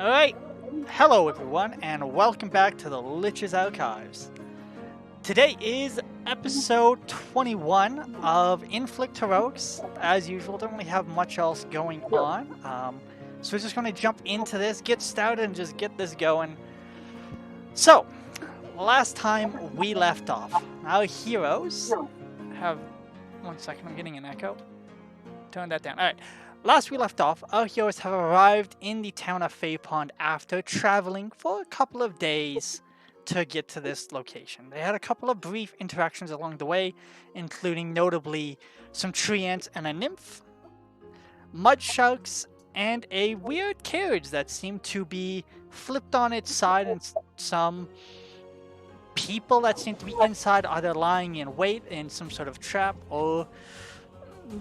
Alright, hello everyone, and welcome back to the Lich's Archives. Today is episode 21 of Inflict Heroics. As usual, don't really have much else going on. So we're just going to jump into this, get started, and just get this going. So, last time we left off, our heroes have... One second, I'm getting an echo. Turn that down. Alright. Last we left off, our heroes have arrived in the town of Pond after traveling for a couple of days to get to this location. They had a couple of brief interactions along the way, including notably some tree ants and a nymph, mud sharks, and a weird carriage that seemed to be flipped on its side, and some people that seemed to be inside either lying in wait in some sort of trap, or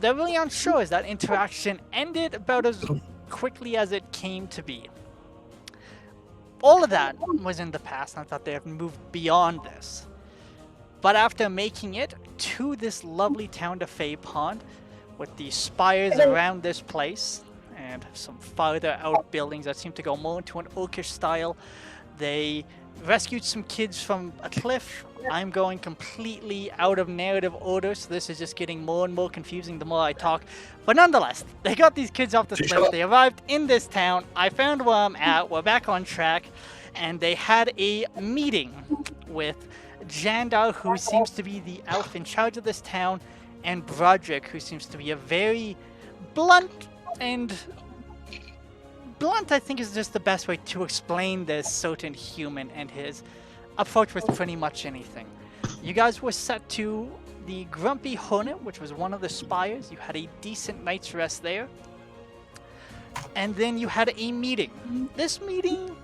they're really unsure as that interaction ended about as quickly as it came to be. All of that was in the past, and I thought they had moved beyond this. But after making it to this lovely town of Pond, with the spires around this place, and some farther out buildings that seem to go more into an orcish style, they rescued some kids from a cliff. I'm going completely out of narrative order, so this is just getting more and more confusing the more I talk. But nonetheless, they got these kids off the cliff. They arrived in this town. I found where I'm at. We're back on track. And they had a meeting with Jandar, who seems to be the elf in charge of this town, and Broderick, who seems to be a very blunt, I think, is just the best way to explain this certain human and his approach with pretty much anything. You guys were set to the Grumpy Hornet, which was one of the spires. You had a decent night's rest there. And then you had a meeting. This meeting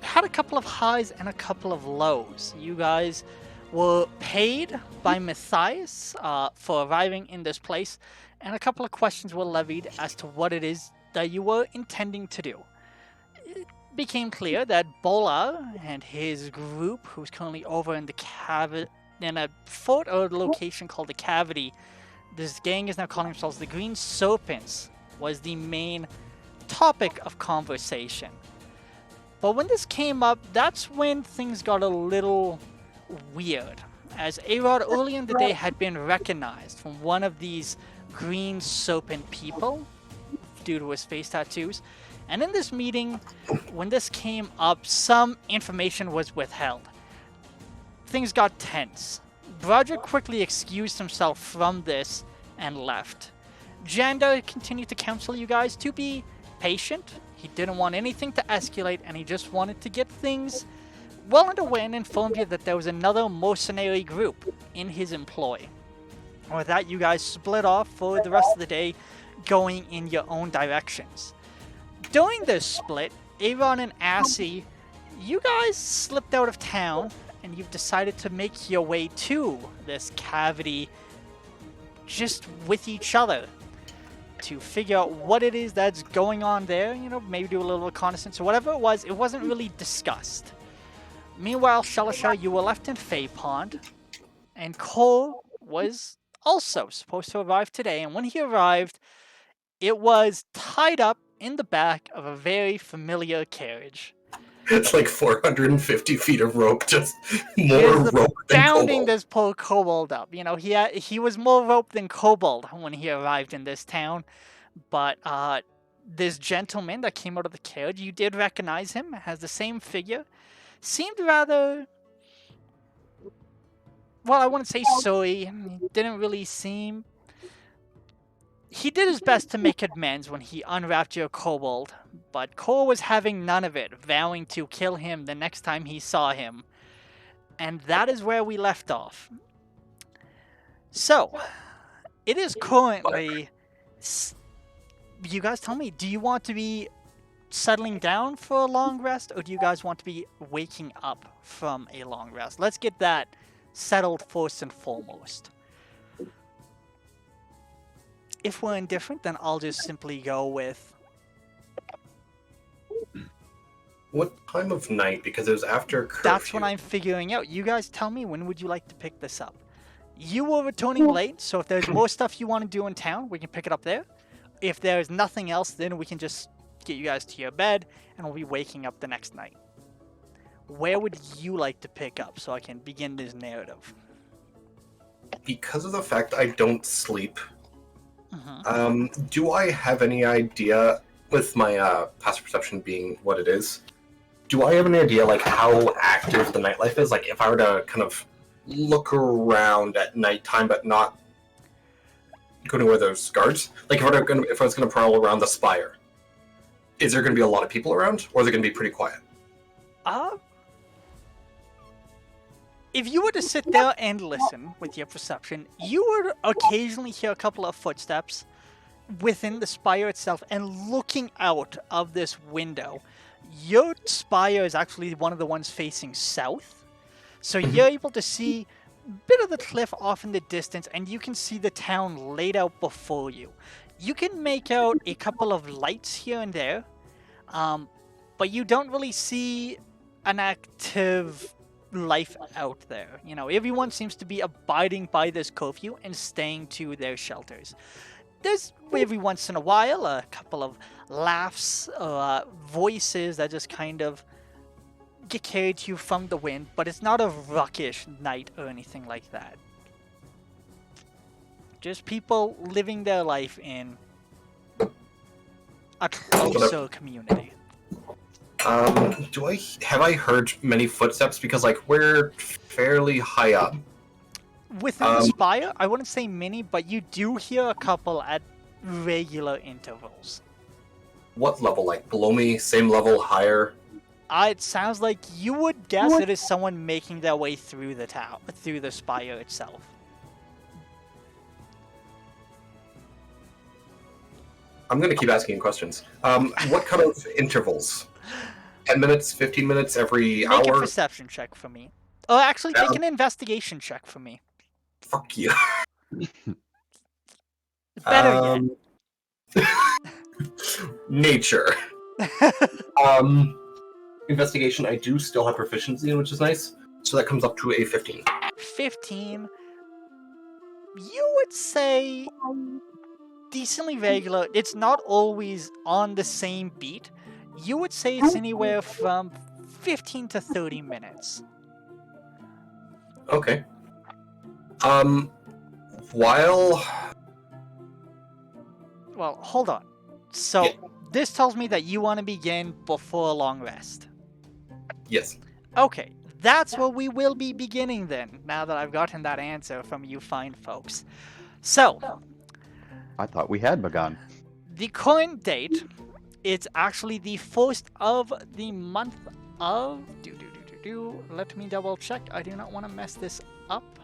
had a couple of highs and a couple of lows. You guys were paid by Matthias for arriving in this place, and a couple of questions were levied as to what it is that you were intending to do. It became clear that Bola and his group, who's currently over in the in a fort or location called the Cavity, this gang is now calling themselves the Green Serpents, was the main topic of conversation. But when this came up, that's when things got a little weird, as Arod early in the day had been recognized from one of these Green Serpent people due to his face tattoos. And in this meeting, when this came up, some information was withheld. Things got tense. Broderick quickly excused himself from this and left. Janda continued to counsel you guys to be patient. He didn't want anything to escalate, and he just wanted to get things well underway, and informed you that there was another mercenary group in his employ. With that, you guys split off for the rest of the day, going in your own directions. During this split, Aaron and Assy, you guys slipped out of town, and you've decided to make your way to this cavity just with each other to figure out what it is that's going on there, maybe do a little reconnaissance or whatever it wasn't really discussed. Meanwhile, Shalashar, you were left in Pond, and Cole was also supposed to arrive today, and when he arrived, it was tied up in the back of a very familiar carriage. It's like 450 feet of rope, just more rope than bounding this poor kobold up. He was more rope than kobold when he arrived in this town. But this gentleman that came out of the carriage, you did recognize him, has the same figure. Seemed rather... well, I wouldn't say sorry. Didn't really seem... He did his best to make amends when he unwrapped your kobold, but Cole was having none of it, vowing to kill him the next time he saw him. And that is where we left off. So, it is currently... You guys tell me, do you want to be settling down for a long rest, or do you guys want to be waking up from a long rest? Let's get that settled first and foremost. If we're indifferent, then I'll just simply go with... What time of night? Because it was after curfew. That's what I'm figuring out. You guys tell me, when would you like to pick this up? You were returning late, so if there's more stuff you want to do in town, we can pick it up there. If there's nothing else, then we can just get you guys to your bed, and we'll be waking up the next night. Where would you like to pick up so I can begin this narrative? Because of the fact I don't sleep, Mm-hmm. do I have any idea, with my passive perception being what it is, do I have any idea like how active the nightlife is? Like if I were to kind of look around at nighttime but not go to where there's guards, like if I was gonna prowl around the spire, is there gonna be a lot of people around, or is it gonna be pretty quiet? If you were to sit there and listen with your perception, you would occasionally hear a couple of footsteps within the spire itself, and looking out of this window, your spire is actually one of the ones facing south. So you're able to see a bit of the cliff off in the distance, and you can see the town laid out before you. You can make out a couple of lights here and there, but you don't really see an active life out there. You know, everyone seems to be abiding by this curfew and staying to their shelters. There's every once in a while a couple of laughs, voices that just kind of get carried to you from the wind, but it's not a ruckish night or anything like that. Just people living their life in a closer community. Have I heard many footsteps? Because like we're fairly high up. Within the spire, I wouldn't say many, but you do hear a couple at regular intervals. What level? Like below me? Same level? Higher? It sounds like you would guess it is someone making their way through the town, through the spire itself. I'm gonna keep asking questions. What kind of intervals? 10 minutes, 15 minutes, every hour? Make a perception check for me. Oh, actually, make an investigation check for me. Fuck you. Better yet. Nature. Investigation, I do still have proficiency in, which is nice. So that comes up to a 15. 15. You would say decently regular. It's not always on the same beat. You would say it's anywhere from 15 to 30 minutes. Okay. While... Well, hold on. So, Yeah. This tells me that you want to begin before a long rest. Yes. Okay, that's where we will be beginning then, now that I've gotten that answer from you fine folks. So, I thought we had begun. the current date, it's actually the 1st of the month of... Let me double check. I do not want to mess this up.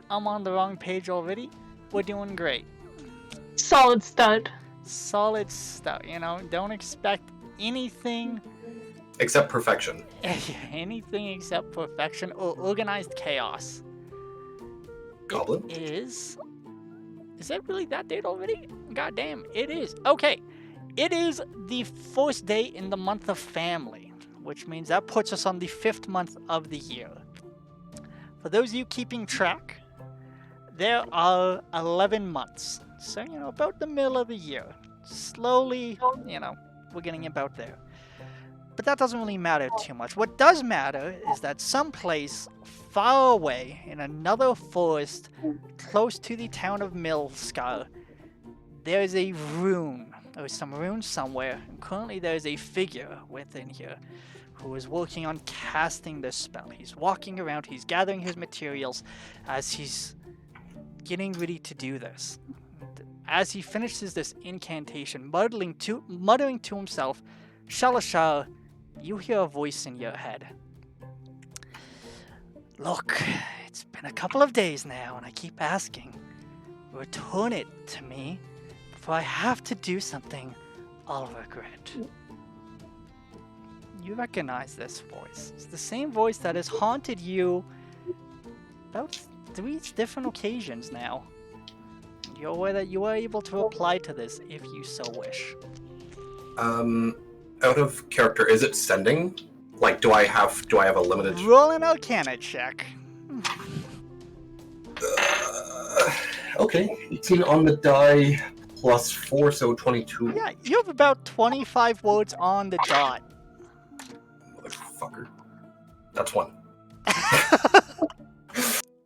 I'm on the wrong page already. We're doing great. Solid stud. Solid stuff, you know, don't expect anything... Except perfection. anything except perfection or organized chaos. Goblin? It is... Is that really that date already? God damn, it is. Okay, it is the 1st day in the month of family, which means that puts us on the 5th month of the year. For those of you keeping track, there are 11 months. So, you know, about the middle of the year. Slowly, you know, we're getting about there. But that doesn't really matter too much. What does matter is that someplace far away in another forest close to the town of Milskar, there's a rune, or some rune somewhere, and currently there's a figure within here who is working on casting this spell. He's walking around, he's gathering his materials as he's getting ready to do this. As he finishes this incantation, muttering to himself, Shalashar, you hear a voice in your head. Look, it's been a couple of days now, and I keep asking. Return it to me, for I have to do something I'll regret. You recognize this voice. It's the same voice that has haunted you about 3 different occasions now. You're aware that you are able to reply to this if you so wish. Out of character, is it sending? Like, do I have a limited... Roll an Arcana check. Okay, 18 on the die, plus 4, so 22. Yeah, you have about 25 words on the dot. Motherfucker. That's 1.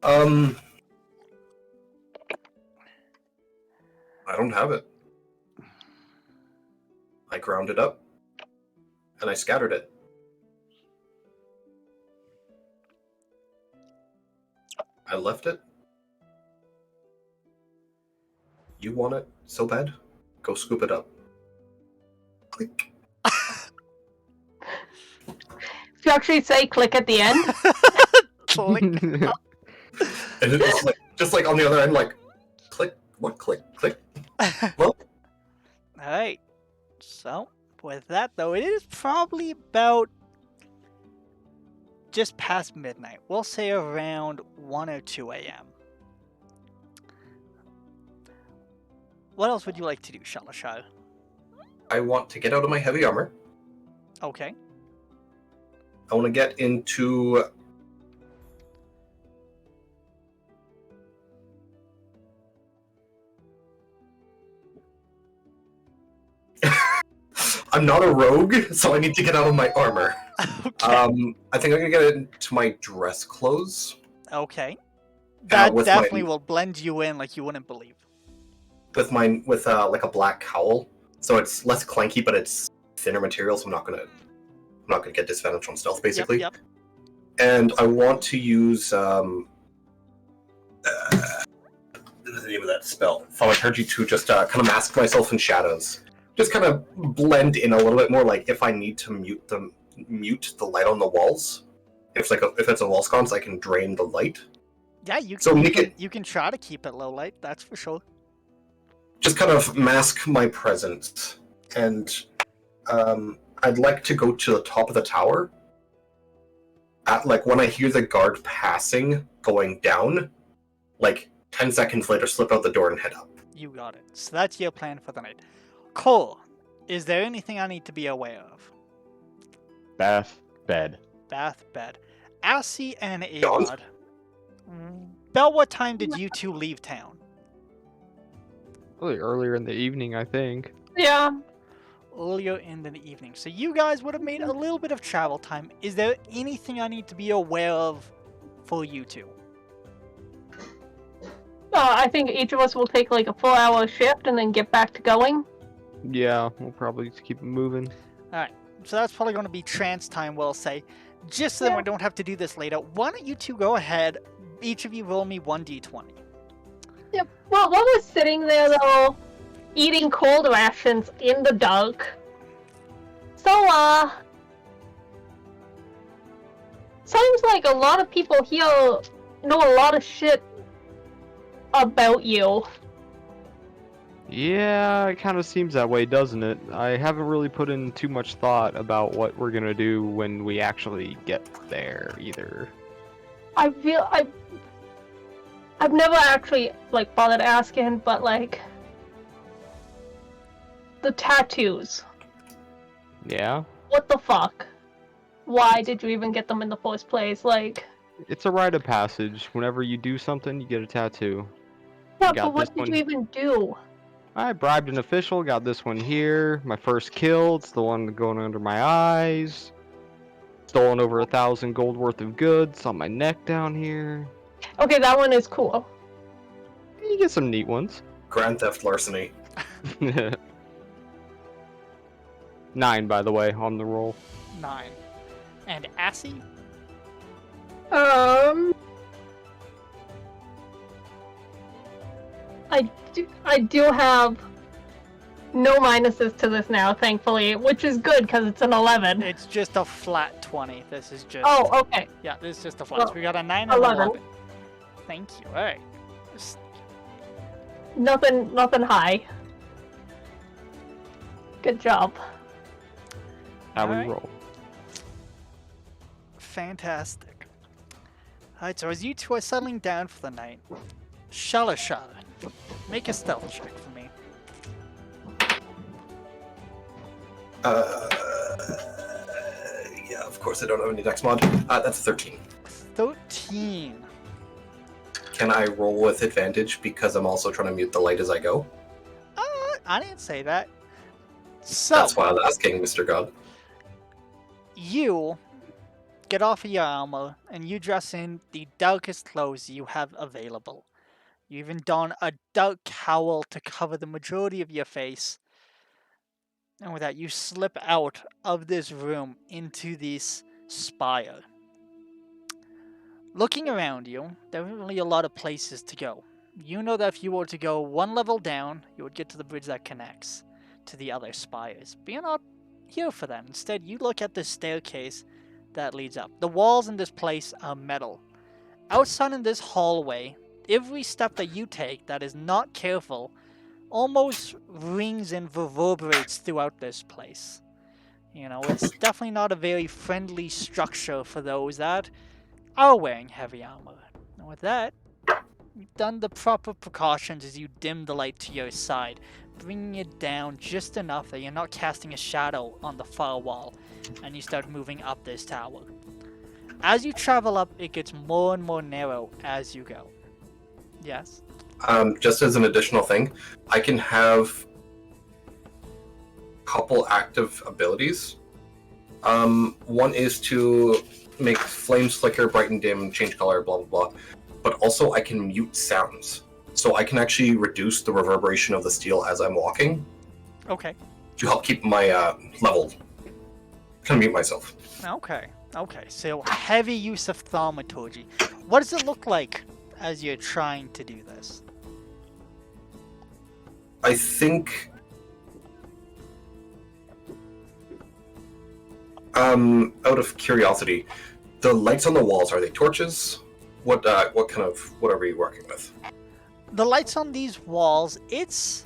I don't have it. I ground it up, and I scattered it. I left it. You want it so bad? Go scoop it up. Click. If you actually say click at the end, Click. And it's just like on the other end, like, click, what, click, click. Well, Alright. So, with that though, it is probably about just past midnight. We'll say around 1 or 2 a.m. What else would you like to do, Shalashar? I want to get out of my heavy armor. Okay. I want to get into... I'm not a rogue, so I need to get out of my armor. Okay. I think I'm gonna get into my dress clothes Okay. That with definitely my- will blend you in like you wouldn't believe. with like a black cowl, so it's less clanky, but it's thinner material, so I'm not gonna get disadvantage on stealth, basically. Yep. And I want to use what is the name of that spell? Thaumaturgy to just kind of mask myself in shadows. Just kind of blend in a little bit more, like if I need to mute the light on the walls. If it's a wall sconce, I can drain the light. Yeah, you can, So you can try to keep it low light, that's for sure. Just kind of mask my presence. And I'd like to go to the top of the tower. When I hear the guard passing, going down, 10 seconds later, slip out the door and head up. You got it. So that's your plan for the night. Cole, is there anything I need to be aware of? Bath, bed. Bath, bed. Assie and John? Aod, about what time did you two leave town? Really earlier in the evening, I think. yeah. Earlier in the evening. So you guys would have made a little bit of travel time. Is there anything I need to be aware of for you two? I think each of us will take like a 4-hour shift and then get back to going. Yeah, we'll probably just keep it moving. Alright, so that's probably going to be trance time, we'll say. Just so that Yeah. we don't have to do this later, why don't you two go ahead, each of you roll me 1d20. Yep. Well, while we're sitting there though, eating cold rations in the dark. So, seems like a lot of people here know a lot of shit about you. Yeah, it kind of seems that way, doesn't it? I haven't really put in too much thought about what we're gonna do when we actually get there, either. I feel I've never actually bothered asking, but the tattoos. Yeah? What the fuck? Why did you even get them in the first place? It's a rite of passage. Whenever you do something, you get a tattoo. Yeah, got but what this did one. you even do? I bribed an official, got this one here. My first kill, it's the one going under my eyes. Stolen over 1,000 gold worth of goods on my neck down here. Okay, that one is cool. You get some neat ones. Grand theft larceny. 9, by the way, on the roll. 9. And Assie? I do have no minuses to this now, thankfully, which is good because it's an 11. It's just a flat 20. This is just... Oh, okay. Yeah, this is just a flat. Well, So we got a 9 and an 11. 11. Thank you. Alright. Nothing high. Good job. How we Alright. roll. Fantastic. Alright, so as you two are settling down for the night, Shalashar, make a stealth check for me. Yeah, of course I don't have any dex mod. That's 13. 13. Can I roll with advantage because I'm also trying to mute the light as I go? I didn't say that. So, That's why I was asking, Mr. God. you get off of your armor and you dress in the darkest clothes you have available. You even don a dark cowl to cover the majority of your face. And with that, you slip out of this room into this spire. Looking around you, there aren't really a lot of places to go. You know that if you were to go one level down, you would get to the bridge that connects to the other spires. But you're not here for that. Instead, you look at the staircase that leads up. The walls in this place are metal. Outside in this hallway, every step that you take that is not careful almost rings and reverberates throughout this place. You know, it's definitely not a very friendly structure for those that are wearing heavy armor. And with that, you've done the proper precautions as you dim the light to your side, bringing it down just enough that you're not casting a shadow on the far wall, and you start moving up this tower. As you travel up, it gets more and more narrow as you go. Yes? Just as an additional thing, I can have a couple active abilities. One is to make flames flicker, brighten, dim, change color, blah, blah, blah. But also I can mute sounds. So I can actually reduce the reverberation of the steel as I'm walking Okay. to help keep my level. Kind of mute myself. Okay. Okay. So heavy use of thaumaturgy. What does it look like as you're trying to do this? I think out of curiosity, the lights on the walls, are they torches? What kind of what are we working with? The lights on these walls, it's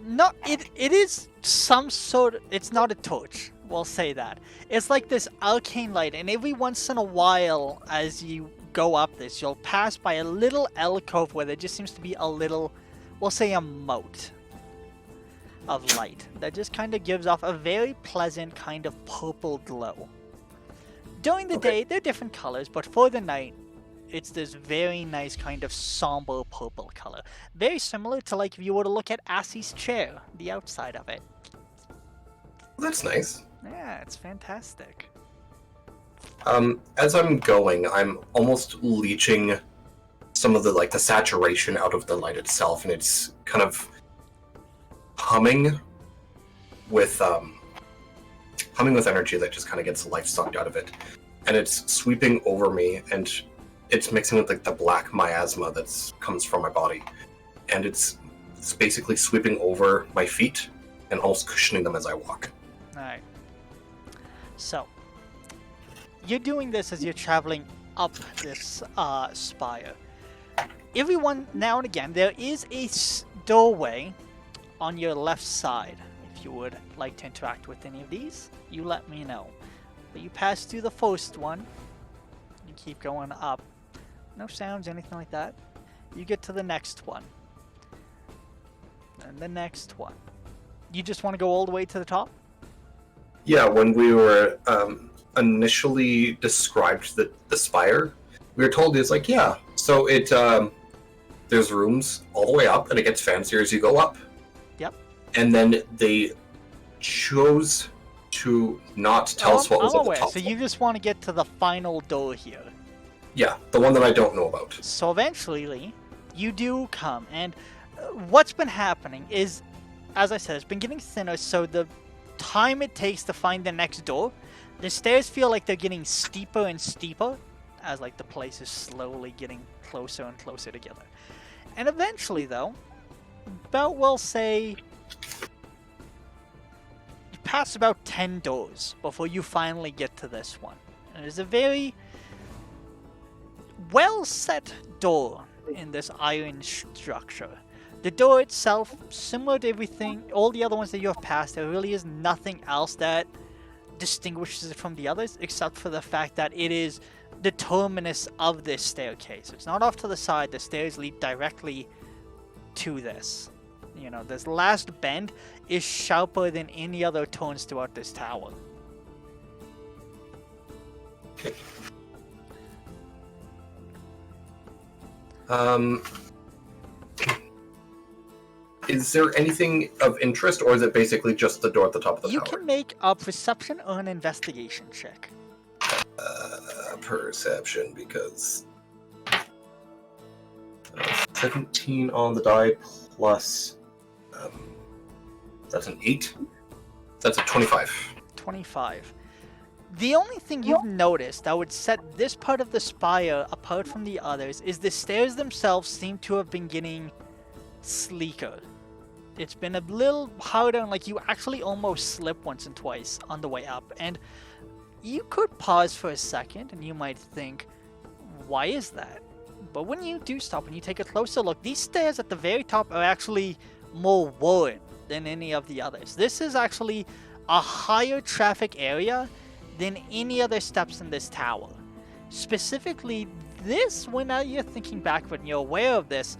not it is some sort of, it's not a torch, we'll say that. It's like this arcane light, and every once in a while as you go up this, you'll pass by a little alcove where there just seems to be a little, we'll say a moat of light that just kind of gives off a very pleasant kind of purple glow. During the day, they're different colors, but for the night, it's this very nice kind of somber purple color. Very similar to like if you were to look at Assie's chair, the outside of it. That's nice. Yeah, it's fantastic. As I'm going, I'm almost leeching some of the saturation out of the light itself, and it's kind of humming with energy that just kind of gets the life sucked out of it, and it's sweeping over me, and it's mixing with the black miasma that comes from my body, and it's basically sweeping over my feet and almost cushioning them as I walk. Alright. So, you're doing this as you're traveling up this spire. Every now and again, there is a doorway on your left side. If you would like to interact with any of these, you let me know. But you pass through the first one, you keep going up. No sounds, anything like that. You get to the next one. And the next one. You just want to go all the way to the top? Yeah, when we were initially described the spire, we were told it's like, yeah, so it there's rooms all the way up, and it gets fancier as you go up. Yep. And then they chose to not tell us what was at the top. So you just want to get to the final door here. Yeah, the one that I don't know about. So eventually, you do come, and what's been happening is, as I said, it's been getting thinner, so the time it takes to find the next door, the stairs feel like they're getting steeper and steeper, as like the place is slowly getting closer and closer together. And eventually, though, about, we'll say, you pass about 10 doors before you finally get to this one. And it's a very well-set door in this iron structure. The door itself, similar to everything, all the other ones that you have passed, there really is nothing else that distinguishes it from the others, except for the fact that it is the terminus of this staircase. It's not off to the side, the stairs lead directly to this. You know, this last bend is sharper than any other turns throughout this tower. Okay. Is there anything of interest, or is it basically just the door at the top of the You tower? can make a perception or an investigation check. Perception, because 17 on the die plus that's an 8. That's a 25. 25. The only thing you've noticed that would set this part of the spire apart from the others is the stairs themselves seem to have been getting sleeker. It's been a little harder, and like you actually almost slip once and twice on the way up. And you could pause for a second and you might think, why is that? But when you do stop and you take a closer look, these stairs at the very top are actually more worn than any of the others. This is actually a higher traffic area than any other steps in this tower. Specifically, this, when you're thinking back, when you're aware of this,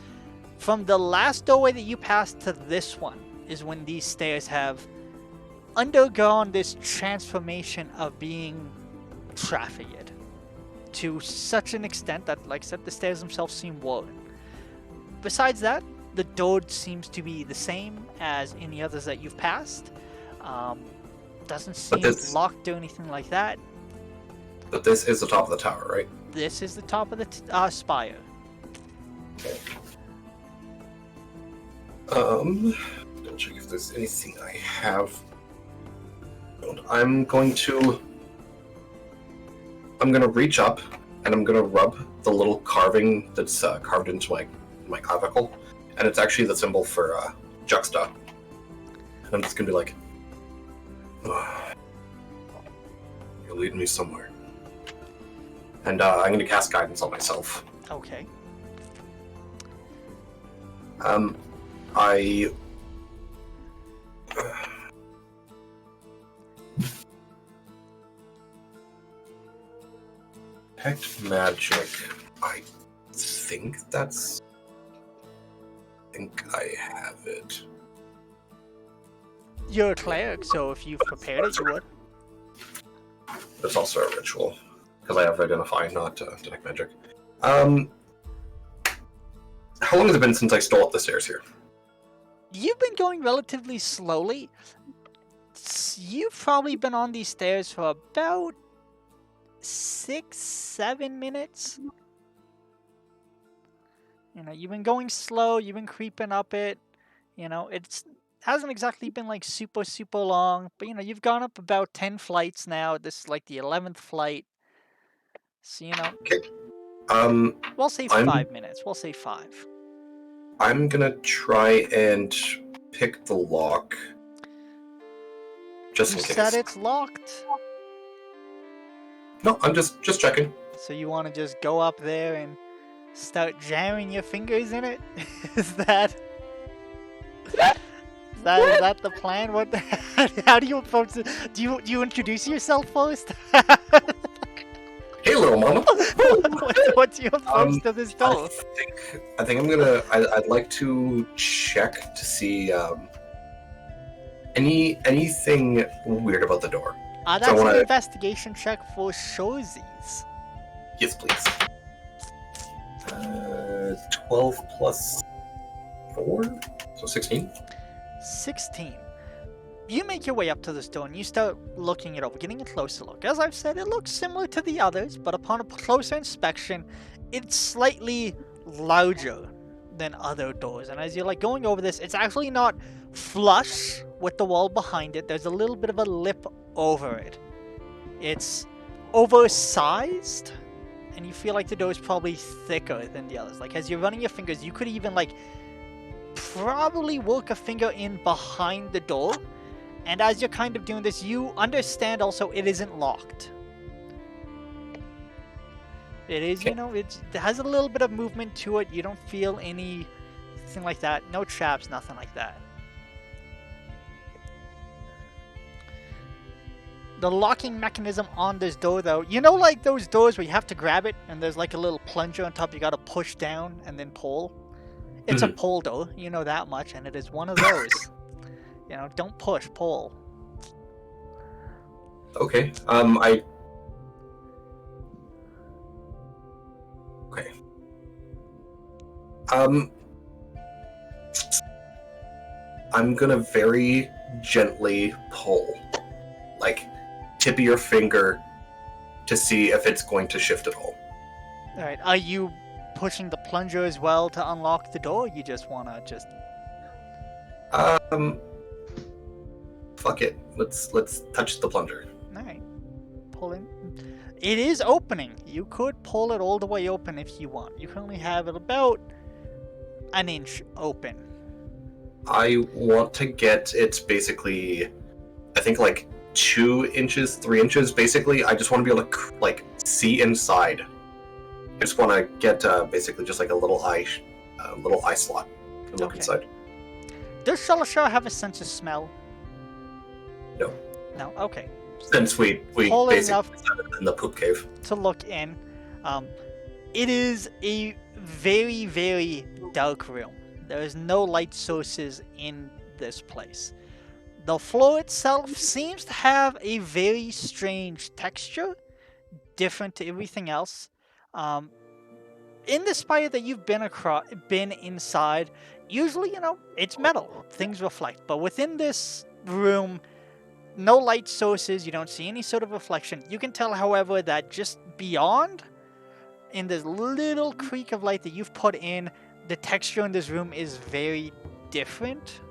from the last doorway that you passed to this one is when these stairs have undergone this transformation of being trafficked to such an extent that, like I said, the stairs themselves seem worn. Besides that, the door seems to be the same as any others that you've passed. Doesn't seem locked or anything like that. But this is the top of the tower, right? This is the top of the spire. Okay. Double check if there's anything I have. I'm gonna reach up and I'm gonna rub the little carving that's carved into my clavicle, and it's actually the symbol for juxta. And I'm just gonna be like, oh, you're leading me somewhere. And I'm gonna cast guidance on myself. Okay. I detect magic. I think I have it. You're a cleric, so if you've prepared it, you would. It's also a ritual because I have identify, not detect magic. How long has it been since I stole up the stairs here? You've been going relatively slowly. You've probably been on these stairs for about 6-7 minutes. You know, you've been going slow, you've been creeping up it. You know, it hasn't exactly been like super long, but you know, you've gone up about 10 flights now. This is like the 11th flight. So, you know, Okay. we'll say 5 minutes. We'll say 5. I'm gonna try and pick the lock. Just You in case. said it's locked. No, I'm just checking. So you want to just go up there and start jamming your fingers in it? Is that the plan? What? How do you approach it? Do you introduce yourself first? Hey, little mama. What's your approach to this door? I think I'm gonna. I'd like to check to see anything weird about the door. That's So an investigation check for showsies. Yes, please. 12 plus 4, so 16. 16. You make your way up to this door and you start looking it over, getting a closer look. As I've said, it looks similar to the others, but upon a closer inspection, it's slightly larger than other doors. And as you're like going over this, it's actually not flush with the wall behind it. There's a little bit of a lip over it. It's oversized, and you feel like the door is probably thicker than the others. Like as you're running your fingers, you could even like probably work a finger in behind the door. And as you're kind of doing this, you understand also it isn't locked. It is, you know, it has a little bit of movement to it. You don't feel anything like that. No traps, nothing like that. The locking mechanism on this door, though, you know, like those doors where you have to grab it and there's like a little plunger on top you gotta push down and then pull? It's a pull door, you know that much, and it is one of those. You know, don't push, pull. Okay. Okay. I'm gonna very gently pull, like tip of your finger, to see if it's going to shift at all. All right. Are you pushing the plunger as well to unlock the door? Or you just wanna just. Fuck it. Let's touch the plunger. All right. Pull in. It is opening. You could pull it all the way open if you want. You currently have it about an inch open. I want to get it basically, I think like 2 inches, 3 inches. Basically, I just want to be able to like see inside. I just want to get basically just like a little eye slot to look Okay. inside. Does Shalashar have a sense of smell? No. No. Okay. Since we Pull it basically enough started in the poop cave. to look in. It is a very, very dark room. There is no light sources in this place. The floor itself seems to have a very strange texture, different to everything else. In the spire that you've been inside, usually, it's metal. Things reflect. But within this room, no light sources, you don't see any sort of reflection. You can tell, however, that just beyond, in this little creek of light that you've put in, the texture in this room is very different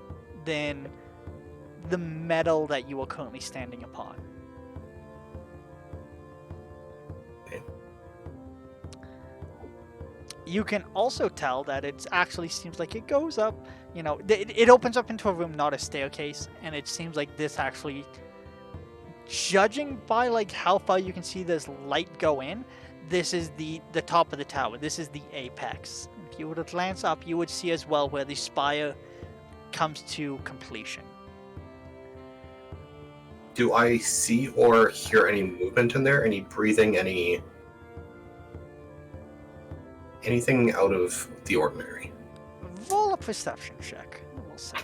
than the metal that you are currently standing upon. Okay. You can also tell that it actually seems like it goes up, it opens up into a room, not a staircase, and it seems like this actually, judging by like how far you can see this light go in, this is the top of the tower. This is the apex. If you were to glance up, you would see as well where the spire comes to completion. Do I see or hear any movement in there? Any breathing? Anything out of the ordinary? Roll a perception check. We'll see.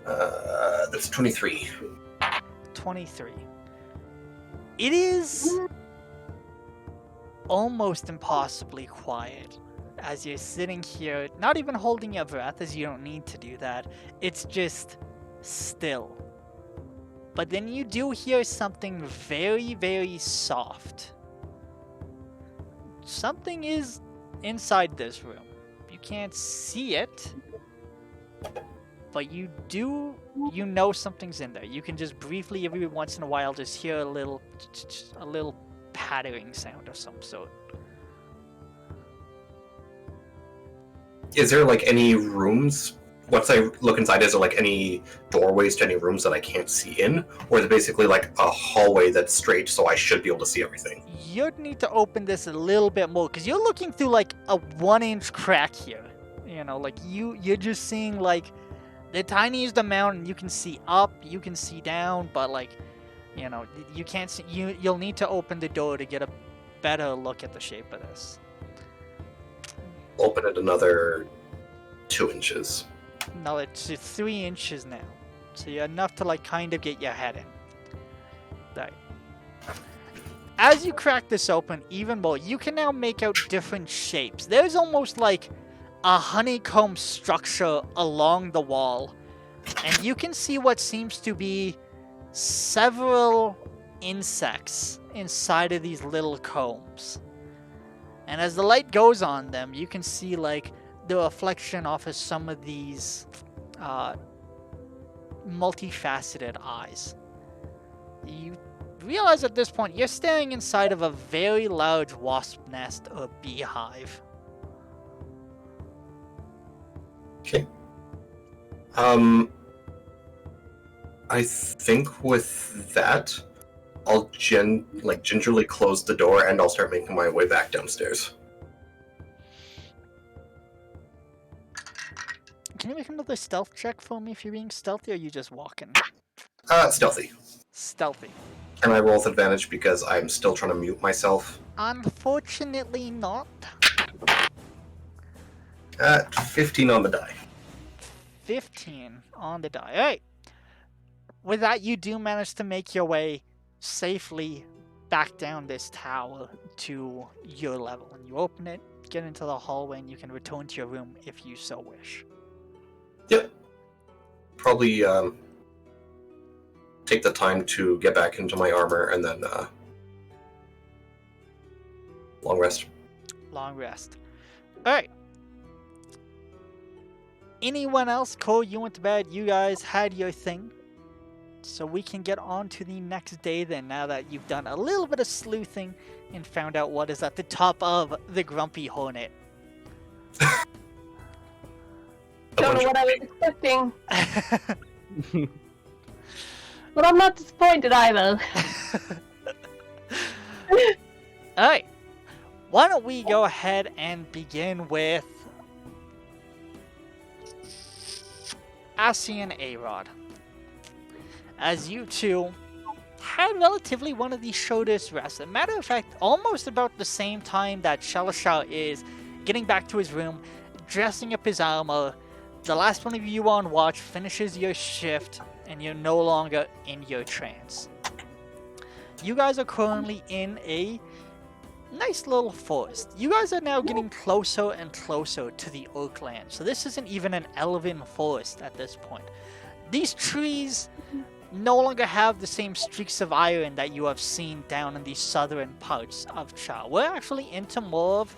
That's 23. 23. It is almost impossibly quiet as you're sitting here, not even holding your breath, as you don't need to do that. It's just still. But then you do hear something very, very soft. Something is inside this room. You can't see it, but you know something's in there. You can just briefly, every once in a while, just hear a little pattering sound of some sort. Is there like any rooms? Once I look inside, is there like any doorways to any rooms that I can't see in? Or is it basically like a hallway that's straight, so I should be able to see everything? You'd need to open this a little bit more, because you're looking through like a 1-inch crack here. Like you're just seeing like the tiniest amount, and you can see up, you can see down, but like, you can't see. You'll need to open the door to get a better look at the shape of this. Open it another 2 inches. No, it's 3 inches now, so you're enough to like kind of get your head in. Right. As you crack this open even more, you can now make out different shapes. There's almost like a honeycomb structure along the wall, and you can see what seems to be several insects inside of these little combs. And as the light goes on them, you can see like the reflection off of some of these multifaceted eyes. You realize at this point you're staring inside of a very large wasp nest or beehive. Okay. I think with that, I'll gingerly close the door and I'll start making my way back downstairs. Can you make another stealth check for me if you're being stealthy, or are you just walking? Stealthy. Stealthy. Can I roll with advantage because I'm still trying to mute myself? Unfortunately not. 15 on the die. 15 on the die. Alright. With that, you do manage to make your way safely back down this tower to your level. And you open it, get into the hallway, and you can return to your room if you so wish. Yep. Probably take the time to get back into my armor and then long rest. Long rest. Alright. Anyone else? Cole, you went to bed. You guys had your thing. So we can get on to the next day then, now that you've done a little bit of sleuthing and found out what is at the top of the Grumpy Hornet. Don't know what I was expecting. But I'm not disappointed either. Alright. Why don't we go ahead and begin with Assi and A-Rod. As you two had relatively one of the shortest rests. As a matter of fact, almost about the same time that Shalashar is getting back to his room, dressing up his armor. The last one of you on watch finishes your shift, and you're no longer in your trance. You guys are currently in a nice little forest. You guys are now getting closer and closer to the Oakland, so this isn't even an elven forest at this point. These trees no longer have the same streaks of iron that you have seen down in the southern parts of Char. We're actually into more of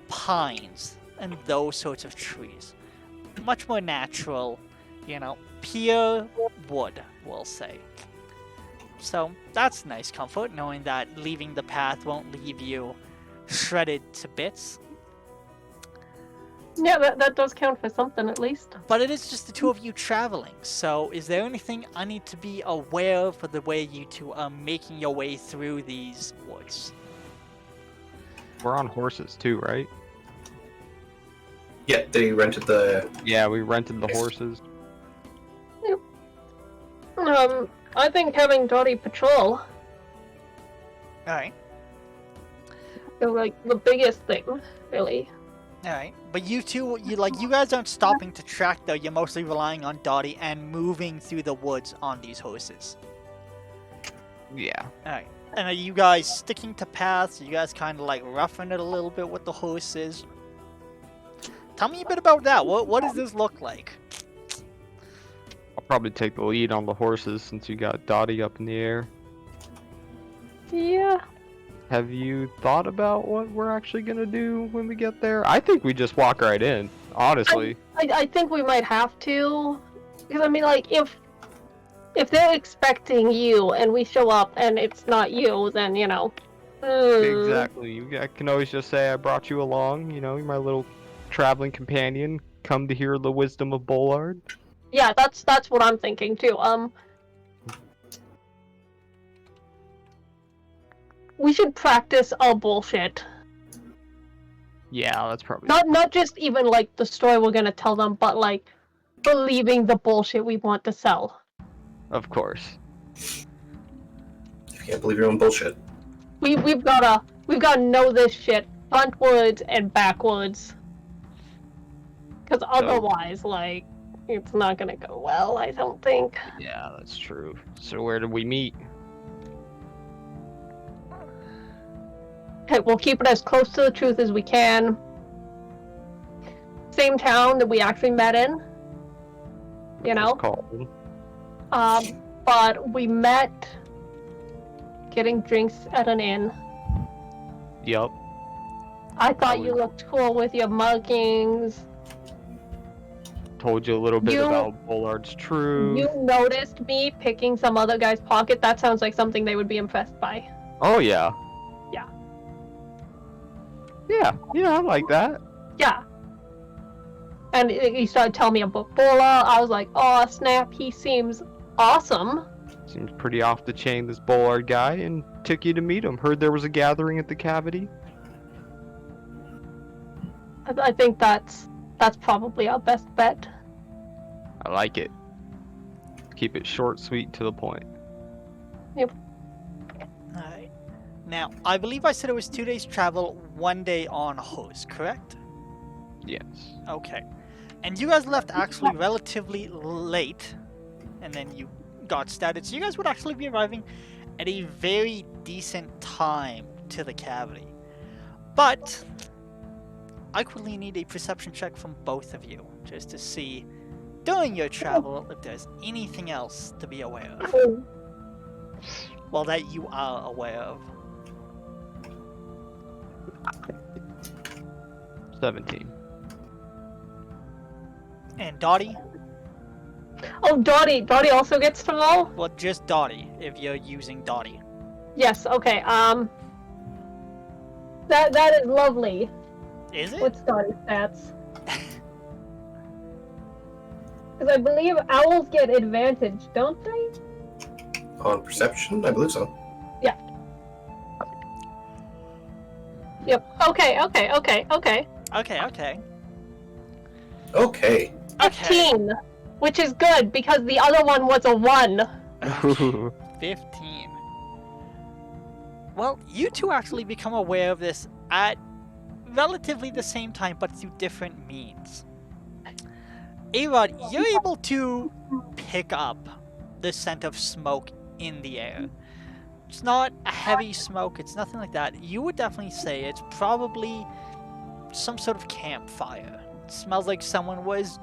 pines and those sorts of trees. Much more natural, you know, pure wood, we'll say. So that's nice comfort, knowing that leaving the path won't leave you shredded to bits. Yeah, that does count for something at least. But it is just the two of you traveling, so is there anything I need to be aware of for the way you two are making your way through these woods? We're on horses too, right? Yeah, they rented the. Yeah, we rented the horses. I think having Dottie patrol Alright, is like the biggest thing, really. alright. But you two, you guys aren't stopping to track though, you're mostly relying on Dottie and moving through the woods on these horses. Yeah. Alright. And are you guys sticking to paths? Are you guys kind of like roughing it a little bit with the horses? Tell me a bit about that. What does this look like? I'll probably take the lead on the horses since you got Dottie up in the air. Yeah. Have you thought about what we're actually gonna do when we get there? I think we just walk right in, honestly. I think we might have to. Because, I mean, like, if they're expecting you and we show up and it's not you, then, you know. Exactly. You can always just say I brought you along, you know, you're my little traveling companion, come to hear the wisdom of Bolard. Yeah, that's what I'm thinking too. We should practice our bullshit. Yeah, that's probably Not just even like the story we're gonna tell them, but like believing the bullshit we want to sell. of course. You can't believe your own bullshit. We've gotta know this shit frontwards and backwards. Because otherwise, like, it's not gonna go well, I don't think. Yeah, that's true. So where did we meet? Okay, we'll keep it as close to the truth as we can. Same town that we actually met in. You know? It's called. But we met getting drinks at an inn. Yup. I thought you looked cool with your markings. Told you a little bit You- about Bollard's truth. You noticed me picking some other guy's pocket. That sounds like something they would be impressed by. Oh yeah. Yeah. Yeah, I like that. Yeah. And he started telling me about Bola. I was like, oh snap, he seems awesome. Seems pretty off the chain, this Bollard guy, and took you to meet him. Heard there was a gathering at the cavity. I think that's probably our best bet. I like it. Keep it short, sweet, to the point. Alright. Now, I believe I said it was 2 days travel, 1 day on horse, correct? Yes. Okay. And you guys left actually relatively late, and then you got started. So you guys would actually be arriving at a very decent time to the cavity. But I quickly need a perception check from both of you. just to see during your travel if there's anything else to be aware of. Well, that you are aware of. 17. And Dottie? Oh, Dottie. Dottie also gets to roll? Well, just Dottie, if you're using Dottie. Yes, okay. That is lovely. Is it? What's Dottie's stats? Because I believe owls get advantage, don't they? On perception, I believe so. Yep. Okay. Okay. Okay. 15, which is good because the other one was a 1. 15. Well, you two actually become aware of this at relatively the same time, but through different means. A-Rod, you're able to pick up the scent of smoke in the air. It's not a heavy smoke, it's nothing like that. You would definitely say it's probably some sort of campfire. It smells like someone was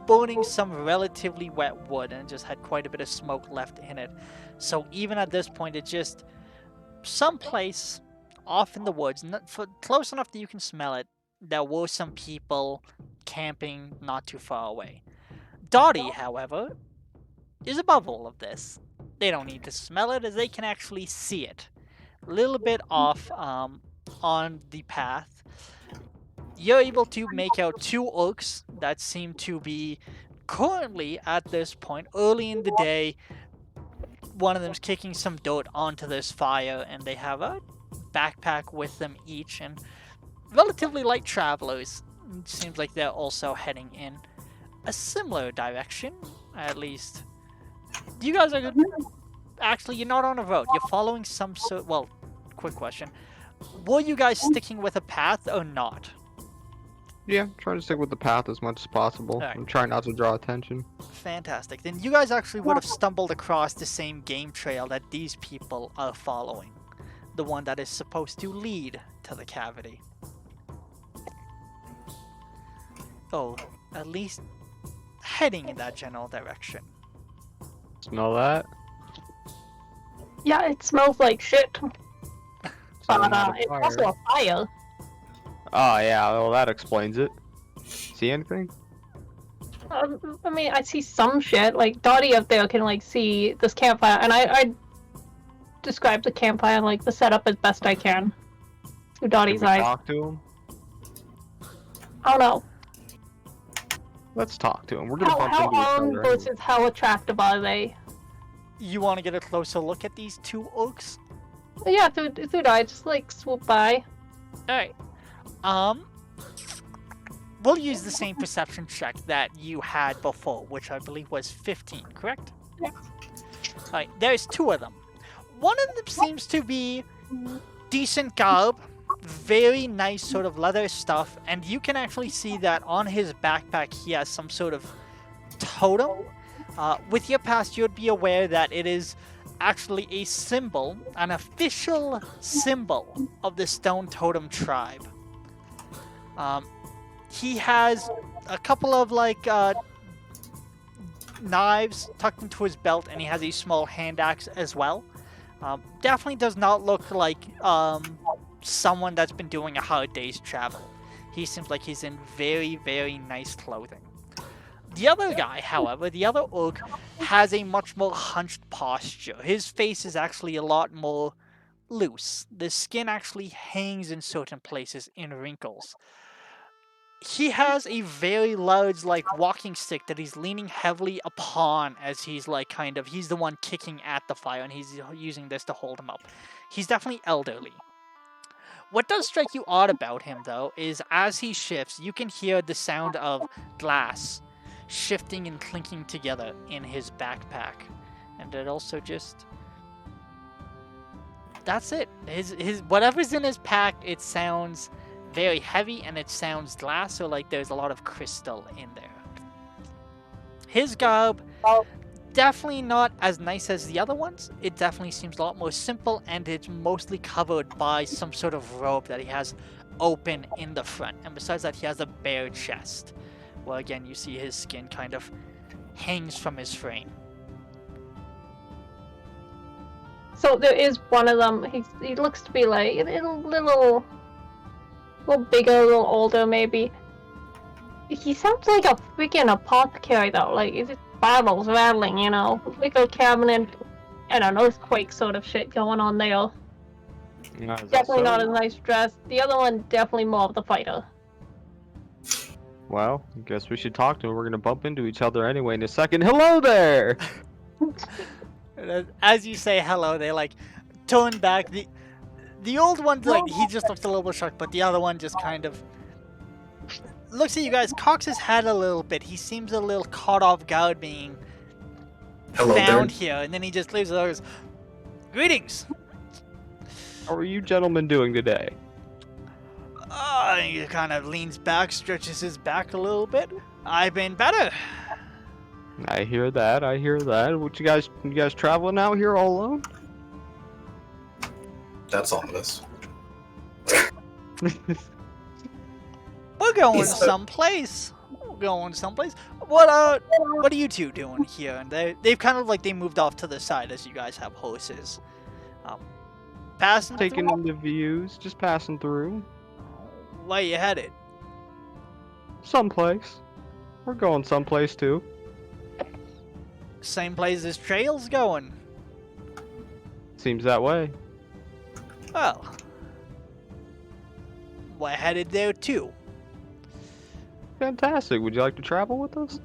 burning some relatively wet wood and just had quite a bit of smoke left in it. So even at this point, it's just someplace off in the woods, close enough that you can smell it. There were some people camping not too far away. Dottie, however, is above all of this. They don't need to smell it, as they can actually see it. A little bit off on the path. You're able to make out 2 orcs that seem to be currently, at this point, early in the day. One of them's kicking some dirt onto this fire, and they have a backpack with them each, and relatively light travelers. It seems like they're also heading in a similar direction, at least. You guys are good. Actually, you're not on a road. You're following some sort. Well, quick question: were you guys sticking with a path or not? Yeah, I'm trying to stick with the path as much as possible. Alright. I'm trying not to draw attention. Fantastic. Then you guys actually would have stumbled across the same game trail that these people are following. The one that is supposed to lead to the cavity. Oh, at least heading in that general direction. Smell that? Yeah, it smells like shit. Someone But had a it's fire. also a fire. Oh yeah, well that explains it. See anything? I mean, I see some shit. Like, Dottie up there can, like, see this campfire, and I describe the campfire and, like, the setup as best I can. Through Dottie's Can we eyes. talk to him? I don't know. Let's talk to him. We're gonna How bump into each armed other. versus how attractive are they? You want to get a closer look at these 2 orcs? Yeah, through Dottie, just, like, swoop by. Alright. We'll use the same perception check that you had before, which I believe was 15, correct? Yeah. Alright, there's 2 of them. One of them seems to be decent garb, very nice sort of leather stuff, and you can actually see that on his backpack he has some sort of totem. With your past, you'd be aware that it is actually a symbol, an official symbol of the Stone Totem tribe. He has a couple of like knives tucked into his belt, and he has a small hand axe as well. Definitely does not look like someone that's been doing a hard day's travel. He seems like he's in very, very nice clothing. The other guy, however, the other orc, has a much more hunched posture. His face is actually a lot more loose. The skin actually hangs in certain places in wrinkles. He has a very large, like, walking stick that he's leaning heavily upon as he's, like, he's the one kicking at the fire, and he's using this to hold him up. He's definitely elderly. What does strike you odd about him, though, is as he shifts, you can hear the sound of glass shifting and clinking together in his backpack. And it also just... That's it. His whatever's in his pack, it sounds very heavy, and it sounds glass, so like there's a lot of crystal in there. His garb, definitely not as nice as the other ones. It definitely seems a lot more simple, and it's mostly covered by some sort of robe that he has open in the front. And besides that, he has a bare chest. Well, again, you see his skin kind of hangs from his frame. So there is one of them. He looks to be like a little bigger, a little older, maybe. He sounds like a freaking apothecary, though. Like it's just bottles rattling, you know, like a cabinet and an earthquake sort of shit going on there. Is that Definitely not so? a nice dress. The other one definitely more of the fighter. Well, I guess we should talk to him. We're gonna bump into each other anyway in a second. Hello there! As you say hello, they like turn back. The old one, like, he just looks a little bit shocked, but the other one just kind of looks at you guys, cocks his head a little bit. He seems a little caught off guard being Hello found there. here, and then he just leaves it over. Greetings. How are you gentlemen doing today? He kind of leans back, stretches his back a little bit. I've been better. I hear that. I hear that. What you guys traveling out here all alone? That's ominous. We're going He's- someplace. We're going someplace. What are you two doing here? And they've kind of like they moved off to the side as you guys have horses. Passing Taking through? in the views, just passing through. Where you headed? Someplace. We're going someplace too. Same place as Trail's going. Seems that way. Well, we're headed there too. Fantastic. Would you like to travel with us?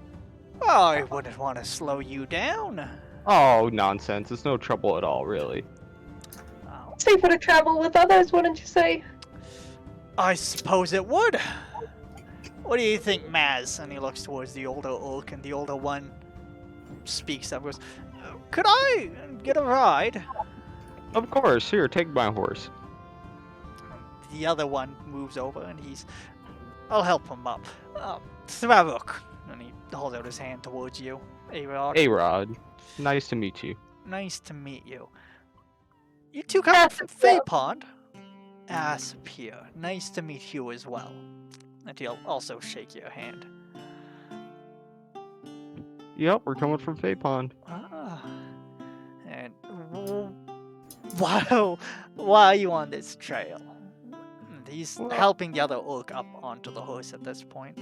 Oh, I wouldn't want to slow you down. Oh, nonsense. It's no trouble at all, really. Oh, Safer to travel with others, wouldn't you say? I suppose it would. What do you think, Maz? And he looks towards the older orc, and the older one speaks up. Goes, could I get a ride? Of course. Here, take my horse. The other one moves over, and I'll help him up. Thravuk. And he holds out his hand towards you. A-Rod. A-Rod. Nice to meet you. Nice to meet you. You two come from Fay Pond? Aspir. Nice to meet you as well. And he'll also shake your hand. Yep, we're coming from Pond. Ah. And why are you on this trail? And he's Well- helping the other orc up onto the horse at this point.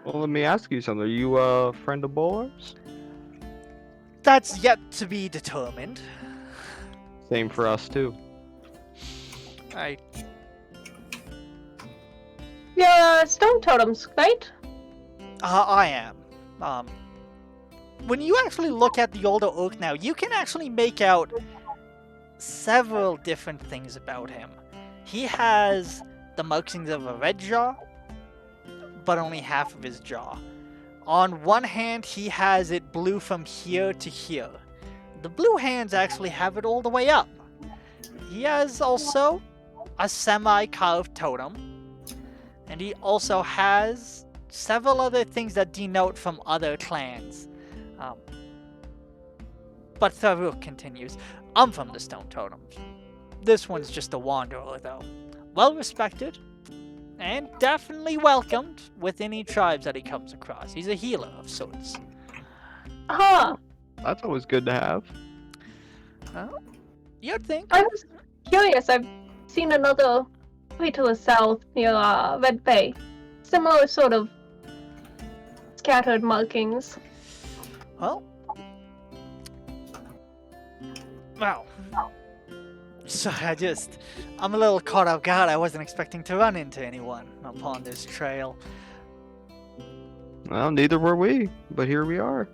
Well, let me ask you something. Are you a friend of Bowlers? That's yet to be determined. Same for us, too. Yeah, stone totems, right? I am. When you actually look at the older orc now, you can actually make out several different things about him. He has the markings of a red jaw, but only half of his jaw. On one hand, he has it blue from here to here. The blue hands actually have it all the way up. He has also a semi-carved totem, and he also has several other things that denote from other clans. But Tharuk continues, I'm from the Stone Totems. This one's just a wanderer, though. Well respected, and definitely welcomed with any tribes that he comes across. He's a healer of sorts. Huh. That's always good to have. You'd think. I was curious. I've seen another way to the south near Red Bay. Similar sort of scattered markings. Well. So I'm a little caught off guard. I wasn't expecting to run into anyone upon this trail. Well, neither were we, but here we are.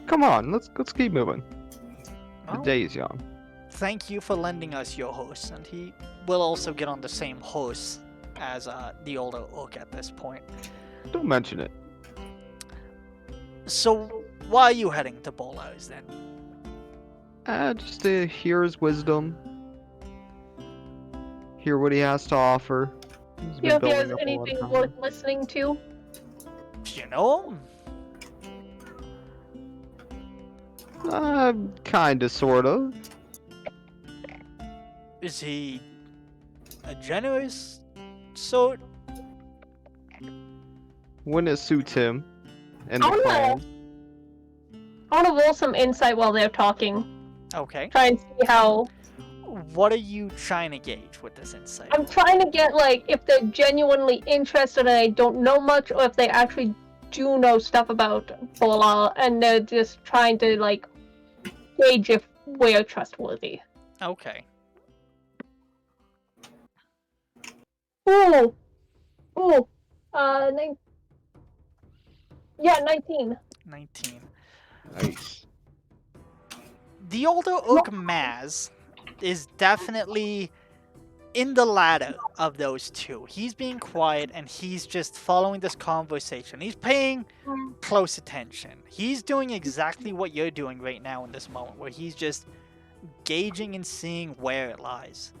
Come on, let's keep moving. The Well, day is young. thank you for lending us your horse, and he will also get on the same horse as the older orc at this point. Don't mention it. So, why are you heading to Bolos then? Just to hear his wisdom. Hear what he has to offer. He's been You know if building there's up a lot of anything time. worth listening to? Do you know him? Kinda, sorta. Is he a generous sort? when it suits him and the I wanna- clan. I want to roll some insight while they're talking. Okay. Try and see how. What are you trying to gauge with this insight? I'm trying to get, like, if they're genuinely interested and I don't know much, or if they actually do know stuff about Bola, and they're just trying to, like, gauge if we're trustworthy. Okay. Ooh! Ooh! 19. 19. Nice. The older Orc Maz is definitely in the latter of those two. He's being quiet and he's just following this conversation. He's paying close attention. He's doing exactly what you're doing right now in this moment, where he's just gauging and seeing where it lies.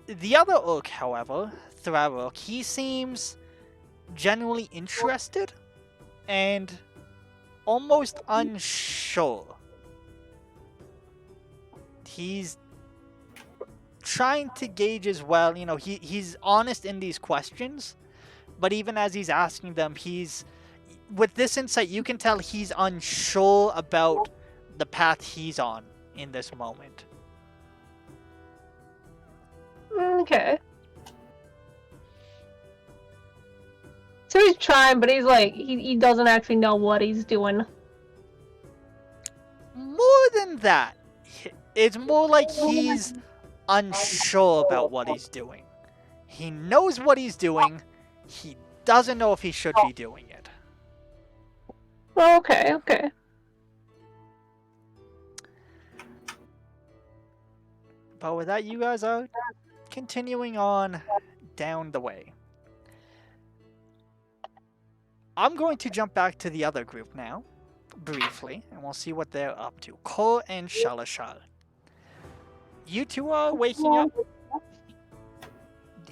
The other Orc, however, Thrarok, he seems genuinely interested and almost unsure. He's trying to gauge as well, you know, he's honest in these questions, but even as he's asking them, with this insight, you can tell he's unsure about the path he's on in this moment. Okay. So he's trying, but he's like, he doesn't actually know what he's doing. More than that, it's more like he's unsure about what he's doing. He knows what he's doing, he doesn't know if he should be doing it. Okay, okay. But with that, you guys are continuing on down the way. I'm going to jump back to the other group now, briefly, and we'll see what they're up to. Kor and Shalashal. You two are waking up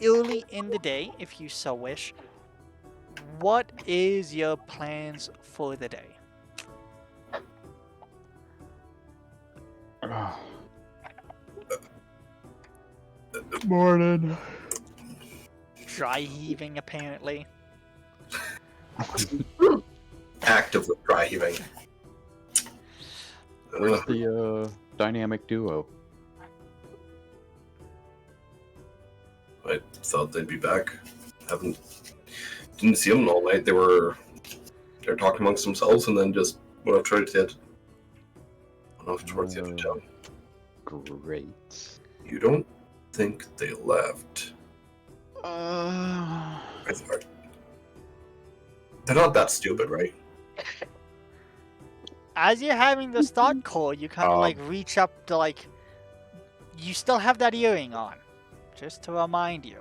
early in the day, if you so wish. What is your plans for the day? Morning. Dry heaving, apparently. Actively dry heaving. Where's the dynamic duo? I thought they'd be back. Didn't see them all night. They're talking amongst themselves and then just went off towards the edge. Went off towards the edge of town. Great. You don't think they left? They're not that stupid, right? As you're having this thought, Kor, you kind of like reach up to like... You still have that earring on. Just to remind you.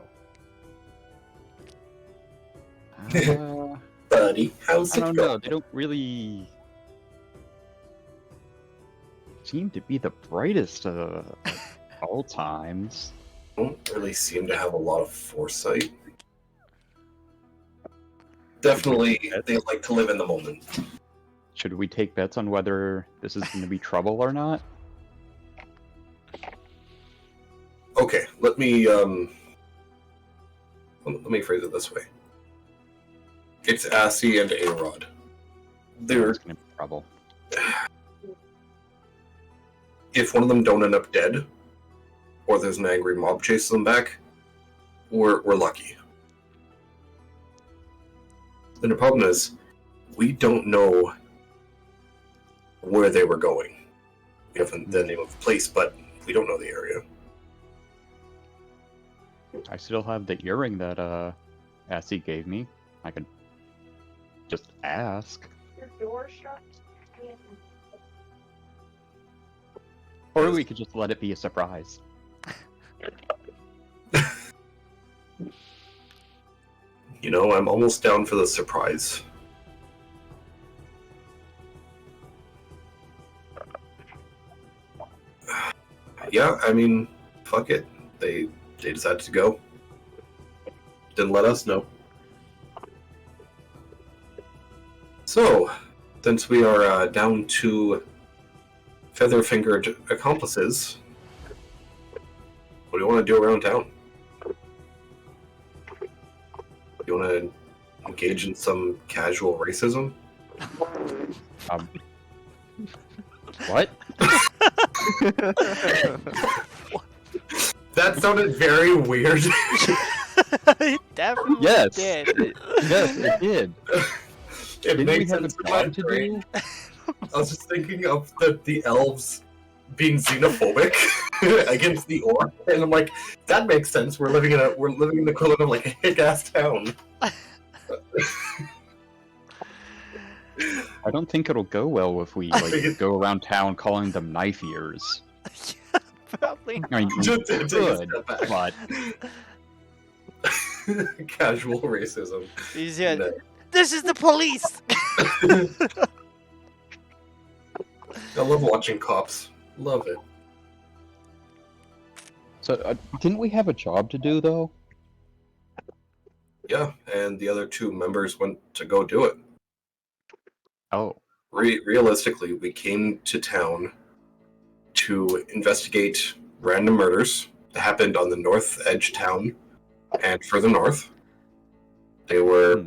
Buddy, how's I it don't going? know. They don't really seem to be the brightest at all times. Don't really seem to have a lot of foresight. Definitely, they like to live in the moment. Should we take bets on whether this is going to be trouble or not? Okay, let me phrase it this way. It's Assy and A-Rod. They're It's going to be trouble. if one of them don't end up dead, or there's an angry mob chasing them back, we're lucky. And the problem is, we don't know where they were going. We have the name of the place, but we don't know the area. I still have the earring that Assy gave me. I could just ask. Your door shut. Or we could just let it be a surprise. You know, I'm almost down for the surprise. Yeah, I mean, fuck it. They decided to go. Didn't let us know. So, since we are down to feather-fingered accomplices, what do you want to do around town? You want to engage in some casual racism? Um, what? That sounded very weird. It definitely Yes. did. Yes, it did. It Didn't made we have a sense in my job to brain. do? I was just thinking of the elves being xenophobic against the orc, and I'm like, that makes sense. We're living in the equivalent of like a hick ass town. I don't think it'll go well if we like go around town calling them knife ears. Probably. I mean, we Just take a could, step back. but Casual racism. He's here. No. This is the police. I love watching cops. Love it. so didn't we have a job to do though? Yeah, and the other two members went to go do it. Oh, Realistically, we came to town to investigate random murders that happened on the north edge town and further north. They were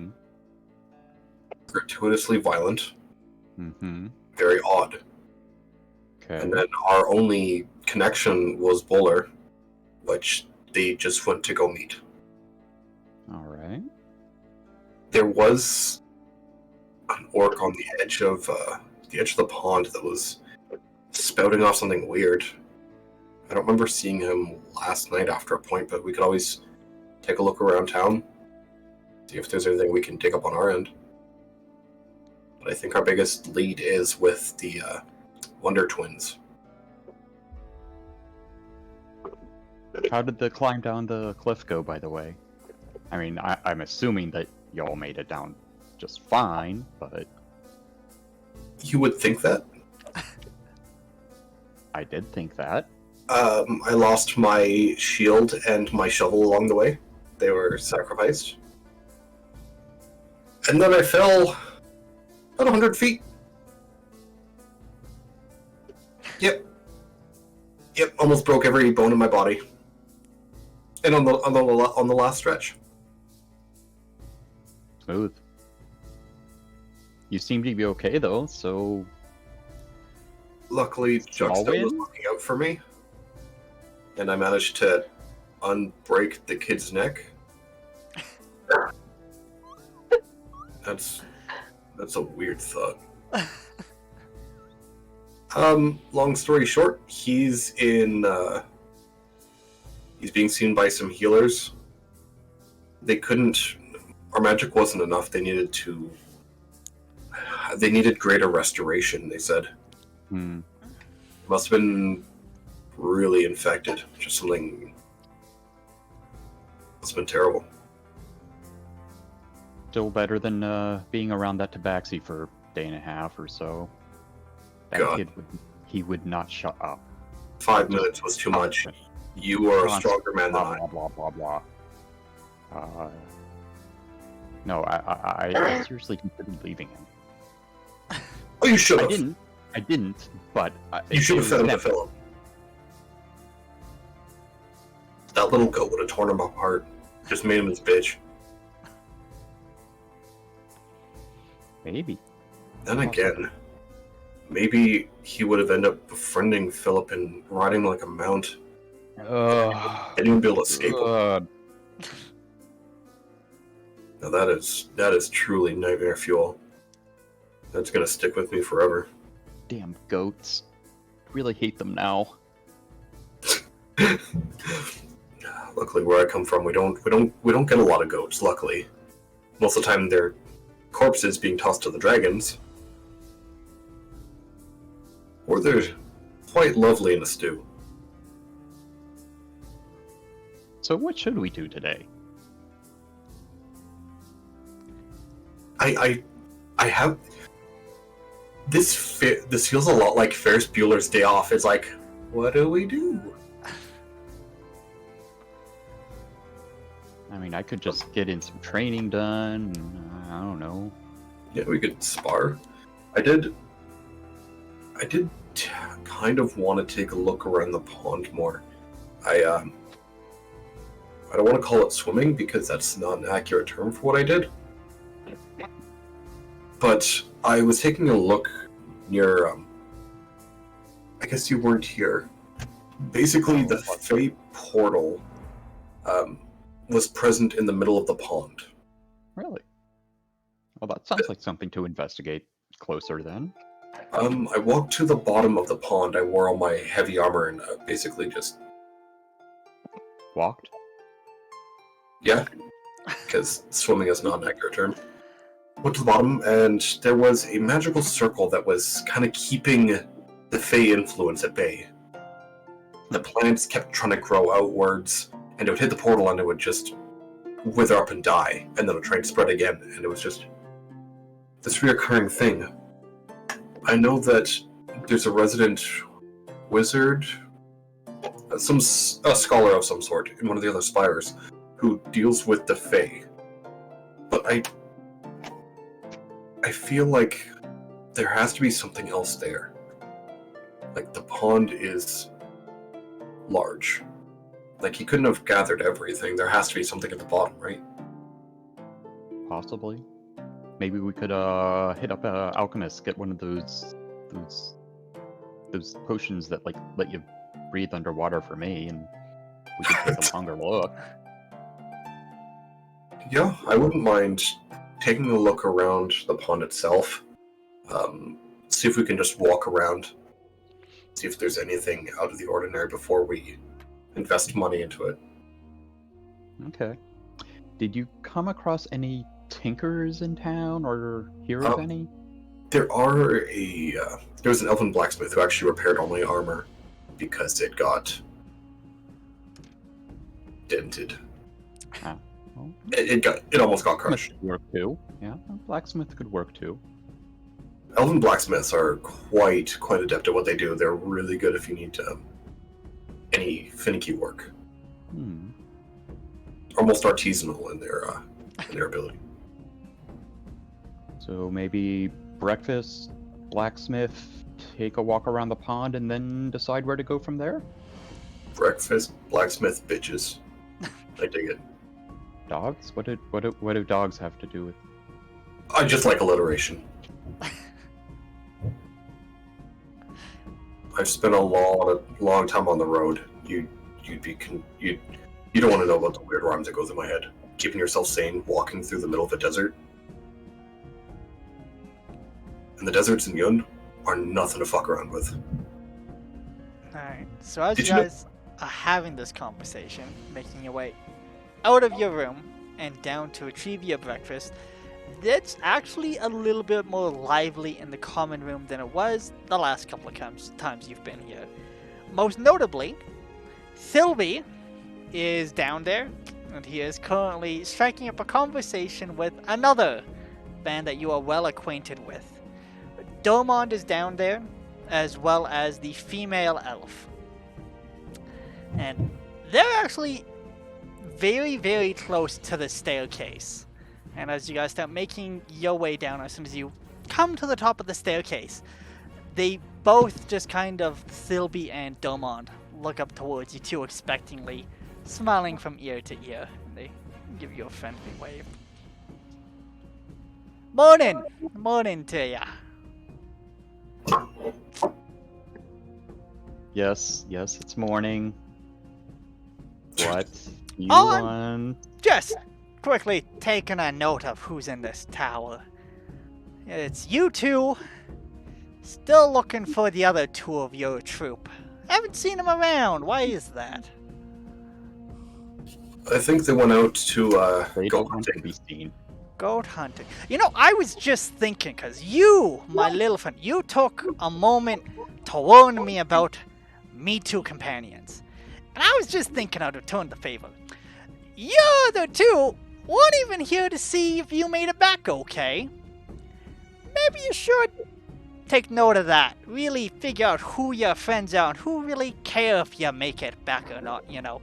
gratuitously violent, very odd. Okay. And then our only connection was Bowler, which they just went to go meet. All right. There was an orc on the edge of the pond that was spouting off something weird. I don't remember seeing him last night after a point, but we could always take a look around town, see if there's anything we can dig up on our end. But I think our biggest lead is with the Wonder Twins. How did the climb down the cliff go, by the way? I mean, I'm assuming that y'all made it down just fine, but You would think that. I did think that. I lost my shield and my shovel along the way. They were sacrificed. And then I fell about 100 feet. Yep, almost broke every bone in my body. And on the last stretch. Smooth. You seem to be okay though, so Luckily, Small Juxta was win? looking out for me. And I managed to unbreak the kid's neck. That's a weird thought. Long story short, he's being seen by some healers. Our magic wasn't enough. They needed greater restoration, they said. Must have been really infected. Just something must have been terrible. still better than being around that tabaxi for a day and a half or so. That God. kid would not shut up. 5 minutes was too much. You are a stronger man than I. Blah blah blah blah blah. No, I seriously considered leaving him. Oh, you should have. I didn't, but You should have fed him to fill him. That little goat would have torn him apart. Just made him his bitch. Maybe. Then again, maybe he would have ended up befriending Philip and riding like a mount. And he would be able to escape him. Now that is truly nightmare fuel. That's gonna stick with me forever. Damn goats. Really hate them now. Luckily, where I come from, we don't get a lot of goats. Luckily, most of the time they're corpses being tossed to the dragons, or they're quite lovely in a stew. So what should we do today? I have this feels a lot like Ferris Bueller's Day Off. It's like, what do we do? I mean, I could just get in some training done. I don't know. Yeah, we could spar. I did kind of want to take a look around the pond more. I don't want to call it swimming because that's not an accurate term for what I did. but I was taking a look near. I guess you weren't here. Basically, the Fey portal was present in the middle of the pond. Really? Well, that sounds like something to investigate closer then. I walked to the bottom of the pond. I wore all my heavy armor and basically just Walked? yeah, because swimming is not an accurate term. Went to the bottom, and there was a magical circle that was kind of keeping the Fey influence at bay. The plants kept trying to grow outwards, and it would hit the portal, and it would just wither up and die, and then it would try to spread again, and it was just this reoccurring thing. I know that there's a resident wizard, a scholar of some sort, in one of the other spires, who deals with the Fey. But I feel like there has to be something else there. Like, the pond is large. Like, he couldn't have gathered everything. There has to be something at the bottom, right? Possibly. Maybe we could hit up alchemist, get one of those potions that like let you breathe underwater for me, and we could take a longer look. Yeah, I wouldn't mind taking a look around the pond itself. See if we can just walk around. See if there's anything out of the ordinary before we invest money into it. Okay. Did you come across any tinkers in town or hear of any? There's an elven blacksmith who actually repaired all my armor because it got dented. Ah, well, It almost got crushed. could work too. Yeah, a blacksmith could work too. Elven blacksmiths are quite adept at what they do. They're really good if you need any finicky work. Almost artisanal in their ability. So maybe breakfast, blacksmith, take a walk around the pond, and then decide where to go from there? Breakfast, blacksmith, bitches. I dig it. Dogs? What do dogs have to do with? I just like alliteration. I've spent a long time on the road. You don't want to know about the weird rhymes that go through my head. Keeping yourself sane, walking through the middle of a desert. And the deserts in Yund are nothing to fuck around with. Alright, so as Did you you know- guys are having this conversation, making your way out of your room and down to retrieve your breakfast, it's actually a little bit more lively in the common room than it was the last couple of times you've been here. Most notably, Sylvie is down there, and he is currently striking up a conversation with another band that you are well acquainted with. Domond is down there, as well as the female elf. And they're actually very, very close to the staircase. And as you guys start making your way down, as soon as you come to the top of the staircase, they both just kind of, Sylvie and Domond, look up towards you two expectingly, smiling from ear to ear. And they give you a friendly wave. Morning! Morning to ya. Yes, it's morning. What you I'm want? Just quickly taking a note of who's in this tower. It's you two. Still looking for the other two of your troop. Haven't seen them around. Why is that? I think they went out to They go don't want to hunting. be seen. Goat hunting. You know, I was just thinking, because you, my little friend, you took a moment to warn me about me two companions. And I was just thinking I'd return the favor. You other two weren't even here to see if you made it back okay. Maybe you should take note of that. Really figure out who your friends are and who really care if you make it back or not, you know.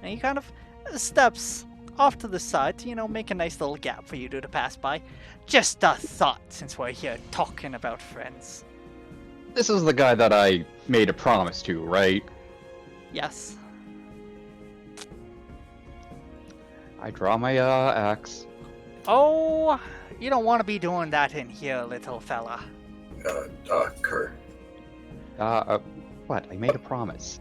And he kind of steps off to the side to, you know, make a nice little gap for you two to pass by. Just a thought, since we're here talking about friends. This is the guy that I made a promise to, right? Yes. I draw my axe. Oh, You don't want to be doing that in here, little fella. Kerr. What? I made a promise.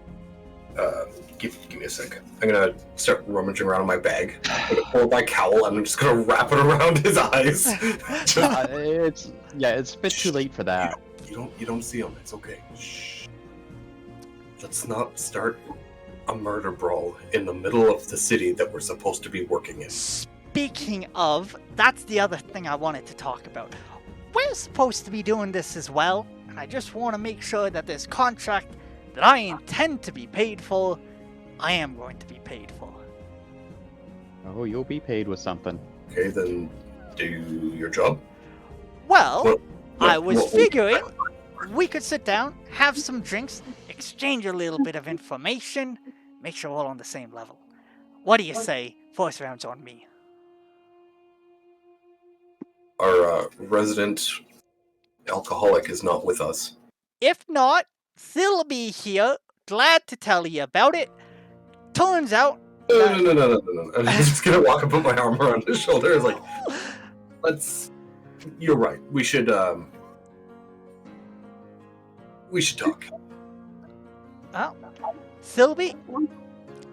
Give me a second. I'm gonna start rummaging around in my bag. I'm gonna pull my cowl and I'm just gonna wrap it around his eyes. It's a bit too late for that. You don't see him. It's okay. Shh. Let's not start a murder brawl in the middle of the city that we're supposed to be working in. Speaking of, that's the other thing I wanted to talk about. We're supposed to be doing this as well, and I just want to make sure that this contract that I intend to be paid for, I am going to be paid for. Oh, you'll be paid with something. Okay, then do your job. Well, I was Well, figuring we could sit down, have some drinks, exchange a little bit of information, make sure we're all on the same level. What do you say? First round's on me. Our resident alcoholic is not with us. If not, they'll be here, glad to tell you about it. Turns out, No. I'm just gonna walk and put my arm around his shoulder. It's like, you're right. We should talk. oh, Sylvie,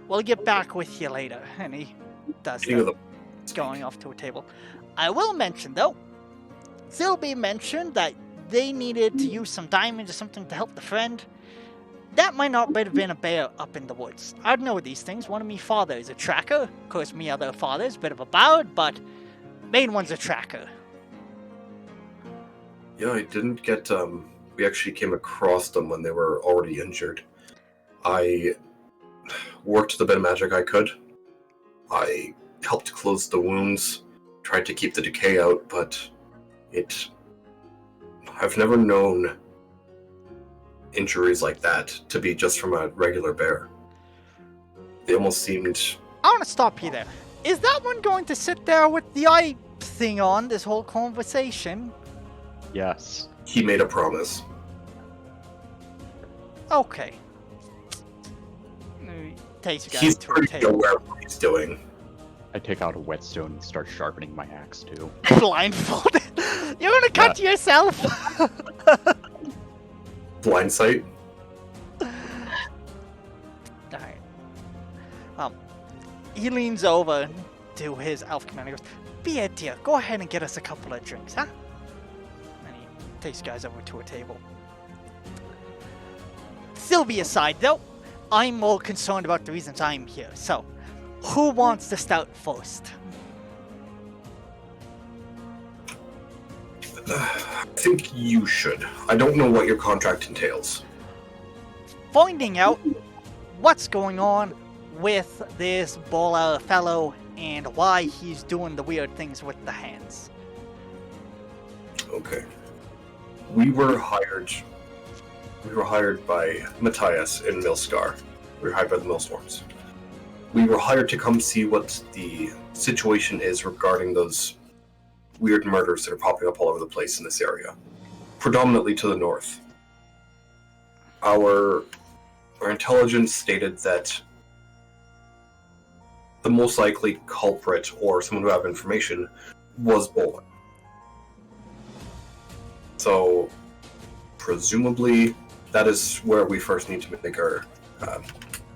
we'll get back with you later. And he does King of that. It's going off to a table. I will mention, though, Sylvie mentioned that they needed to use some diamonds or something to help the friend. That might not have been a bear up in the woods. I'd know these things. One of me father is a tracker. Of course, me other father is a bit of a bard, but main one's a tracker. Yeah, I didn't get. We actually came across them when they were already injured. I worked the bit of magic I could. I helped close the wounds, tried to keep the decay out, but I've never known injuries like that to be just from a regular bear. They almost seemed... I want to stop you there. Is that one going to sit there with the eye thing on this whole conversation? Yes. He made a promise. Okay. Takes you guys He's to a pretty table. aware of what he's doing. I take out a whetstone and start sharpening my axe too. Blindfolded. You're gonna cut yourself. Blind sight. Alright. He leans over to his elf commander and goes, "Be a dear, go ahead and get us a couple of drinks, huh?" And he takes you guys over to a table. Sylvie aside, though, I'm more concerned about the reasons I'm here. So, who wants to start first? I think you should. I don't know what your contract entails. Finding out what's going on with this baller fellow and why he's doing the weird things with the hands. Okay. We were hired by Matthias in Milscar. We were hired by the Millstorms. We were hired to come see what the situation is regarding those weird murders that are popping up all over the place in this area. Predominantly to the north. Our intelligence stated that the most likely culprit, or someone who have information, was Bolin. So, presumably, that is where we first need to make our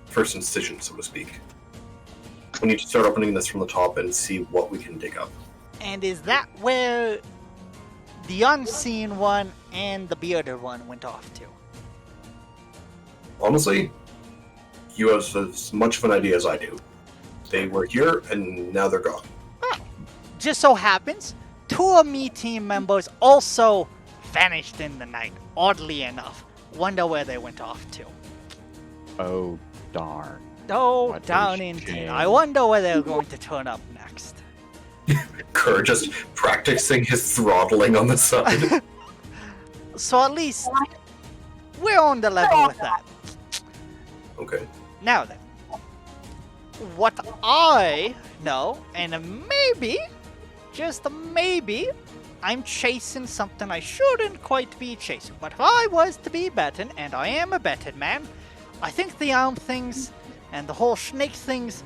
first incision, so to speak. We need to start opening this from the top and see what we can dig up. And is that where the unseen one and the bearded one went off to? Honestly, you have as much of an idea as I do. They were here, and now they're gone. Just so happens, two of me team members also vanished in the night, oddly enough. Wonder where they went off to. Oh, darn. Oh, What a down indeed. shame. I wonder where they're going to turn up next. Kerr just practicing his throttling on the side. So at least we're on the level with that. Okay. Now then, what I know, and maybe, just maybe, I'm chasing something I shouldn't quite be chasing. But if I was to be betting, and I am a betting man, I think the arm things and the whole snake things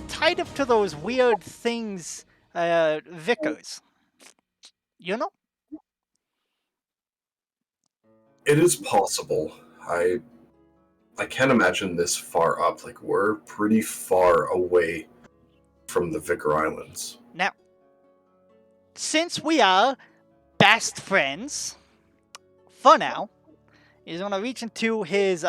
tied up to those weird things, Vickers. You know? It is possible. I can't imagine this far up. Like, we're pretty far away from the Vicar Islands. Now, since we are best friends, for now, he's gonna reach into his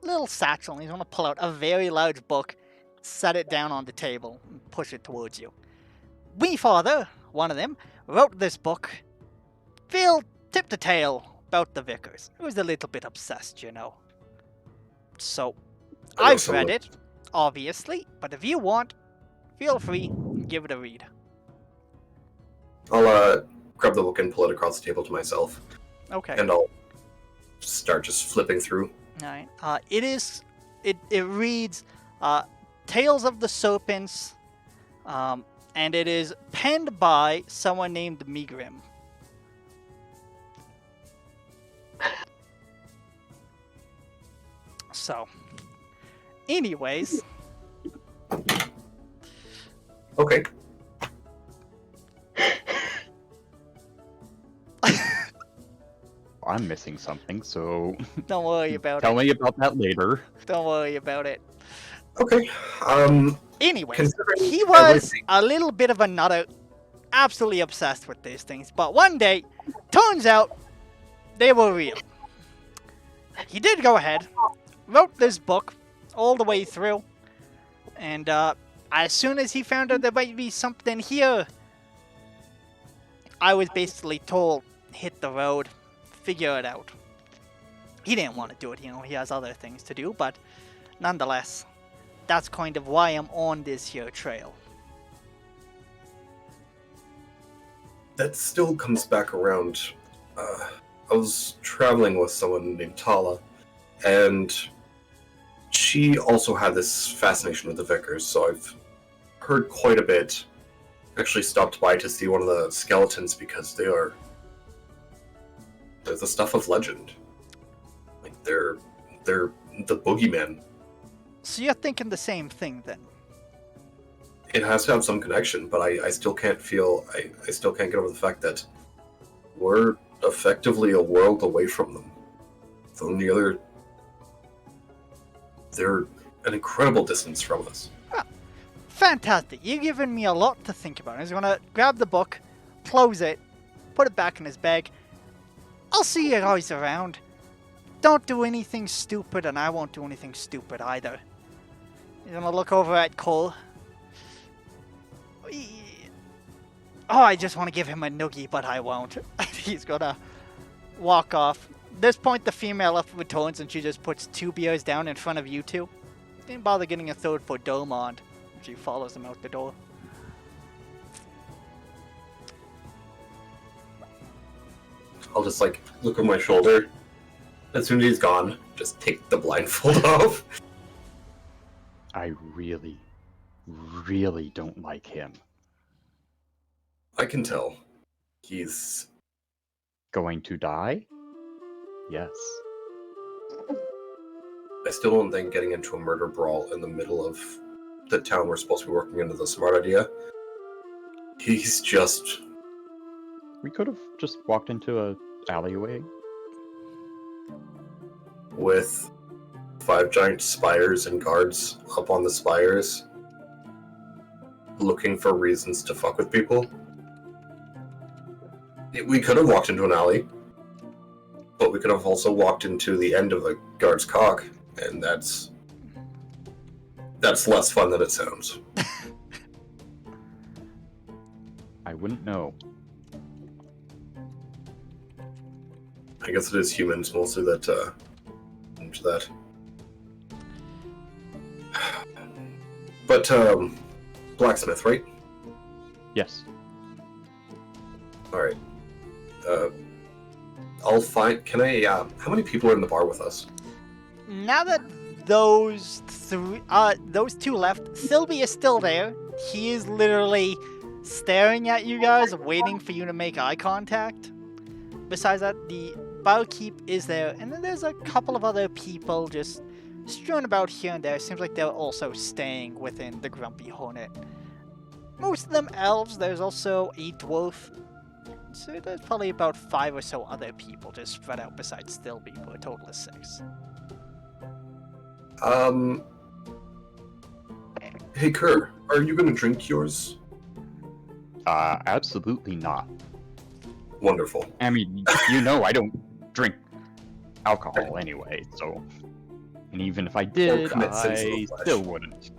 little satchel and he's gonna pull out a very large book, set it down on the table, and push it towards you. We father, one of them, wrote this book. Phil tipped a tale about the Vicars. He was a little bit obsessed, you know. So, I know I've read someone- it, obviously, but if you want, feel free, give it a read. I'll grab the book and pull it across the table to myself, Okay. and I'll start just flipping through. Alright. It reads Tales of the Serpents, and it is penned by someone named Migrim. So, anyways, Okay. I'm missing something, so don't worry about tell it. me about that later. Don't worry about it. Okay. Anyways, Considering he was everything- a little bit of a nutter, absolutely obsessed with these things. But one day, turns out they were real. He did go ahead, wrote this book all the way through, and as soon as he found out there might be something here, I was basically told, hit the road, figure it out. He didn't want to do it, you know, he has other things to do, but nonetheless, that's kind of why I'm on this here trail. That still comes back around. I was traveling with someone named Tala, and she also had this fascination with the Vicars, so I've heard quite a bit. Actually stopped by to see one of the skeletons because they're the stuff of legend. Like, they're the boogeymen. So you're thinking the same thing then? It has to have some connection, but I still can't feel. I still can't get over the fact that we're effectively a world away from them. On the other, they're an incredible distance from us. Fantastic. You're giving me a lot to think about. He's gonna grab the book, close it, put it back in his bag. I'll see you guys around. Don't do anything stupid, and I won't do anything stupid either. He's gonna look over at Cole. Oh, I just want to give him a noogie, but I won't. He's gonna walk off. At this point, the female up returns, and she just puts 2 beers down in front of you two. Didn't bother getting a third for Domond. She follows him out the door. I'll just like look over my shoulder. As soon as he's gone, just take the blindfold off. I really, really don't like him. I can tell. He's Going to die? Yes. I still don't think getting into a murder brawl in the middle of the town we're supposed to be working into is a smart idea. He's just We could have just walked into a alleyway. with 5 giant spires and guards up on the spires looking for reasons to fuck with people. We could have walked into an alley, but we could have also walked into the end of a guard's cock, and that's less fun than it sounds. I wouldn't know. I guess it is humans mostly that into that. But blacksmith, right? Yes. All right. I'll find. Can I? How many people are in the bar with us? Now that those 2 left, Sylvie is still there. He is literally staring at you guys, waiting for you to make eye contact. Besides that, the barkeep is there, and then there's a couple of other people just strewn about here and there. Seems like they're also staying within the Grumpy Hornet. Most of them elves. There's also a dwarf So there's probably about 5 or so other people just spread out besides Stilby, for a total of 6. Hey, Kerr, are you gonna drink yours? Absolutely not. Wonderful. I mean, you know I don't drink alcohol anyway, so... And even if I did, commit sins of the I flesh. still wouldn't.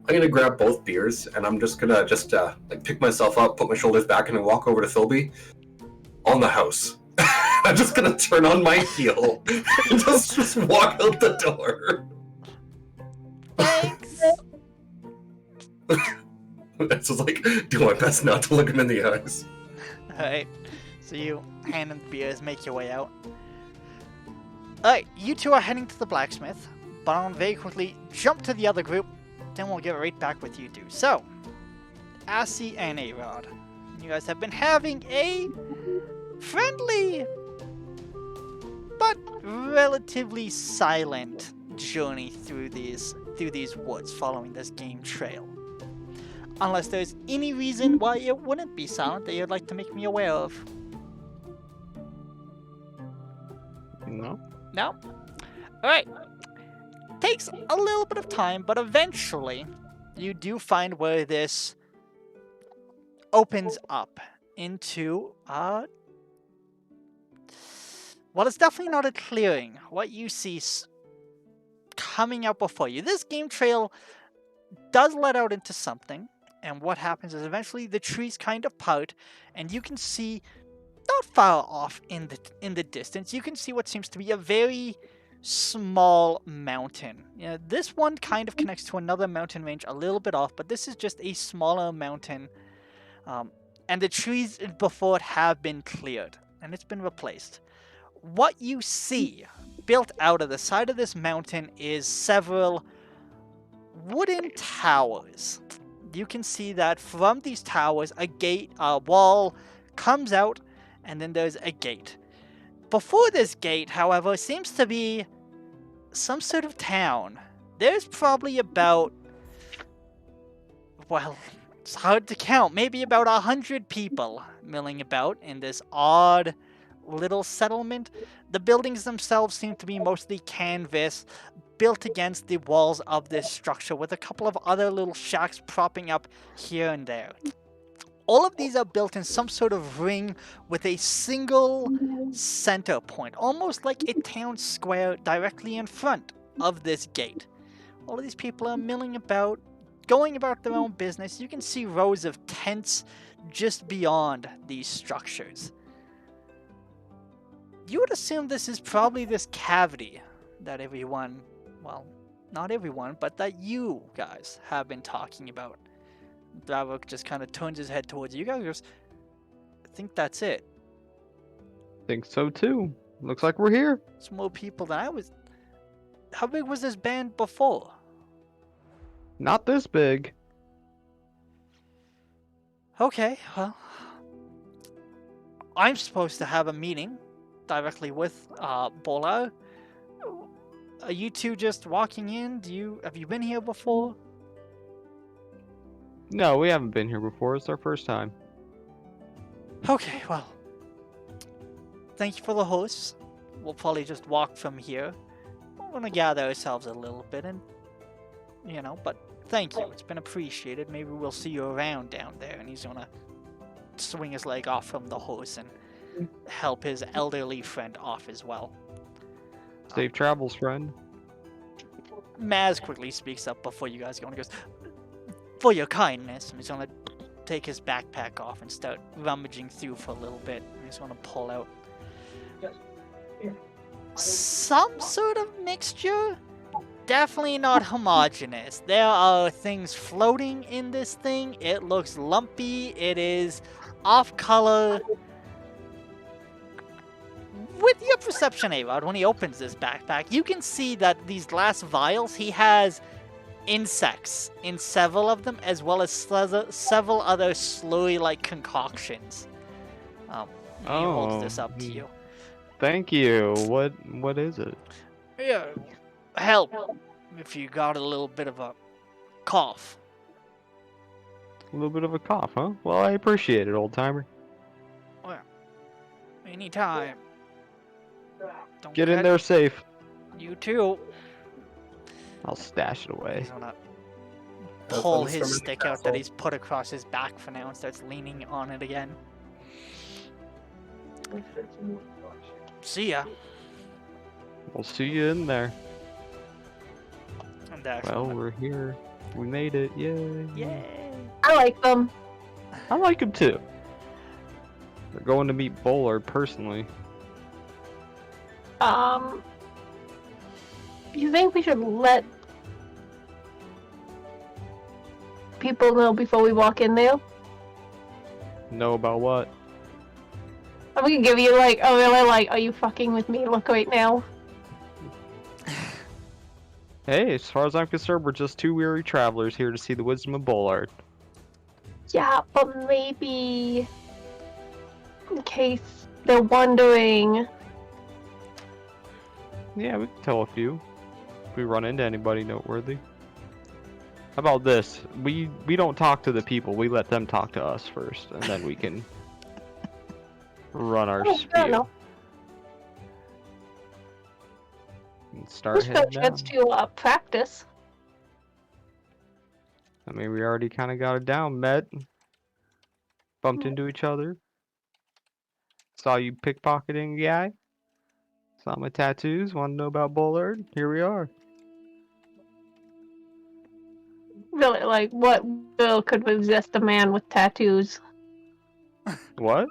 I'm gonna grab both beers, and I'm just gonna like pick myself up, put my shoulders back, and then walk over to Philby on the house. I'm just gonna turn on my heel and just walk out the door. Thanks! It's just like, do my best not to look him in the eyes. Alright, so you hand him the beers, make your way out. Alright, you two are heading to the blacksmith, but I'll very quickly jump to the other group, then we'll get right back with you two. So, Assy and A-Rod, you guys have been having a friendly, but relatively silent journey through these woods following this game trail. Unless there's any reason why it wouldn't be silent that you'd like to make me aware of. No. No? Alright. Takes a little bit of time, but eventually you do find where this opens up into, well, it's definitely not a clearing. What you see coming out before you. This game trail does let out into something, and what happens is eventually the trees kind of part, and you can see, not far off in the distance, you can see what seems to be a very small mountain. This one kind of connects to another mountain range a little bit off, but this is just a smaller mountain, and the trees before it have been cleared, and it's been replaced. What you see built out of the side of this mountain is several wooden towers. You can see that from these towers, a wall comes out, and then there's a gate. Before this gate, however, seems to be some sort of town. There's probably about, well, it's hard to count, maybe about 100 people milling about in this odd little settlement. The buildings themselves seem to be mostly canvas, built against the walls of this structure, with a couple of other little shacks propping up here and there. All of these are built in some sort of ring with a single center point, almost like a town square directly in front of this gate. All of these people are milling about, going about their own business. You can see rows of tents just beyond these structures. You would assume this is probably this cavity that everyone, well, not everyone, but that you guys have been talking about. Dravok just kind of turns his head towards you guys and goes, I think that's it. Think so too. Looks like we're here. It's more people than I was. How big was this band before? Not this big. Okay, well, I'm supposed to have a meeting directly with Bola. Are you two just walking in? Have you been here before? No, we haven't been here before. It's our first time. Okay, well, thank you for the host. We'll probably just walk from here. We're gonna gather ourselves a little bit and, but thank you. It's been appreciated. Maybe we'll see you around down there. And he's gonna swing his leg off from the horse and help his elderly friend off as well. Safe travels, friend. Maz quickly speaks up before you guys go and goes, for your kindness. And he's gonna take his backpack off and start rummaging through for a little bit. And he's gonna pull out some sort of mixture. Definitely not homogeneous. There are things floating in this thing. It looks lumpy. It is off color. With your perception, A-Rod, when he opens this backpack, you can see that these glass vials, he has insects in several of them, as well as several other slurry-like concoctions. He holds this up to you. Thank you. What is it? Yeah, help if you got a little bit of a cough. A little bit of a cough, huh? Well, I appreciate it, old timer. Well, anytime. Don't Get in cut- there safe. You too. I'll stash it away. He's gonna Have pull fun his storming the stick out castle. that he's put across his back for now and starts leaning on it again. See ya. We'll see you in there. And that's Well, we're here. We made it. Yay. yay. I like them. I like him too. We're going to meet Bullard personally. You think we should let people know before we walk in there? Know about what? I'm gonna give you like a really like, are you fucking with me look right now. Hey, as far as I'm concerned, we're just two weary travelers here to see the wisdom of Bullard. Yeah, but maybe in case they're wondering. Yeah, we can tell a few. If we run into anybody noteworthy. How about this? We don't talk to the people. We let them talk to us first, and then we can run our Oh, fair spiel. enough. And start Let's heading go chance down. to practice. I mean, we already kind of got it down. Met, bumped Mm. into each other. Saw you pickpocketing a guy. Saw my tattoos. Want to know about Bullard? Here we are. Really, like, what will could resist a man with tattoos? What?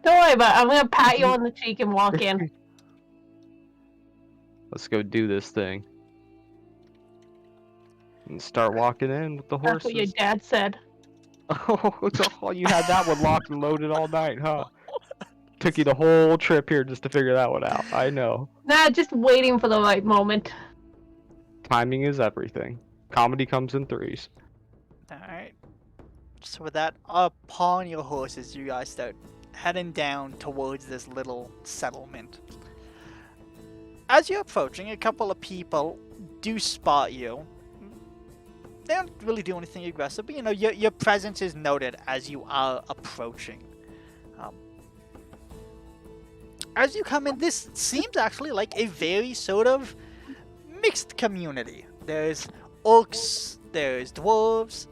Don't worry about it. I'm gonna pat you on the cheek and walk in. Let's go do this thing. And start walking in with the That's what your horses. dad said. Oh, you had that one locked and loaded all night, huh? Took you the whole trip here just to figure that one out. I know. Nah, just waiting for the right moment. Timing is everything. Comedy comes in threes. Alright. So with that, upon your horses, you guys start heading down towards this little settlement. As you're approaching, a couple of people do spot you. They don't really do anything aggressive, but you know, your presence is noted as you are approaching. As you come in, this seems actually like a very sort of mixed community. There's orcs, there's dwarves,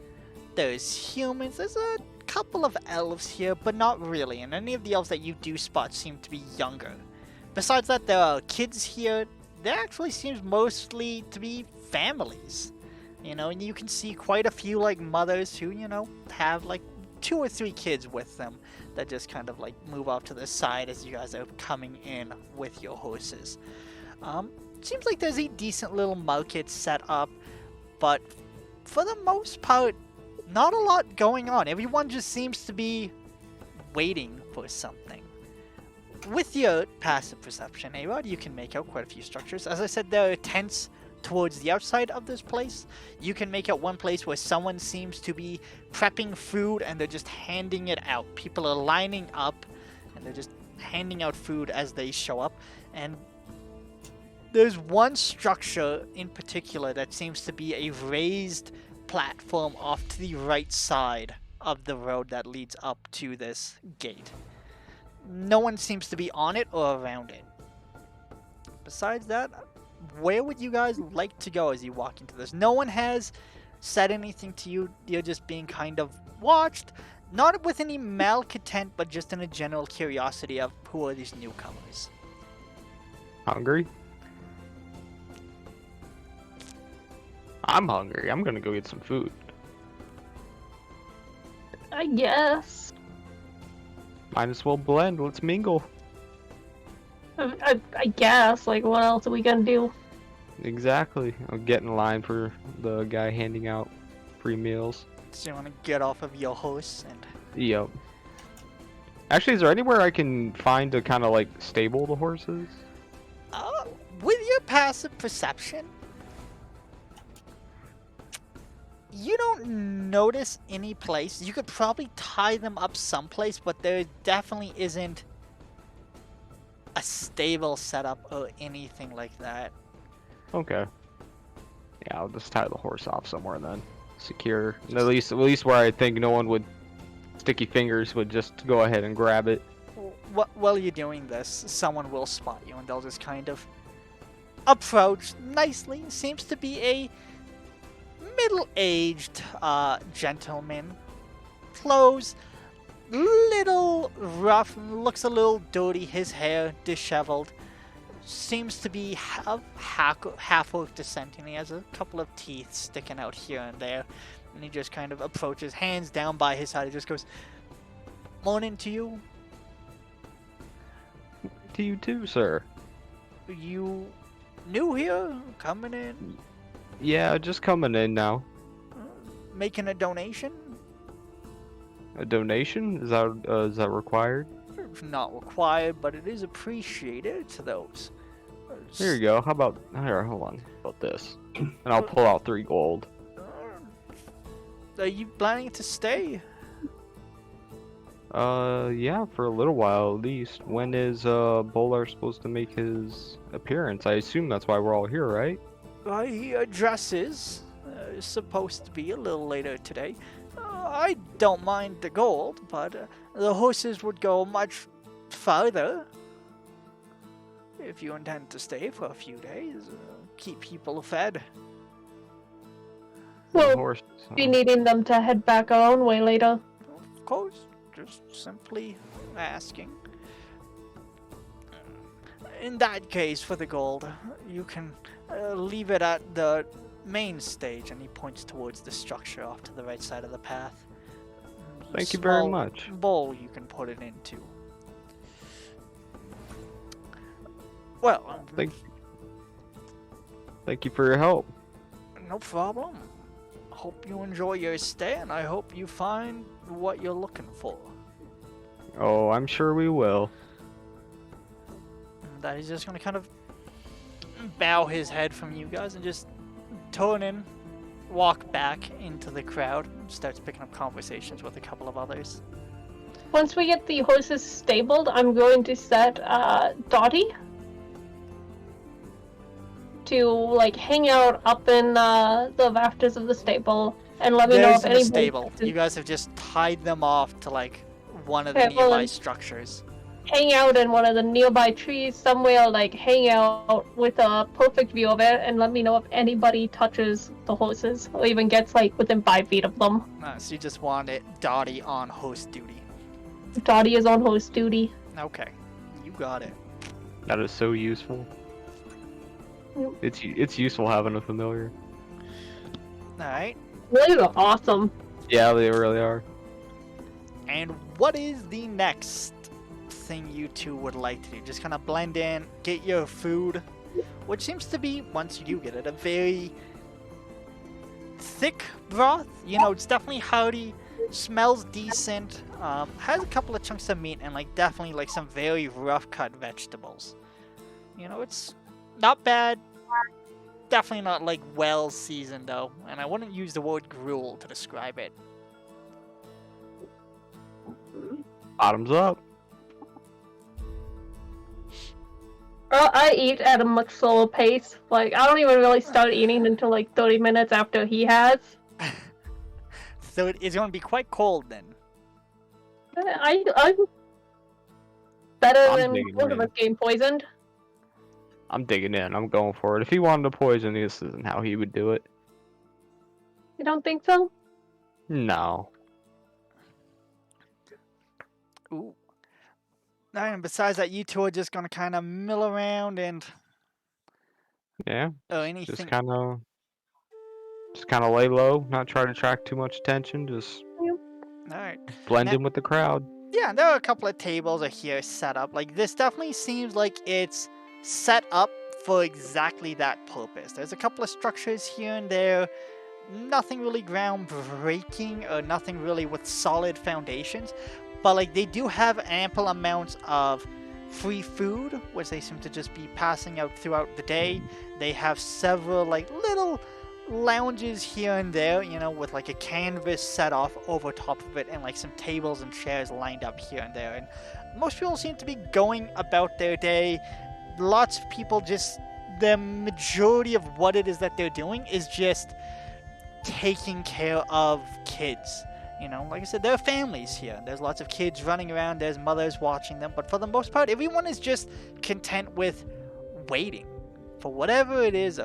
there's humans, there's a couple of elves here, but not really, and any of the elves that you do spot seem to be younger. Besides that, there are kids here. There actually seems mostly to be families. You know, and you can see quite a few, like, mothers who, you know, have, like, 2 or 3 kids with them that just kind of, like, move off to the side as you guys are coming in with your horses. Seems like there's a decent little market set up, but for the most part, not a lot going on. Everyone just seems to be waiting for something. With your passive perception, A-Rod, you can make out quite a few structures. As I said, there are tents towards the outside of this place. You can make out one place where someone seems to be prepping food and they're just handing it out. People are lining up and they're just handing out food as they show up. And there's one structure in particular that seems to be a raised platform off to the right side of the road that leads up to this gate. No one seems to be on it or around it. Besides that, where would you guys like to go as you walk into this? No one has said anything to you. You're just being kind of watched. Not with any malcontent, but just in a general curiosity of who are these newcomers. Hungry? I'm hungry. I'm gonna go get some food. I guess. Might as well blend. Let's mingle. I guess. Like, what else are we gonna do? Exactly. I'll get in line for the guy handing out free meals. So you want to get off of your horse and... Yep. Actually, is there anywhere I can find to kind of like stable the horses? With your passive perception, you don't notice any place. You could probably tie them up someplace, but there definitely isn't a stable setup or anything like that. Okay. Yeah, I'll just tie the horse off somewhere then. secure. At least where I think no one would sticky fingers would just go ahead and grab it. While you're doing this, someone will spot you, and they'll just kind of approach nicely. Seems to be a middle-aged gentleman. Clothes, little rough, looks a little dirty. His hair disheveled. Seems to be half orc descent, and he has a couple of teeth sticking out here and there. And he just kind of approaches, hands down by his side. He just goes, "Morning to you. To you too, sir. You new here? Coming in? Yeah, just coming in now. Making a donation? A donation? Is that required? It's not required, but it is appreciated to those. Here you go. How about here? Hold on. How about this? And I'll pull out 3 gold. Are you planning to stay? Yeah, for a little while at least. When is Bolar supposed to make his appearance? I assume that's why we're all here, right? He addresses is supposed to be a little later today. I don't mind the gold, but the horses would go much farther. If you intend to stay for a few days, keep people fed. The We'll horse. be needing them to head back our own way later. Of course, just simply asking. In that case, for the gold, you can leave it at the main stage, and he points towards the structure off to the right side of the path. Thank you very Small much. Bowl you can put it into. Well, Thank you for your help. no problem. Hope you enjoy your stay, and I hope you find what you're looking for. Oh, I'm sure we will. And that he's just gonna kind of bow his head from you guys and just turn in, walk back into the crowd, and starts picking up conversations with a couple of others. Once we get the horses stabled, I'm going to set Dottie to like hang out up in the rafters of the stable and let me know There's if in anybody a stable. You guys have just tied them off to like one of the Okay, well, nearby then- structures. hang out in one of the nearby trees somewhere, like hang out with a perfect view of it, and let me know if anybody touches the horses or even gets like within 5 feet of them. So you just wanted Dottie on host duty. Dottie is on horse duty. Okay, you got it. That is so useful. Yep. It's useful having a familiar. All right. Really awesome. Yeah, they really are. And what is the next thing you two would like to do? Just kind of blend in, get your food, which seems to be, once you do get it, a very thick broth. You know, it's definitely hearty, smells decent, has a couple of chunks of meat, and like definitely like some very rough cut vegetables. You know, it's not bad. Definitely not like well seasoned though, and I wouldn't use the word gruel to describe it. Bottoms up. I eat at a much slower pace. Like, I don't even really start eating until like 30 minutes after he has. So it's going to be quite cold then. I'm better I'm than digging most of in. us getting poisoned. I'm digging in. I'm going for it. If he wanted to poison, this isn't how he would do it. You don't think so? No. Ooh. And besides that, you two are just going to kind of mill around and Yeah. anything. Just kind of lay low, not try to attract too much attention. Just All right. blend Now- in with the crowd. Yeah, there are a couple of tables are here set up. Like this definitely seems like it's set up for exactly that purpose. There's a couple of structures here and there. Nothing really groundbreaking or nothing really with solid foundations. But like they do have ample amounts of free food, which they seem to just be passing out throughout the day. They have several like little lounges here and there, you know, with like a canvas set off over top of it and like some tables and chairs lined up here and there. And most people seem to be going about their day. Lots of people just, the majority of what it is that they're doing is just taking care of kids. You know, like I said, there are families here. There's lots of kids running around. There's mothers watching them. But for the most part, everyone is just content with waiting for whatever it is.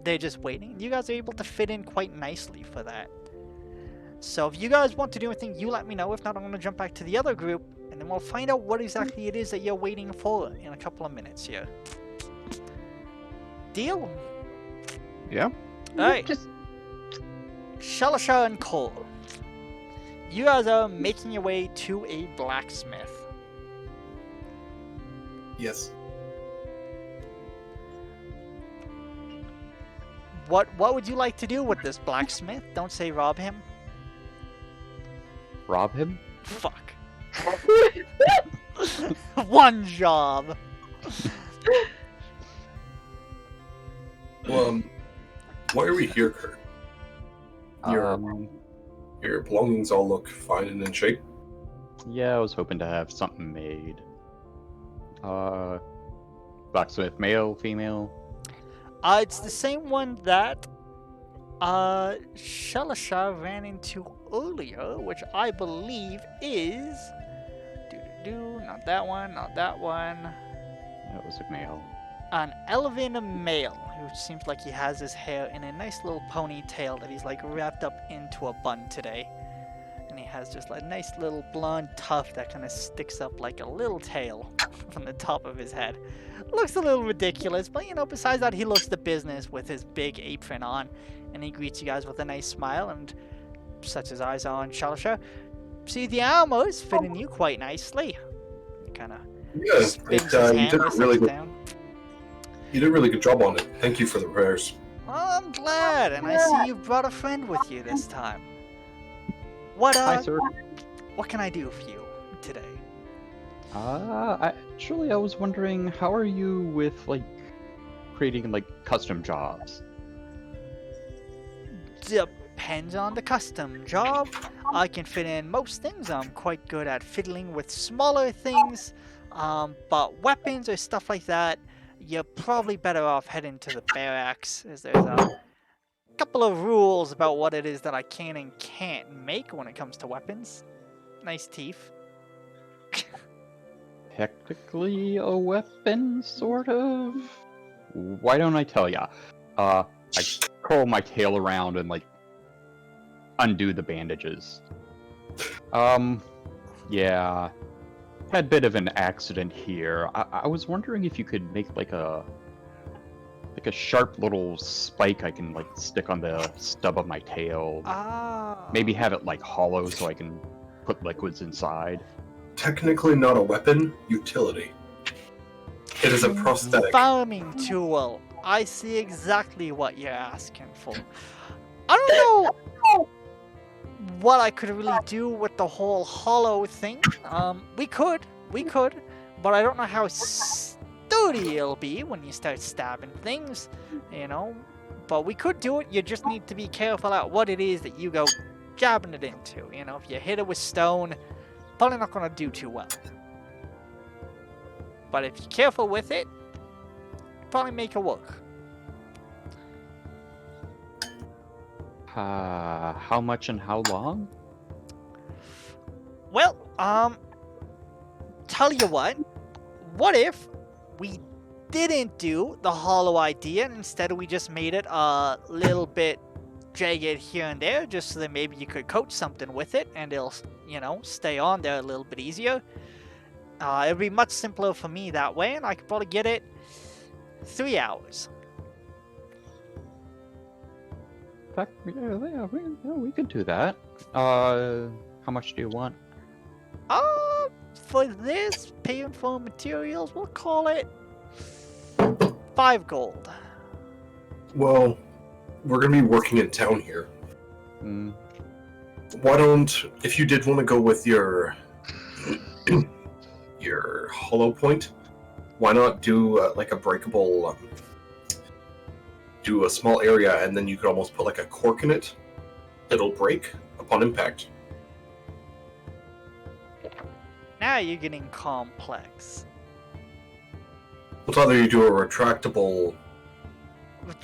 They're just waiting. You guys are able to fit in quite nicely for that. So if you guys want to do anything, you let me know. If not, I'm going to jump back to the other group, and then we'll find out what exactly it is that you're waiting for in a couple of minutes here. Deal? Yeah. Alright. Just Shalashar and Cole. You guys are making your way to a blacksmith. Yes. What would you like to do with this blacksmith? Don't say rob him. Rob him? Fuck. One job. Well, why are we here, Kurt? Um, Your belongings all look fine and in shape. yeah, I was hoping to have something made. Blacksmith, male, female? It's the same one that Shalashar ran into earlier, which I believe is not that one, not that one. That was a male. An elven male who seems like he has his hair in a nice little ponytail that he's like wrapped up into a bun today. And he has just like a nice little blonde tuft that kind of sticks up like a little tail from the top of his head. Looks a little ridiculous, but you know, besides that, he looks the business with his big apron on. And he greets you guys with a nice smile and sets his eyes on Shalashar. See, the armor's fitting you quite nicely. He kind of Yeah, spins his hand you did a and really sits good. down. You did a really good job on it. Thank you for the prayers. Well, I'm glad, and I see you brought a friend with you this time. What Hi, sir. what can I do for you today? Actually, I was wondering, how are you with, like, creating, like, custom jobs? Depends on the custom job. I can fit in most things. I'm quite good at fiddling with smaller things, but weapons or stuff like that, you're probably better off heading to the barracks, as there's a couple of rules about what it is that I can and can't make when it comes to weapons. Nice teeth. Technically a weapon, sort of? Why don't I tell ya? I curl my tail around and, like, undo the bandages. Yeah. Had a bit of an accident here. I was wondering if you could make, like a sharp little spike I can, like, stick on the stub of my tail. Maybe have it, like, hollow so I can put liquids inside. Technically not a weapon, utility. It is a prosthetic. Farming tool. I see exactly what you're asking for. I don't know what I could really do with the whole hollow thing. We could, but I don't know how sturdy it'll be when you start stabbing things, you know. But we could do it. You just need to be careful at what it is that you go jabbing it into. You know, if you hit it with stone, probably not gonna do too well. But if you're careful with it, probably make it work. How much and how long? Well, tell you what if we didn't do the hollow idea and instead we just made it a little bit jagged here and there, just so that maybe you could coat something with it and it'll, you know, stay on there a little bit easier. It'd be much simpler for me that way, and I could probably get it 3 hours. In fact, yeah, we could do that. How much do you want? For this, paying for materials, we'll call it 5 gold. Well, we're gonna be working in town here. Hmm. Why don't, if you did want to go with your your hollow point, why not do like a breakable, do a small area, and then you could almost put like a cork in it. It'll break upon impact. Now you're getting complex. It's either you do a retractable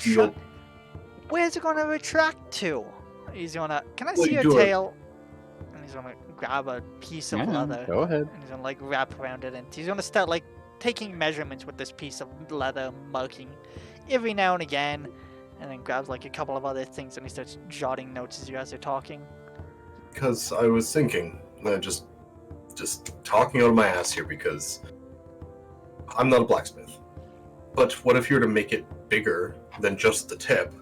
deal. Where's it gonna retract to? He's gonna. Can I Well, see you your do it. tail? And he's gonna grab a piece of Yeah, leather go ahead. and he's gonna like wrap around it, and he's gonna start like taking measurements with this piece of leather, marking every now and again, and then grabs like a couple of other things and he starts jotting notes as you guys are talking. Because I was thinking, just talking out of my ass here because I'm not a blacksmith. But what if you were to make it bigger than just the tip,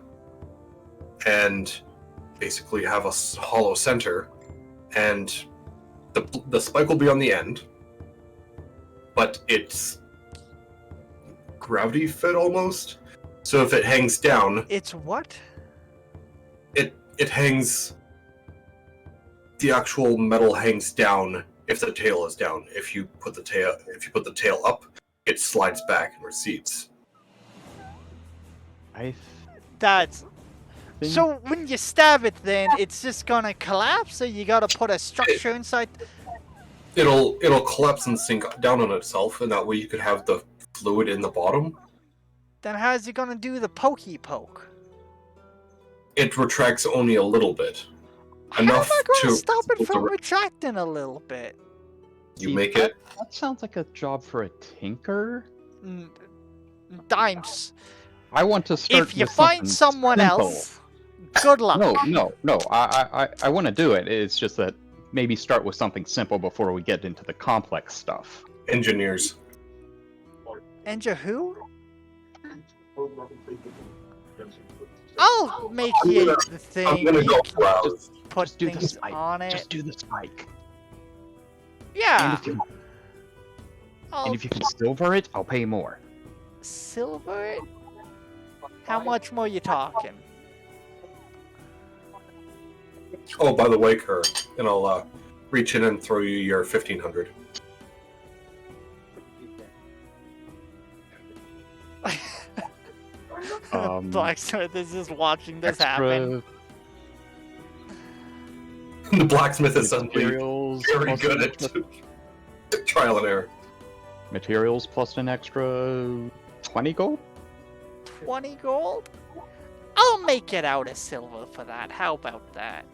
and basically have a hollow center, and the spike will be on the end, but it's gravity fed almost. So if it hangs down, It's what? it hangs. The actual metal hangs down if the tail is down. If you put the tail up, it slides back and recedes. I That's think so when you stab it, then it's just gonna collapse. So you gotta put a structure inside. It'll collapse and sink down on itself, and that way you could have the fluid in the bottom. Then how's it gonna do the pokey poke? It retracts only a little bit, enough How am I gonna to stop it from to- retracting a little bit? you See, make that, it. That sounds like a job for a tinker. Mm, Dimes. I want to start. If you with find something someone simple. else, good luck. No. I want to do it. It's just that maybe start with something simple before we get into the complex stuff. Engineers. And you who? I'll make I'm you gonna- the thing. I'm gonna You go can browse. put Just do the things spike. on it. Just do the spike. Yeah. And if you I'll can silver it, I'll pay more. silver it. How much more you talking? Oh, by the way, Kerr, and I'll reach in and throw you your 1500. Blacksmith is just watching this happen. Extra The blacksmith is suddenly materials. very plus good an at extra- trial and error. materials plus an extra 20 gold. 20 gold? I'll make it out of silver for that. How about that?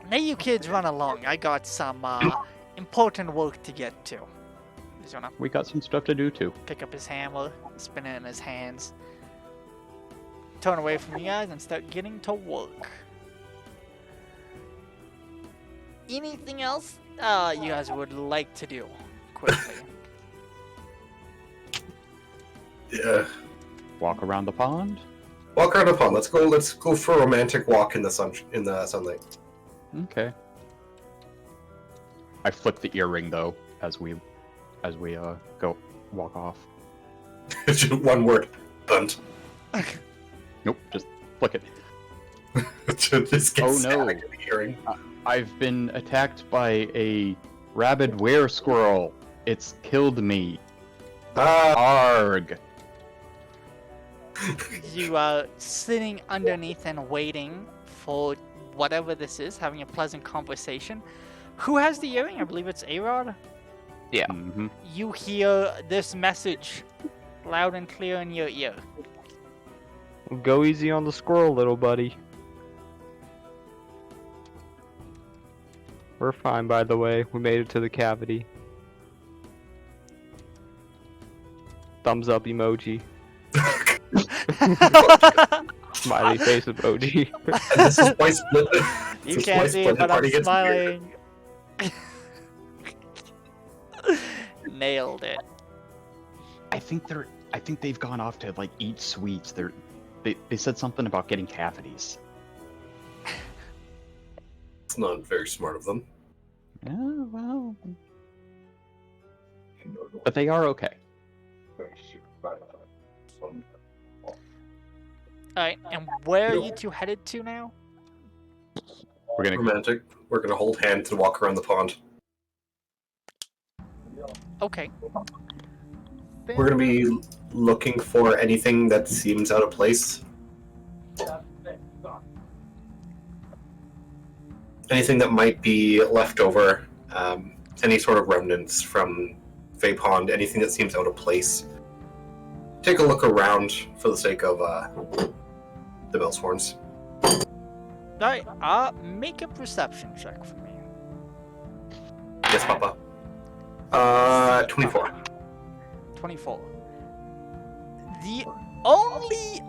Now you kids run along. I got some important work to get to. He's gonna We got some stuff to do too. pick up his hammer, spin it in his hands, turn away from you guys, and start getting to work. Anything else you guys would like to do quickly? Yeah. Walk around the pond. Walk around the pond. Let's go for a romantic walk in the sunlight. Okay. I flick the earring though as we go walk off. It's just one word. Bunt. Nope, just flick it. Just get Oh, static no. in the hearing. I've been attacked by a rabid were squirrel. It's killed me. Arg. You are sitting underneath and waiting for whatever this is, having a pleasant conversation. Who has the earring? I believe it's A-Rod. Yeah. Mm-hmm. You hear this message loud and clear in your ear. Go easy on the squirrel, little buddy. We're fine, by the way. We made it to the cavity. Thumbs up emoji. Smiley face emoji. And this is why split. You this is why can't see it, splendid but I'm party gets weird. smiling. Nailed it. I think they've gone off to like eat sweets. They said something about getting cavities. It's not very smart of them. Oh well. But they are okay. Alright, and where are you two headed to now? We're gonna Romantic. We're gonna hold hands and walk around the pond. Okay. We're gonna be looking for anything that seems out of place. Anything that might be left over. Any sort of remnants from Vapond. Anything that seems out of place. take a look around for the sake of the bell's horns. Alright, make a perception check for me. Yes, Papa. 24. 24. The only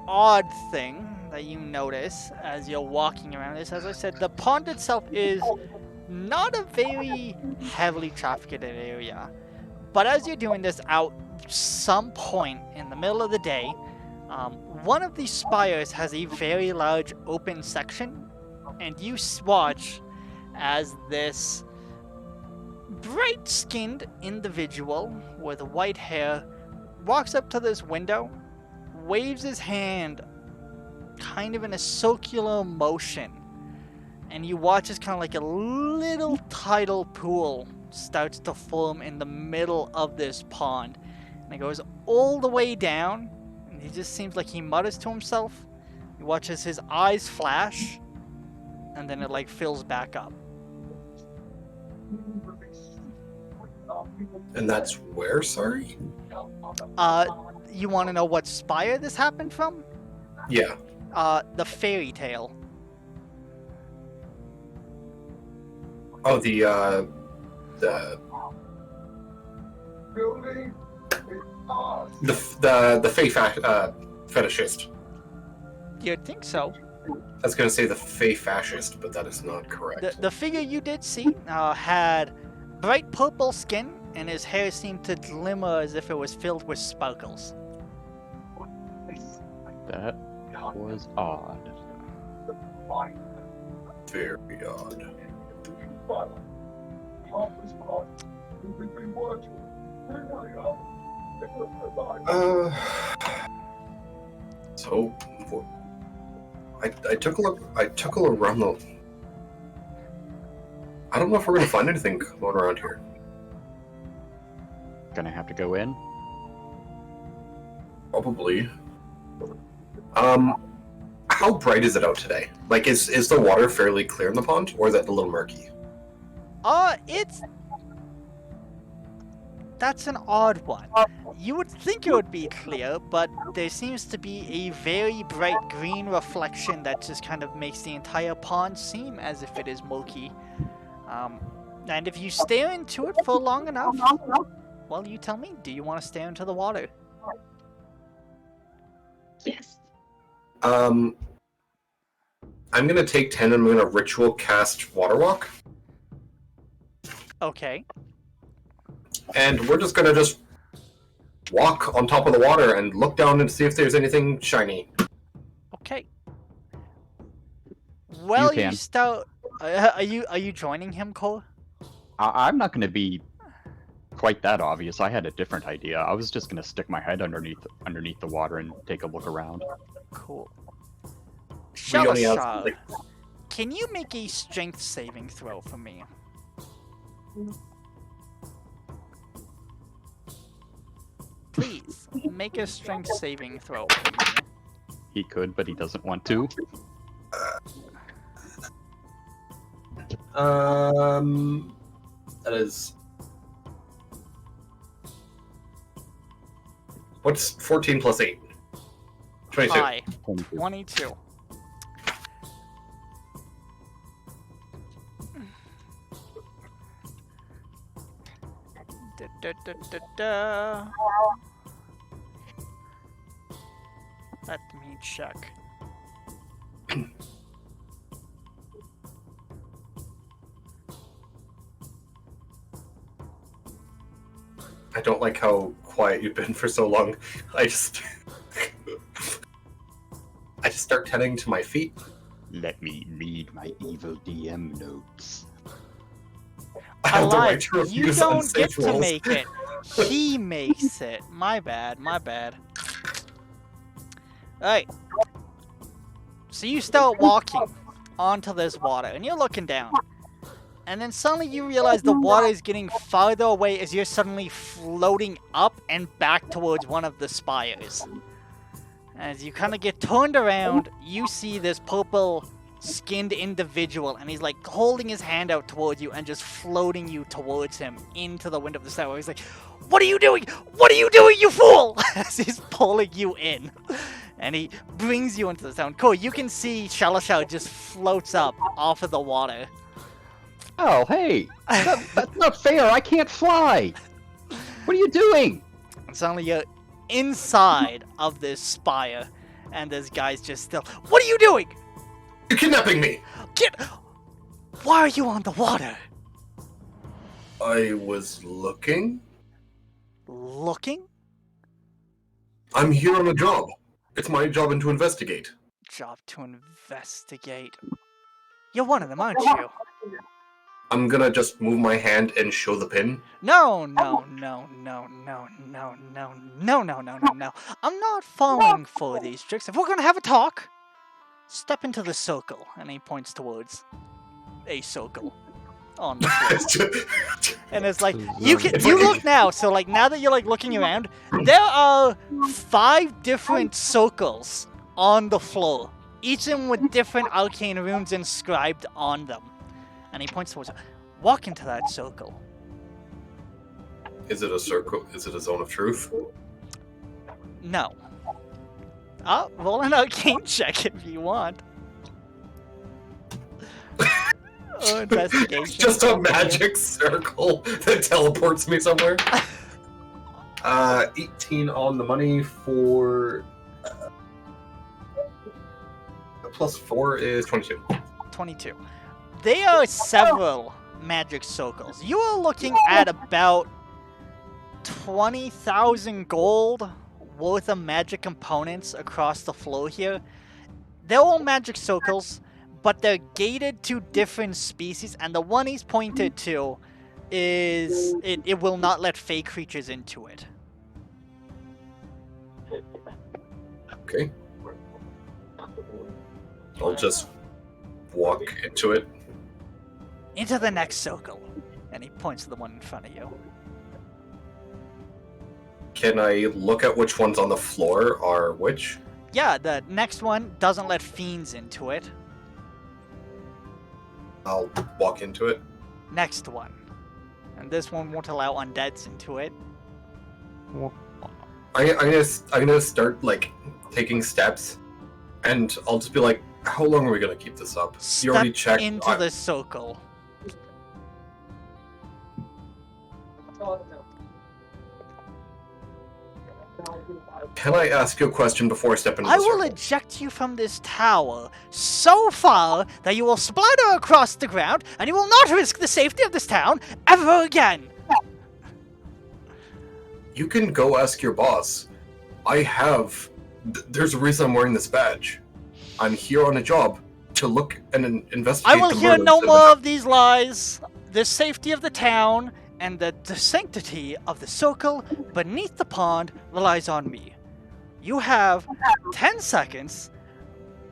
odd thing that you notice as you're walking around this, as I said, the pond itself is not a very heavily trafficked area. But as you're doing this out some point in the middle of the day, one of these spires has a very large open section, and you watch as this bright-skinned individual with white hair walks up to this window, waves his hand kind of in a circular motion, and you watch as kind of like a little tidal pool starts to form in the middle of this pond, and it goes all the way down, and he just seems like he mutters to himself. You watch as his eyes flash, and then it like fills back up. And that's where, sorry? You want to know what spire this happened from? Yeah. The fairy tale. Oh, the fetishist. You'd think so. I was gonna say the Fey fascist, but that is not correct. The figure you did see had bright purple skin, and his hair seemed to glimmer as if it was filled with sparkles. That was odd. Very odd. So I took a look. I took a look around the. I don't know if we're gonna find anything going around here. Gonna have to go in. Probably. How bright is it out today? Like, is the water fairly clear in the pond, or is it a little murky? That's an odd one. You would think it would be clear, but there seems to be a very bright green reflection that just kind of makes the entire pond seem as if it is murky. And if you stare into it for long enough, well, you tell me, do you want to stare into the water? Yes. I'm gonna take 10 and I'm gonna ritual cast Water Walk. Okay. And we're just gonna walk on top of the water and look down and see if there's anything shiny. Okay. Well, you can. start. Are you joining him, Cole? I'm not gonna be quite that obvious. I had a different idea. I was just gonna stick my head underneath the water and take a look around. Cool. We only have, Shalashar, like, can you make a strength saving throw for me? Please, make a strength saving throw for me. He could, but he doesn't want to. That is. What's 14 plus 8? 22. Hi, 22. Da. Let me check. I don't like how quiet you've been for so long. I just start tending to my feet. Let me read my evil DM notes. I have the right Alive, to you refuse don't unsafe get to rolls. make it. He makes it. My bad, my bad. Alright. So you start walking onto this water, and you're looking down. And then suddenly you realize the water is getting farther away as you're suddenly floating up and back towards one of the spires. As you kind of get turned around, you see this purple-skinned individual, and he's like holding his hand out towards you and just floating you towards him into the wind of the tower. He's like, What are you doing? What are you doing, you fool? As he's pulling you in. And he brings you into the town. Cool, you can see Shalashao just floats up off of the water. Oh, hey! That's not fair! I can't fly! What are you doing? Suddenly you're inside of this spire. And this guy's just still. What are you doing? You're kidnapping me! Why are you on the water? I was looking? Looking? I'm here on a job. It's my job to investigate. Job to investigate. You're one of them, aren't you? I'm gonna just move my hand and show the pin. No. I'm not falling for these tricks. If we're gonna have a talk, step into the circle. And he points towards a circle on the floor. And it's like, you look now, so like now that you're like looking around, there are 5 different circles on the floor, each of them with different arcane runes inscribed on them. And he points towards it. Walk into that circle. Is it a circle? Is it a zone of truth? No. Roll an arcane check if you want. Or investigation. It's just a magic circle that teleports me somewhere. 18 on the money for... plus 4 is 22. 22. There are several magic circles. You are looking at about 20,000 gold worth of magic components across the floor here. They're all magic circles, but they're gated to different species, and the one he's pointed to is it will not let fey creatures into it. Okay. I'll just walk into it. Into the next circle. And he points to the one in front of you. Can I look at which ones on the floor are which? Yeah, the next one doesn't let fiends into it. I'll walk into it. Next one. And this one won't allow undeads into it. I'm gonna start like taking steps, and I'll just be like, "How long are we gonna keep this up?" You already Step checked. into the circle. Can I ask you a question before I step into the I will circle? eject you from this tower so far that you will splatter across the ground, and you will not risk the safety of this town ever again. You can go ask your boss. I have. There's a reason I'm wearing this badge. I'm here on a job to look and investigate. I will the hear murders no that more of these lies. The safety of the town and the sanctity of the circle beneath the pond relies on me. You have 10 seconds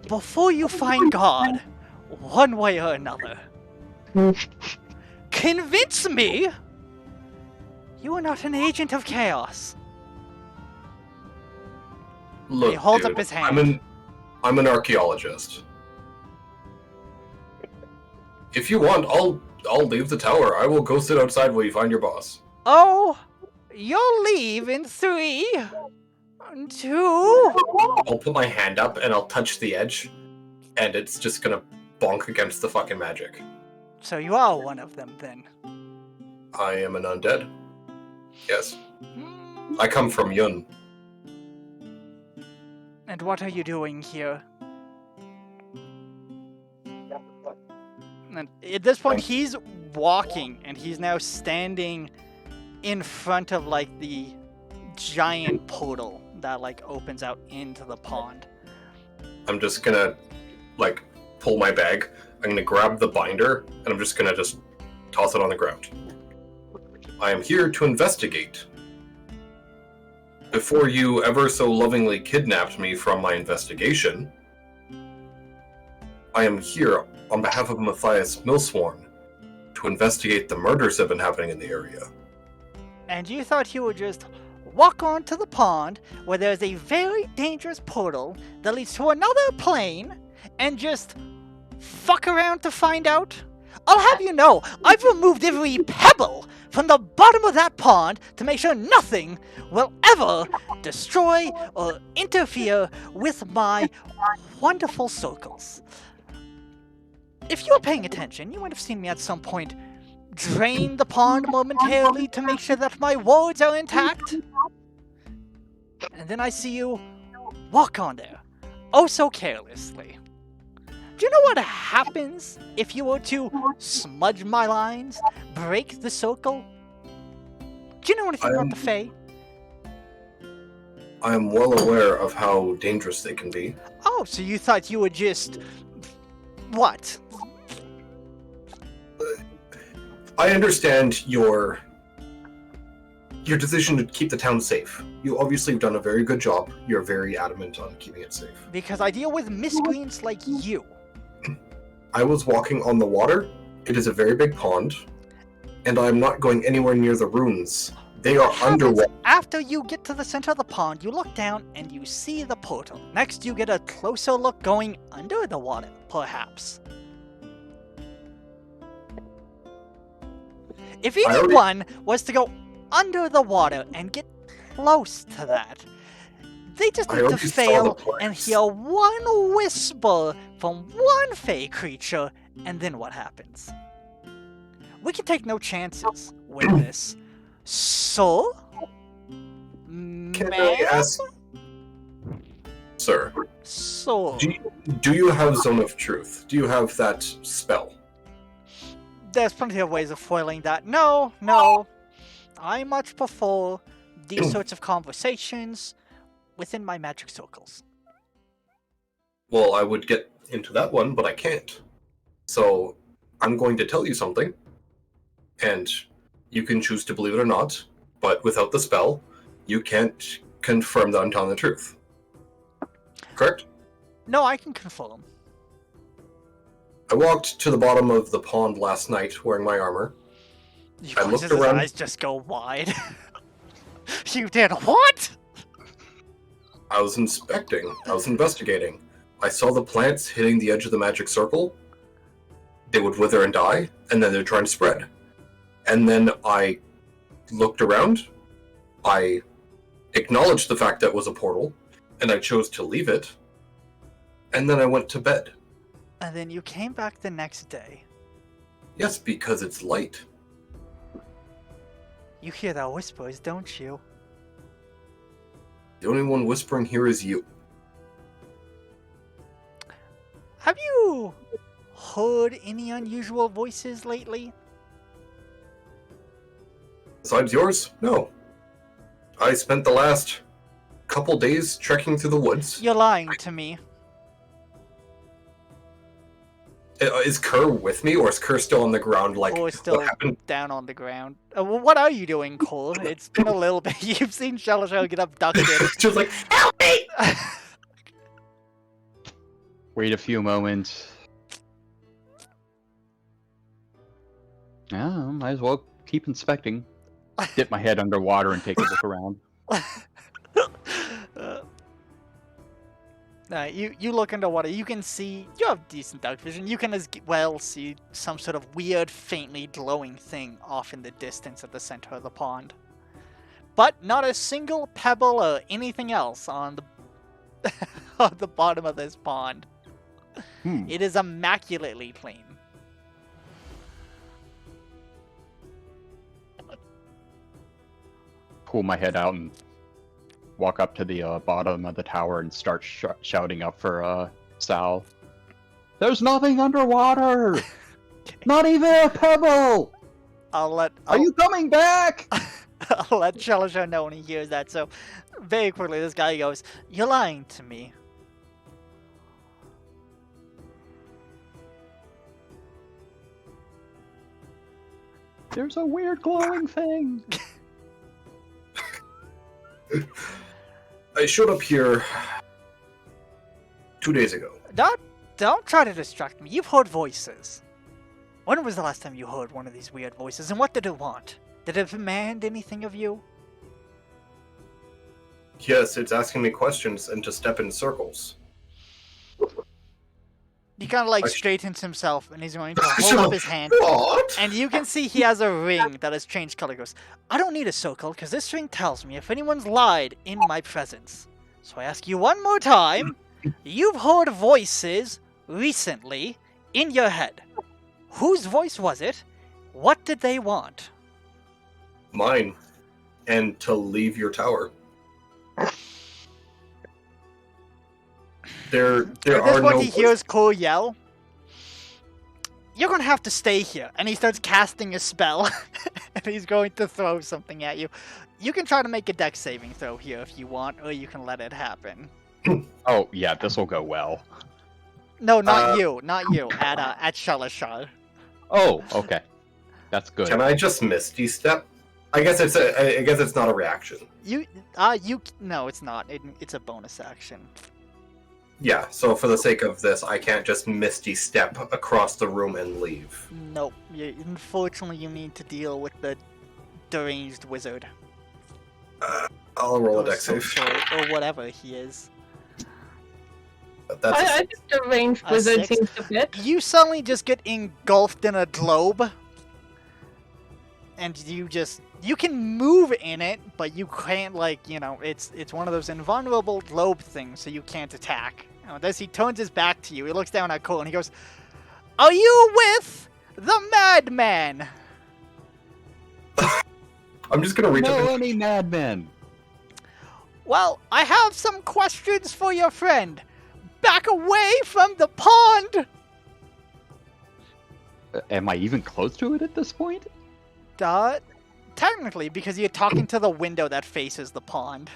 before you find God, one way or another. Convince me you are not an agent of chaos. Look, He holds dude, up his hand. I'm an archaeologist. If you want, I'll leave the tower. I will go sit outside while you find your boss. Oh, you'll leave in 3, 2. I'll put my hand up and I'll touch the edge, and it's just gonna bonk against the fucking magic. So you are one of them then. I am an undead. Yes. Hmm. I come from Yun. And what are you doing here? And at this point, he's walking, and he's now standing in front of, like, the giant portal that, like, opens out into the pond. I'm just gonna, like, pull my bag. I'm gonna grab the binder, and I'm just gonna just toss it on the ground. I am here to investigate. Before you ever so lovingly kidnapped me from my investigation, I am here on behalf of Matthias Millsworn to investigate the murders that have been happening in the area. And you thought you would just walk onto the pond where there's a very dangerous portal that leads to another plane and just fuck around to find out? I'll have you know, I've removed every pebble from the bottom of that pond to make sure nothing will ever destroy or interfere with my wonderful circles. If you were paying attention, you might have seen me at some point drain the pond momentarily to make sure that my wards are intact. And then I see you walk on there, oh so carelessly. Do you know what happens if you were to smudge my lines, break the circle? Do you know anything about the Fae? I am well aware of how dangerous they can be. Oh, so you thought you were just... what? I understand your decision to keep the town safe. You obviously have done a very good job. You're very adamant on keeping it safe. Because I deal with miscreants like you. I was walking on the water. It is a very big pond, and I'm not going anywhere near the ruins. They are underwater. After you get to the center of the pond, you look down and you see the portal. Next, you get a closer look going under the water, perhaps. If anyone was to go under the water and get close to that, they just need to fail and hear one whisper from one Fey creature, and then what happens? We can take no chances with this. So, Can I ask, sir? So, do you have Zone of Truth? Do you have that spell? There's plenty of ways of foiling that. No. I much prefer these sorts of conversations within my magic circles. Well, I would get into that one, but I can't. So, I'm going to tell you something, and you can choose to believe it or not, but without the spell, you can't confirm the untelling truth. Correct? No, I can confirm. I walked to the bottom of the pond last night wearing my armor. I looked around. His eyes just go wide. You did what? I was inspecting. I was investigating. I saw the plants hitting the edge of the magic circle. They would wither and die, and then they'd try and spread. And then I looked around. I acknowledged the fact that it was a portal, and I chose to leave it. And then I went to bed. And then you came back the next day. Yes, because it's light. You hear the whispers, don't you? The only one whispering here is you. Have you heard any unusual voices lately? Besides yours? No. I spent the last couple days trekking through the woods. You're lying to me. Is Kerr with me, or is Kerr still on the ground? Like, Or still what happened? down on the ground. Well, what are you doing, Cole? It's been a little bit. You've seen Shallow get abducted. Just like, help me! Wait a few moments. Yeah, might as well keep inspecting. Dip my head underwater and take a look around. You look underwater. You can see. You have decent dark vision. You can as well see some sort of weird, faintly glowing thing off in the distance at the center of the pond. But not a single pebble or anything else on the on the bottom of this pond. It is immaculately clean. Pull my head out and walk up to the bottom of the tower and start shouting up for Sal. There's nothing underwater! Not even a pebble! Are you coming back? I'll let Shallow know when he hears that. So, very quickly, this guy goes, "You're lying to me." There's a weird glowing thing. I showed up here 2 days ago. Don't try to distract me. You've heard voices. When was the last time you heard one of these weird voices, and what did it want? Did it demand anything of you? Yes, it's asking me questions and to step in circles. He kind of like I- straightens himself, and he's going to hold up his hand. What? And you can see he has a ring that has changed color. He goes, I don't need a circle, because this ring tells me if anyone's lied in my presence. So I ask you one more time. You've heard voices recently in your head. Whose voice was it? What did they want? Mine. And to leave your tower. There At this are point, no he hears Cole yell, you're going to have to stay here. And he starts casting a spell. And he's going to throw something at you. You can try to make a dex saving throw here if you want, or you can let it happen. Oh, yeah, this will go well. No, not you. Not you. At Shalashar. Oh, okay. That's good. Can I just Misty Step? I guess it's not a reaction. No, it's not. It's a bonus action. Yeah, so for the sake of this, I can't just Misty Step across the room and leave. Nope. Unfortunately, you need to deal with the deranged wizard. I'll roll a Or dex save. or whatever he is. That's I think the ranged A wizard 6. seems to fit. You suddenly just get engulfed in a globe. And you can move in it, but you can't, it's one of those invulnerable globe things, so you can't attack. As he turns his back to you, he looks down at Cole and he goes, are you with the madman? I'm just gonna reach up No, and any madmen. Well, I have some questions for your friend. Back away from the pond! Am I even close to it at this point? Technically, because you're talking to the window that faces the pond.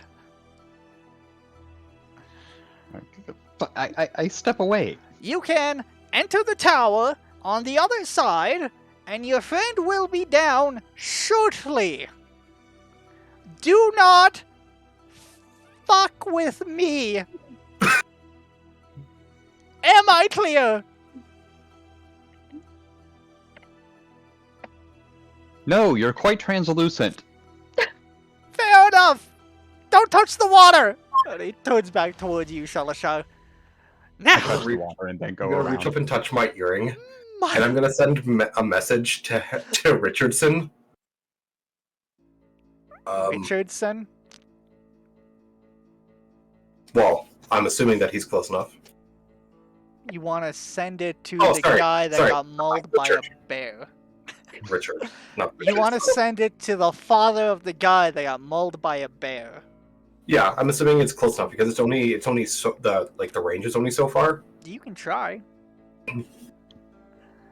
But I step away. You can enter the tower on the other side, and your friend will be down shortly. Do not fuck with me. Am I clear? No, you're quite translucent. Fair enough. Don't touch the water. And he turns back towards you, Shalashar. I Now, touch the water and then I'm go gonna around. reach up and touch my earring, and my I'm gonna send a message to Richardson. Richardson. Well, I'm assuming that he's close enough. You want to send it to Oh, the sorry, guy that sorry. got mauled by a Richard. bear. Richard, not Richard. You want to send it to the father of the guy that got mauled by a bear. Yeah, I'm assuming it's close enough because it's only so the range is only so far. You can try. I'm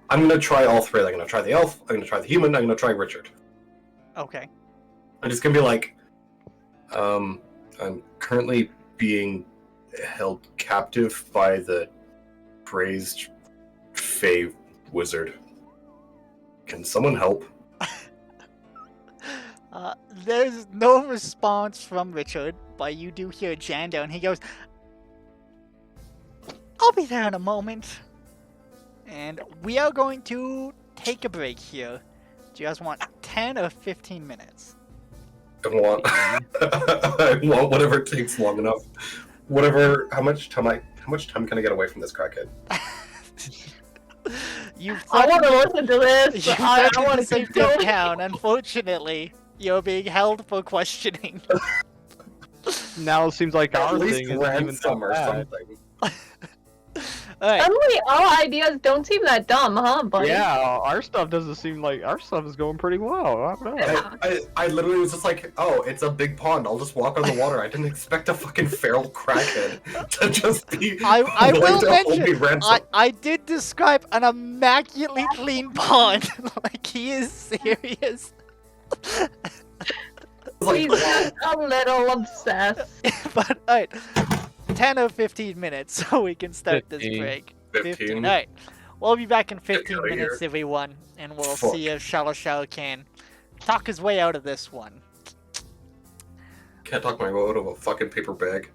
gonna try all three. I'm gonna try the elf. I'm gonna try the human. I'm gonna try Richard. Okay. I'm just gonna be like, I'm currently being held captive by the praised Fey wizard. Can someone help? There's no response from Richard, but you do hear Jando, and he goes, I'll be there in a moment. And we are going to take a break here. Do you guys want 10 or 15 minutes? I want, I want whatever takes long enough. Whatever. How much time can I get away from this crackhead? I want to listen to this. You've I threatened want the to safety keep of going. town. Unfortunately, you're being held for questioning. Now it seems like At our least thing isn't even ransom that or bad. something. Alright, Suddenly, our ideas don't seem that dumb, huh, buddy? Yeah, our stuff doesn't seem like our stuff is going pretty well. I don't know. I literally was just like, oh, it's a big pond. I'll just walk on the water. I didn't expect a fucking feral crackhead to just be I willing will to hold me mention, ransom. I did describe an immaculately clean pond. Like, he is serious. Like, He's just a little obsessed. But, alright, 10 or 15 minutes so we can start this 15. break. 15. Alright, we'll be back in Get 15 outta minutes, here. everyone, and we'll Fuck. see if Shalashar can talk his way out of this one. Can't talk my way out of a fucking paper bag.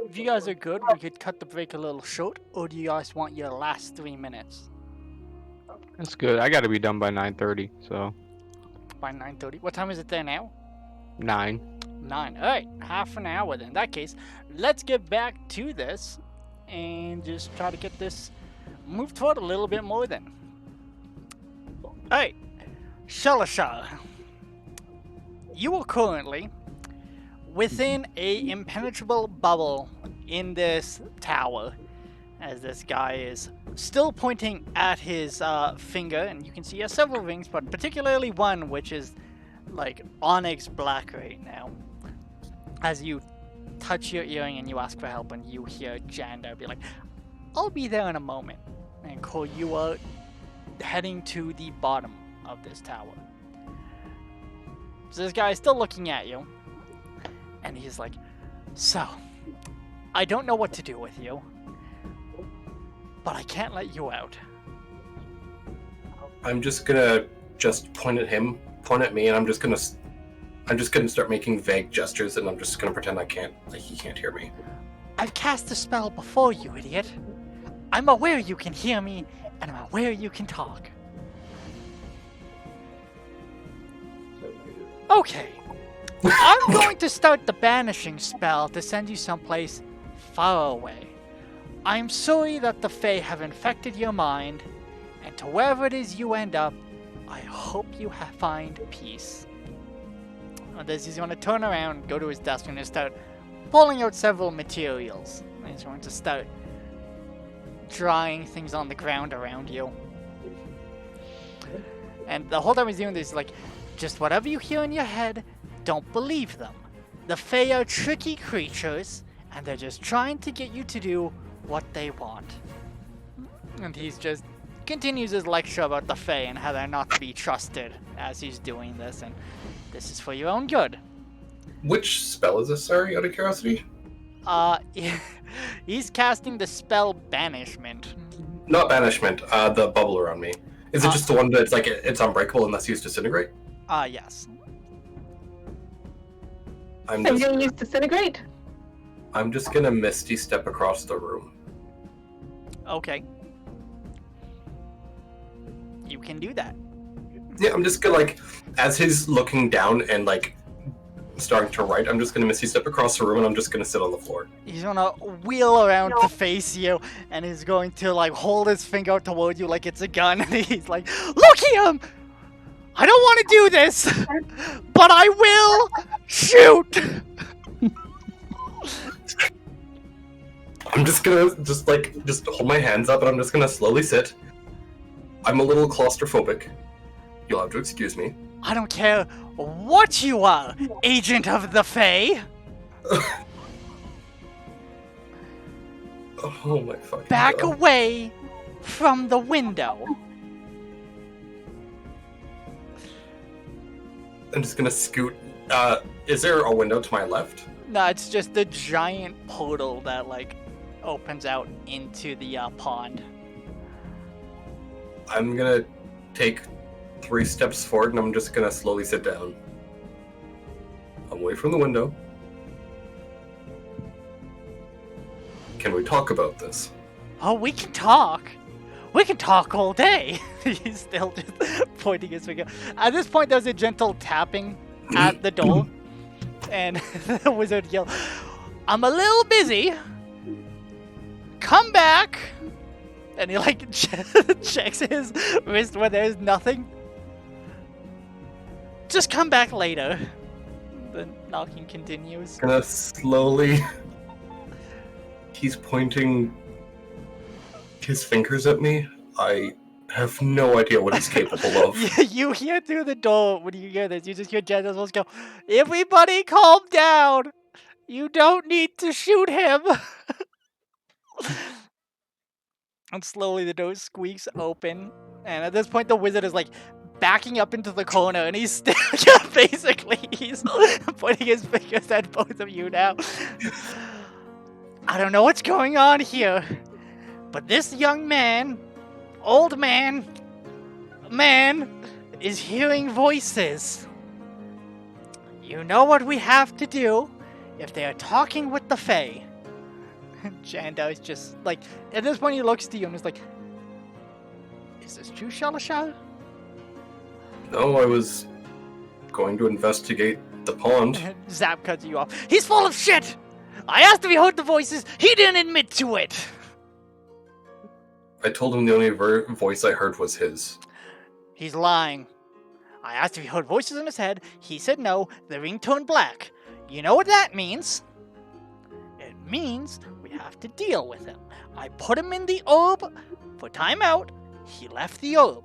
If you guys are good, we could cut the break a little short, or do you guys want your last 3 minutes? That's good. I got to be done by 9:30, so By 9:30? What time is it there now? 9. 9. Alright, half an hour then. In that case, let's get back to this and just try to get this moved forward a little bit more then. Alright, Shalashar. You are currently within a impenetrable bubble in this tower, as this guy is still pointing at his finger, and you can see he has several rings, but particularly one which is like onyx black right now. As you touch your earring and you ask for help, and you hear Janda be like, "I'll be there in a moment," and call you out, heading to the bottom of this tower. So this guy is still looking at you, and he's like, "So, I don't know what to do with you, but I can't let you out." I'm just gonna point at him, point at me, and I'm just gonna start making vague gestures, and I'm just gonna pretend he can't hear me. "I've cast a spell before, you idiot. I'm aware you can hear me, and I'm aware you can talk. Okay. I'm going to start the banishing spell to send you someplace far away. I'm sorry that the Fae have infected your mind, and to wherever it is you end up, I hope you find peace." And this, he's going to turn around, go to his desk, and just start pulling out several materials. And he's going to start drawing things on the ground around you. And the whole time he's doing this, like, just whatever you hear in your head, don't believe them. The Fae are tricky creatures, and they're just trying to get you to do what they want. And he's just continues his lecture about the Fae and how they're not to be trusted as he's doing this, and this is for your own good. Which spell is this, sorry, out of curiosity? He's casting the spell Banishment. Not banishment, the bubble around me. Is it just the one that's like, it's unbreakable unless used disintegrate? Yes. I'm gonna use Disintegrate. I'm just gonna Misty step across the room. Okay. You can do that. Yeah, I'm just gonna, like, as he's looking down and, like, starting to write, I'm just gonna Misty step across the room, and I'm just gonna sit on the floor. He's gonna wheel around to face you, and he's going to, like, hold his finger out toward you like it's a gun, and he's like, "Look him! I don't want to do this, but I will shoot!" I'm just gonna, just hold my hands up, and I'm just gonna slowly sit. I'm a little claustrophobic. You'll have to excuse me. "I don't care what you are, agent of the Fae. Oh my fucking Back God. away from the window." I'm just gonna scoot. Is there a window to my left? No, it's just the giant portal that, like, opens out into the pond. I'm gonna take 3 steps forward, and I'm just gonna slowly sit down. Away from the window. Can we talk about this? "Oh, we can talk. We can talk all day." He's still just pointing his finger. At this point, there's a gentle tapping at the door, and the wizard yelled, "I'm a little busy. Come back." And he, like, checks his wrist where there's nothing. "Just come back later." The knocking continues. Gonna slowly. He's pointing his fingers at me. I have no idea what he's capable of. You hear through the door when you hear this. You just hear Jenna's voice go, "Everybody calm down. You don't need to shoot him." And slowly the door squeaks open. And at this point, the wizard is, like, backing up into the corner, and he's still, basically, he's pointing his fingers at both of you now. "I don't know what's going on here, but this young man, old man, is hearing voices. You know what we have to do if they are talking with the Fae. Janda is just like, at this point he looks to you and is like, is this true, Shalashar? No, I was going to investigate the pond. Zap cuts you off. He's full of shit! I asked if he heard the voices, he didn't admit to it! I told him the only voice I heard was his. He's lying. I asked if he heard voices in his head, he said no, the ring turned black. You know what that means? It means we have to deal with him. I put him in the orb for timeout, he left the orb.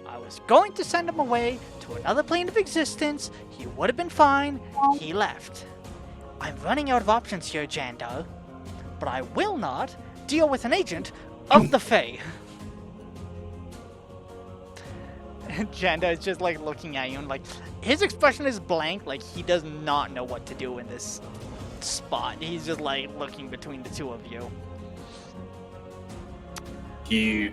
I was going to send him away to another plane of existence, he would have been fine, he left. I'm running out of options here, Jandar, but I will not deal with an agent of the Fae. Janda is just like looking at you and like his expression is blank, like he does not know what to do in this spot. He's just like looking between the two of you. He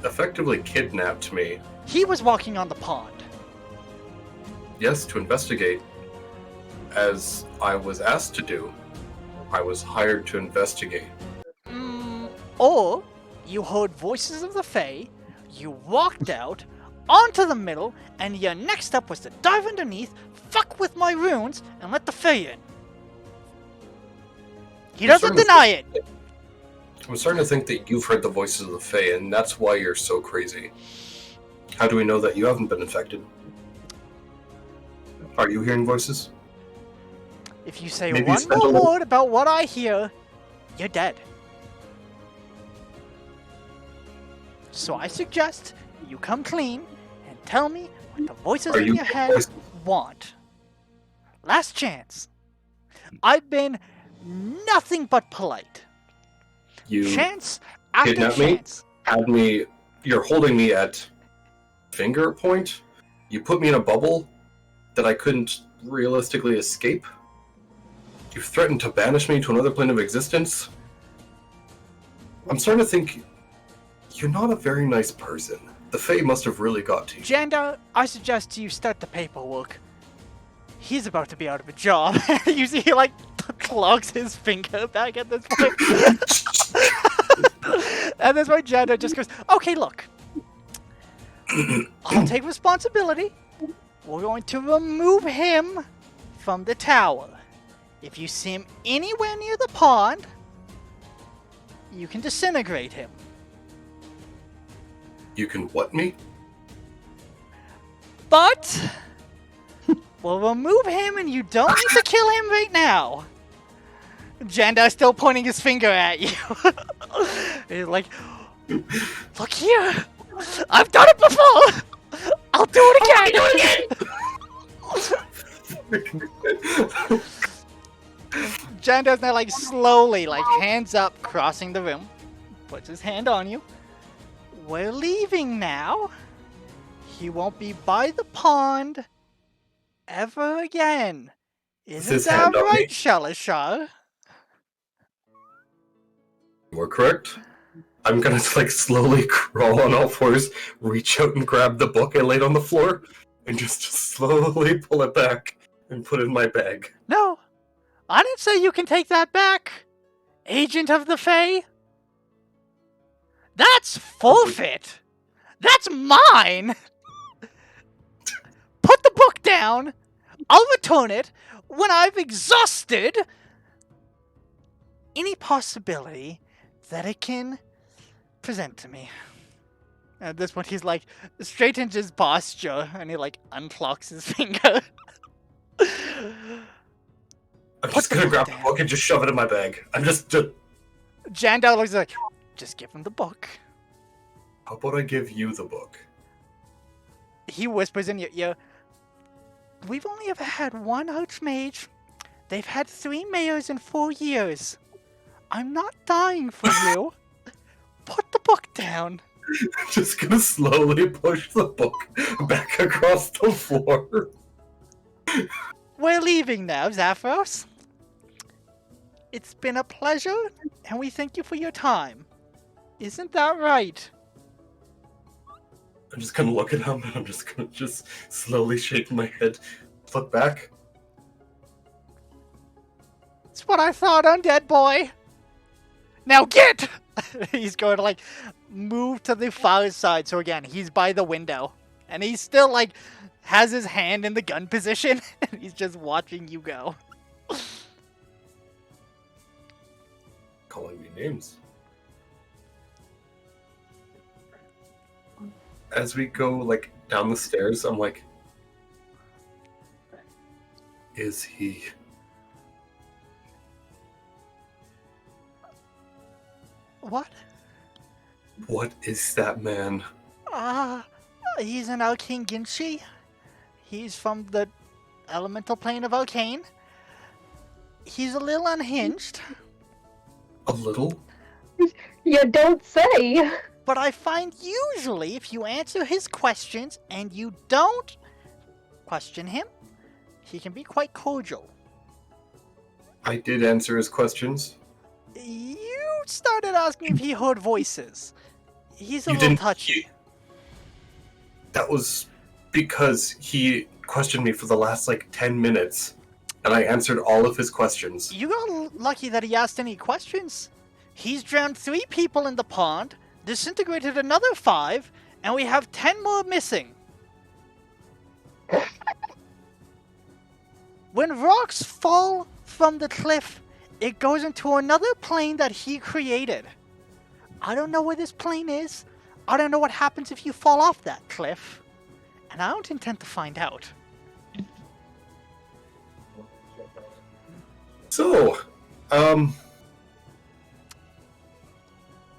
effectively kidnapped me. He was walking on the pond. Yes, to investigate. As I was asked to do. I was hired to investigate. Or you heard voices of the Fae, you walked out onto the middle, and your next step was to dive underneath, fuck with my runes, and let the Fae in. He doesn't deny it. I'm starting to think that you've heard the voices of the Fae, and that's why you're so crazy. How do we know that you haven't been infected? Are you hearing voices? If you say Maybe one spend a more little- word about what I hear, you're dead. So I suggest you come clean and tell me what the voices Are in you your head voices? want. Last chance. I've been nothing but polite. You Chance after kidnapped me? chance. had me. You're holding me at finger point. You put me in a bubble that I couldn't realistically escape. You threatened to banish me to another plane of existence. I'm starting to think you're not a very nice person. The Fae must have really got to you. Janda, I suggest you start the paperwork. He's about to be out of a job. You see he like clogs his finger back at this point. At this point, Janda just goes, okay, look. I'll take responsibility. We're going to remove him from the tower. If you see him anywhere near the pond, you can disintegrate him. You can what me? But we'll remove him and you don't need to kill him right now. Janda is still pointing his finger at you. He's like, look here. I've done it before. I'll do it again. Janda's now like slowly, like hands up, crossing the room. Puts his hand on you. We're leaving now. He won't be by the pond ever again. Isn't his that hand on me? right, Shalashar? You are correct. I'm gonna like slowly crawl on all fours, reach out and grab the book I laid on the floor, and just slowly pull it back and put it in my bag. No, I didn't say you can take that back, Agent of the Fae. That's forfeit. That's mine. Put the book down. I'll return it when I've exhausted any possibility that it can present to me. At this point, he's like straightens his posture and he like unclocks his finger. I'm just gonna grab the book and just shove it in my bag. I'm just. Jandal looks like, just give him the book. How about I give you the book? He whispers in your ear, we've only ever had one Archmage. They've had 3 mayors in 4 years. I'm not dying for you. Put the book down. Just gonna slowly push the book back across the floor. We're leaving now, Zaphros. It's been a pleasure, and we thank you for your time. Isn't that right? I'm just gonna look at him and I'm just gonna slowly shake my head. look back. It's what I thought, undead boy. Now get! He's going to like move to the far side. So again, he's by the window. And he's still like has his hand in the gun position. And he's just watching you go. Calling me names. As we go like down the stairs, I'm like, is he? What? What is that man? He's an Arcane Ginshi. He's from the elemental plane of Arcane. He's a little unhinged. A little? You don't say. But I find usually if you answer his questions and you don't question him, he can be quite cordial. I did answer his questions. You started asking if he heard voices. He's a You little didn't- touchy. That was because he questioned me for the last like 10 minutes, and I answered all of his questions. You got lucky that he asked any questions. He's drowned 3 people in the pond, disintegrated another 5, and we have 10 more missing. When rocks fall from the cliff, it goes into another plane that he created. I don't know where this plane is. I don't know what happens if you fall off that cliff. And I don't intend to find out. So,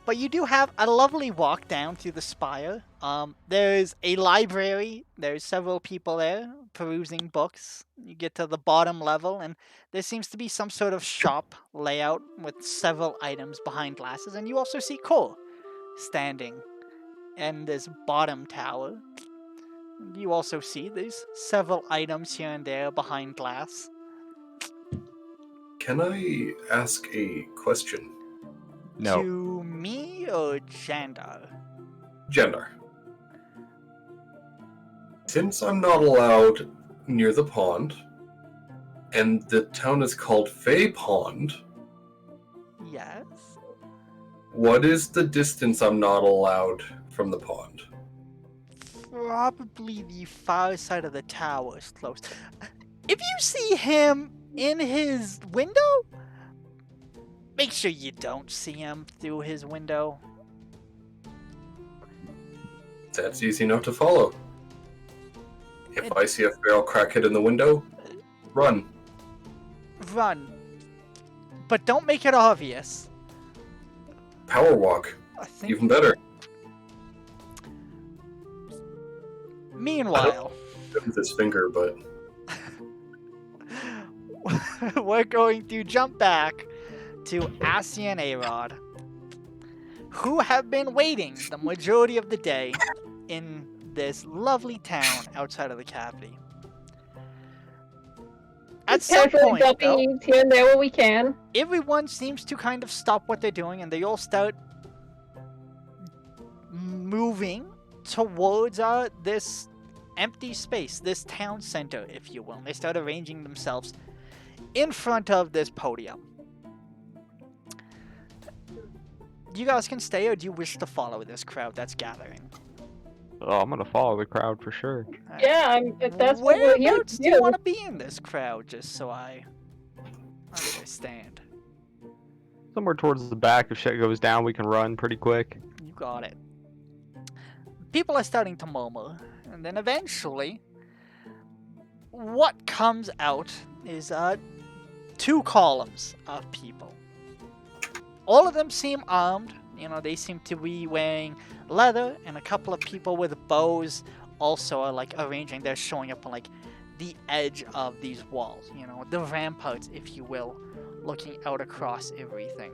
But you do have a lovely walk down through the spire. There's a library. There's several people there perusing books. You get to the bottom level, and there seems to be some sort of shop layout with several items behind glasses. And you also see Cole standing in this bottom tower. You also see there's several items here and there behind glass. can I ask a question? No. To me or Jandar? Jandar. Since I'm not allowed near the pond, and the town is called Fey Pond, Yes. what is the distance I'm not allowed from the pond? Probably the far side of the tower is close. If you see him in his window, make sure you don't see him through his window. That's easy enough to follow. If It- I see a feral crackhead in the window, run. Run. But don't make it obvious. Power walk. I think. Even better. Meanwhile, With his finger, but we're going to jump back to Assi and Arod, who have been waiting the majority of the day in this lovely town outside of the cavity. At some Casually point, dumping though, eats here and there where we can. everyone seems to kind of stop what they're doing and they all start moving towards this empty space, this town center, if you will. They start arranging themselves in front of this podium. You guys can stay, or do you wish to follow this crowd that's gathering? Oh, I'm gonna follow the crowd for sure. Alright. Yeah, if that's what we're here Whereabouts to do you do. want to be in this crowd, just so I understand? Somewhere towards the back. If shit goes down, we can run pretty quick. You got it. People are starting to murmur, and then eventually, what comes out is 2 columns of people. All of them seem armed. You know, they seem to be wearing leather, and a couple of people with bows also are like arranging. They're showing up on like the edge of these walls. You know, the ramparts, if you will, looking out across everything.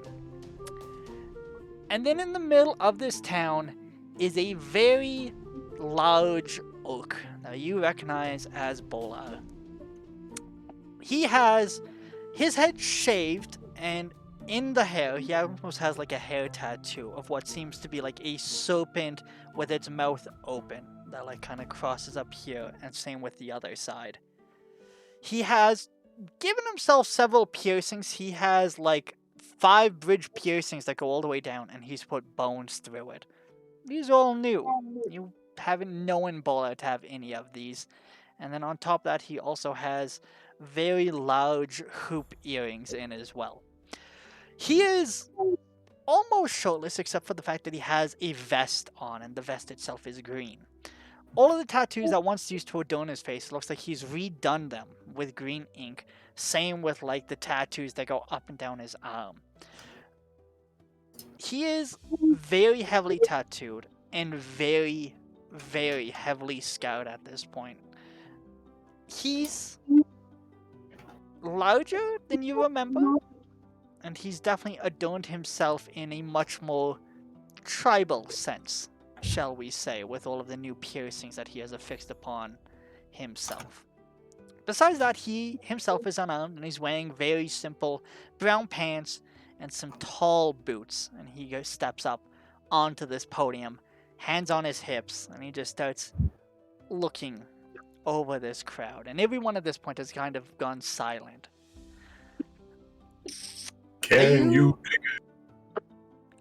And then in the middle of this town is a very large oak that you recognize as Bola. He has his head shaved, and in the hair, he almost has like a hair tattoo of what seems to be like a serpent with its mouth open that like kind of crosses up here, and same with the other side. He has given himself several piercings. He has like 5 bridge piercings that go all the way down, and he's put bones through it. These are all new. You haven't known Bola to have any of these. And then on top of that, he also has very large hoop earrings in as well. He is almost shirtless except for the fact that he has a vest on, and the vest itself is green. All of the tattoos that once used to adorn his face, looks like he's redone them with green ink. Same with like the tattoos that go up and down his arm. He is very heavily tattooed and very, very heavily scarred at this point. He's larger than you remember, and he's definitely adorned himself in a much more tribal sense, shall we say, with all of the new piercings that he has affixed upon himself. Besides that, he himself is unarmed, and he's wearing very simple brown pants and some tall boots, and he steps up onto this podium, hands on his hips, and he just starts looking over this crowd, and everyone at this point has kind of gone silent. Can you?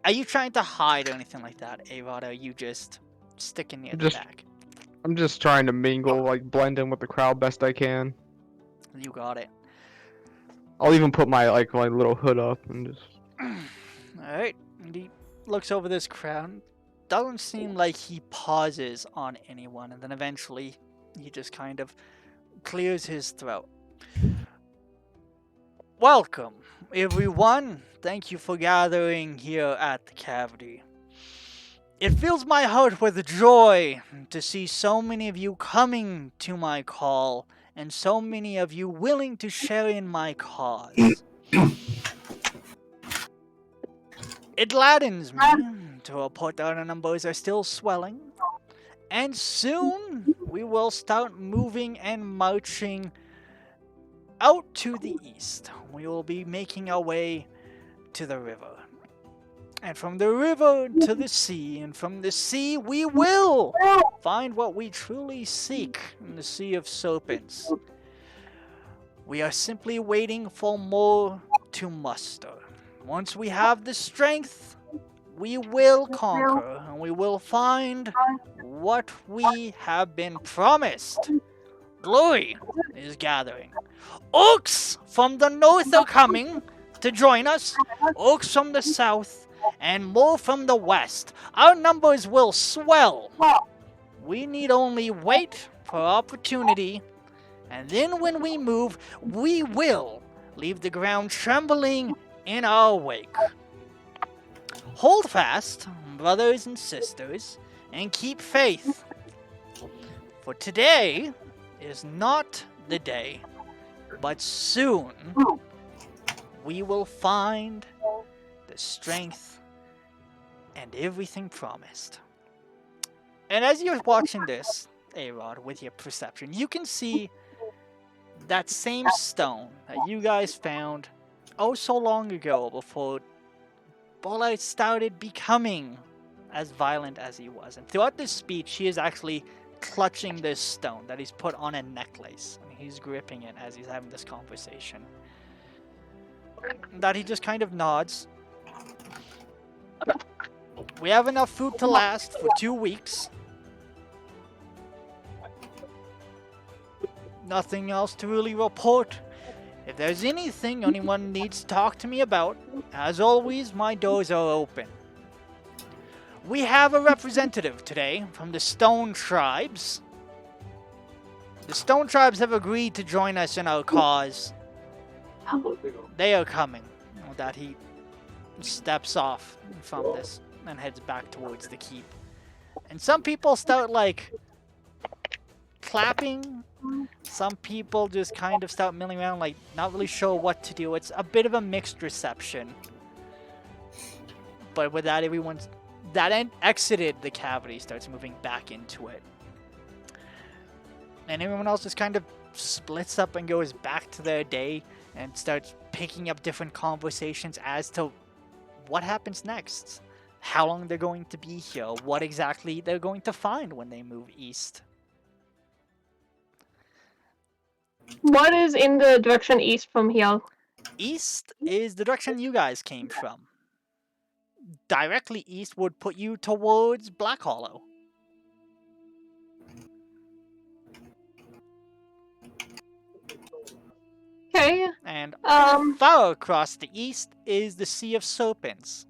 Are you trying to hide or anything like that, A-Rod, or are you just sticking near the back? I'm just trying to mingle, like blend in with the crowd best I can. You got it. I'll even put my little hood up and just. Alright, and he looks over this crowd. Doesn't seem like he pauses on anyone, and then eventually he just kind of clears his throat. Welcome, everyone. Thank you for gathering here at the cavity. It fills my heart with joy to see so many of you coming to my call, and so many of you willing to share in my cause. It gladdens me to report that our numbers are still swelling, and soon we will start moving and marching out to the east. We will be making our way to the river. And from the river to the sea, and from the sea we will find what we truly seek in the Sea of Serpents. We are simply waiting for more to muster. Once we have the strength, we will conquer, and we will find what we have been promised. Glory is gathering. Orcs from the north are coming to join us. Orcs from the south, and more from the west. Our numbers will swell. We need only wait for opportunity, and then when we move, we will leave the ground trembling in our wake. Hold fast, brothers and sisters, and keep faith. For today is not the day, but soon we will find the strength and everything promised. And as you're watching this, A-Rod, with your perception, you can see that same stone that you guys found oh so long ago before Bola started becoming as violent as he was. And throughout this speech, he is actually clutching this stone that he's put on a necklace. And he's gripping it as he's having this conversation. That he just kind of nods. We have enough food to last for 2 weeks. Nothing else to really report. If there's anything anyone needs to talk to me about, as always, my doors are open. We have a representative today from the Stone Tribes. The Stone Tribes have agreed to join us in our cause. They are coming. With that, he steps off from this and heads back towards the keep. And some people start, like, clapping. Some people just kind of start milling around, like, not really sure what to do. It's a bit of a mixed reception. But with that, everyone's... that exited the cavity starts moving back into it. And everyone else just kind of splits up and goes back to their day and starts picking up different conversations as to what happens next. How long they're going to be here. What exactly they're going to find when they move east. What is in the direction east from here? East is the direction you guys came from. Directly east would put you towards Black Hollow. Okay. And Um. far across the east is the Sea of Serpents,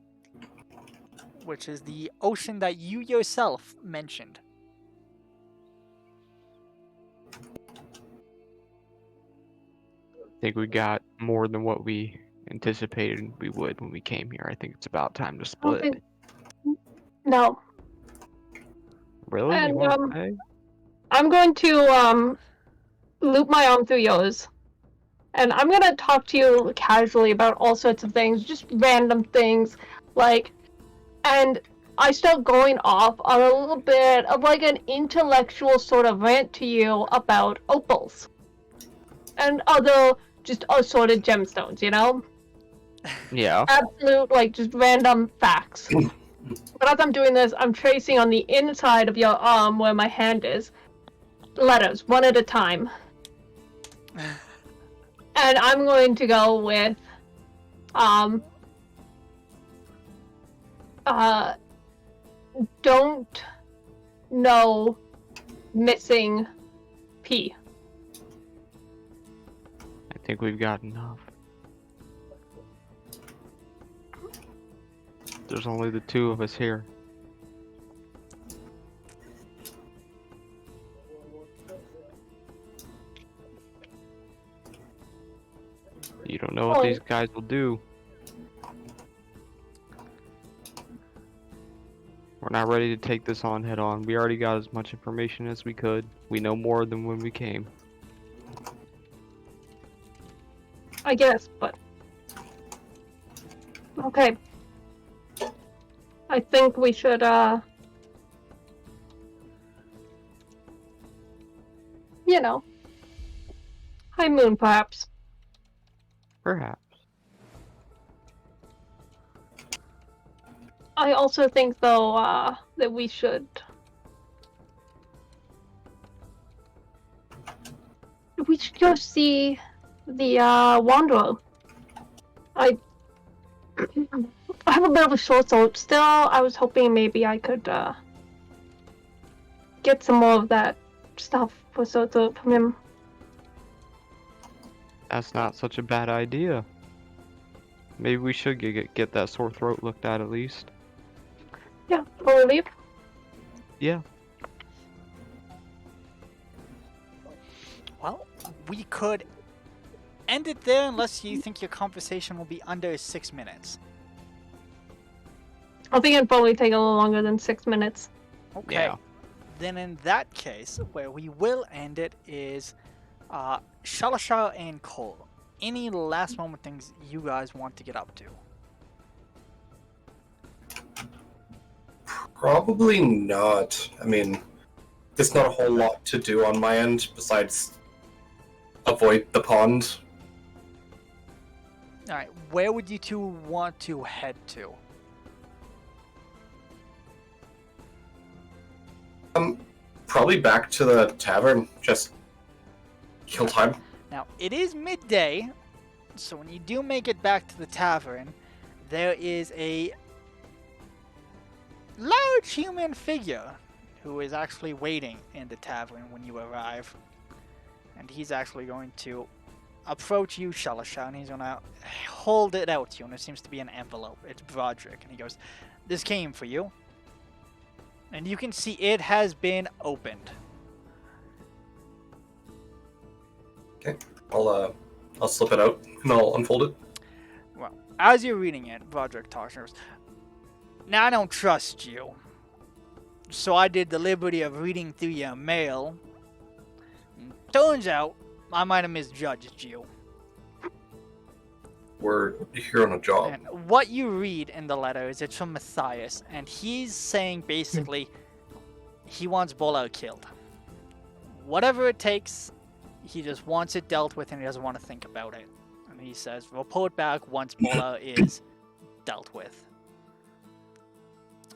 which is the ocean that you yourself mentioned. I think we got more than what we anticipated we would when we came here. I think it's about time to I don't split. think. No. Really? You And want to stay? I'm going to loop my arm through yours. And I'm gonna talk to you casually about all sorts of things, just random things, like, and I start going off on a little bit of like an intellectual sort of rant to you about opals and other just assorted gemstones, you know? Yeah. Absolute, like, just random facts. But as I'm doing this, I'm tracing on the inside of your arm where my hand is letters, one at a time. And I'm going to go with, don't know missing P. I think we've got enough. There's only the two of us here. You don't know what these guys will do. We're not ready to take this on head on. We already got as much information as we could. We know more than when we came. I guess, but... Okay. I think we should, you know, high moon, perhaps. Perhaps. I also think, though, that we should... We should go see the, Wanderer. I have a bit of a short sword still. I was hoping maybe I could, get some more of that stuff for Soto from him. That's not such a bad idea. Maybe we should get that sore throat looked at least. Yeah, before we leave. Yeah. Well, we could end it there unless you think your conversation will be under 6 minutes. I think it'd probably take a little longer than 6 minutes. Okay. Yeah. Then in that case, where we will end it is Shalashar and Cole. Any last moment things you guys want to get up to? Probably not. I mean, there's not a whole lot to do on my end besides avoid the pond. Alright, where would you two want to head to? Probably back to the tavern. Just kill time. Now, it is midday, so when you do make it back to the tavern, there is a large human figure who is actually waiting in the tavern when you arrive. And he's actually going to approach you, Shalashar, and he's going to hold it out to you, and it seems to be an envelope. It's Broderick, and he goes, "This came for you." And you can see it has been opened. Okay, I'll slip it out and I'll unfold it. Well, as you're reading it, Broderick talks and goes, "Now, I don't trust you. So I did the liberty of reading through your mail. And turns out, I might have misjudged you. We're here on a job. And what you read in the letter is it's from Matthias, and he's saying basically he wants Bola killed. Whatever it takes, he just wants it dealt with and he doesn't want to think about it. And he says, report back once Bola is dealt with."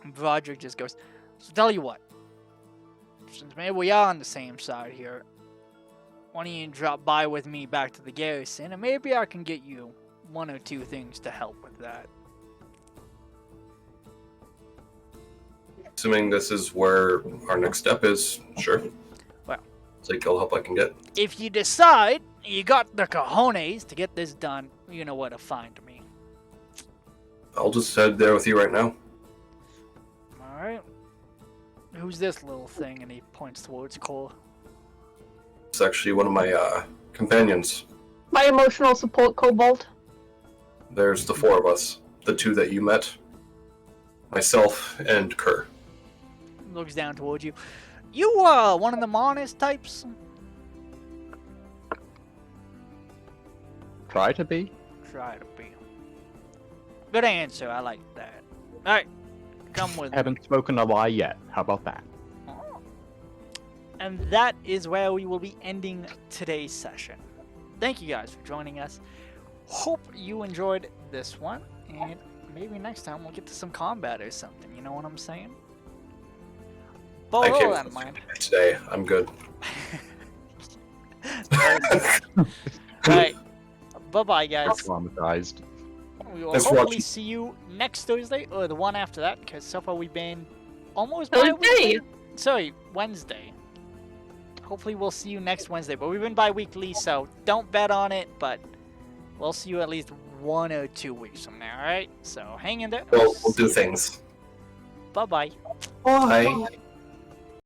And Broderick just goes, "So tell you what, since maybe we are on the same side here, why don't you drop by with me back to the garrison, and maybe I can get you one or two things to help with that. Assuming this is where our next step is, sure. Well, take all help I can get. If you decide you got the cojones to get this done, you know where to find me. I'll just head there with you right now. Alright. Who's this little thing? And he points towards Cole. It's actually one of my companions. My emotional support kobold. There's the four of us. The two that you met. Myself and Kerr. Looks down towards you. You, one of the honest types? Try to be. Try to be. Good answer, I like that. Alright, come with me. Haven't spoken a lie yet. How about that? And that is where we will be ending today's session. Thank you guys for joining us. Hope you enjoyed this one, and maybe next time we'll get to some combat or something, you know what I'm saying? But I with all came that in mind. today. I'm good. Alright, bye-bye guys. Traumatized. We will Let's hopefully watch. see you next Thursday, or the one after that, because so far we've been almost Thursday. bi-weekly. Sorry, Wednesday. Hopefully we'll see you next Wednesday, but we've been bi-weekly, so don't bet on it, but we'll see you at least 1 or 2 weeks from now, alright? So hang in there. We'll do things. Bye-bye. Bye.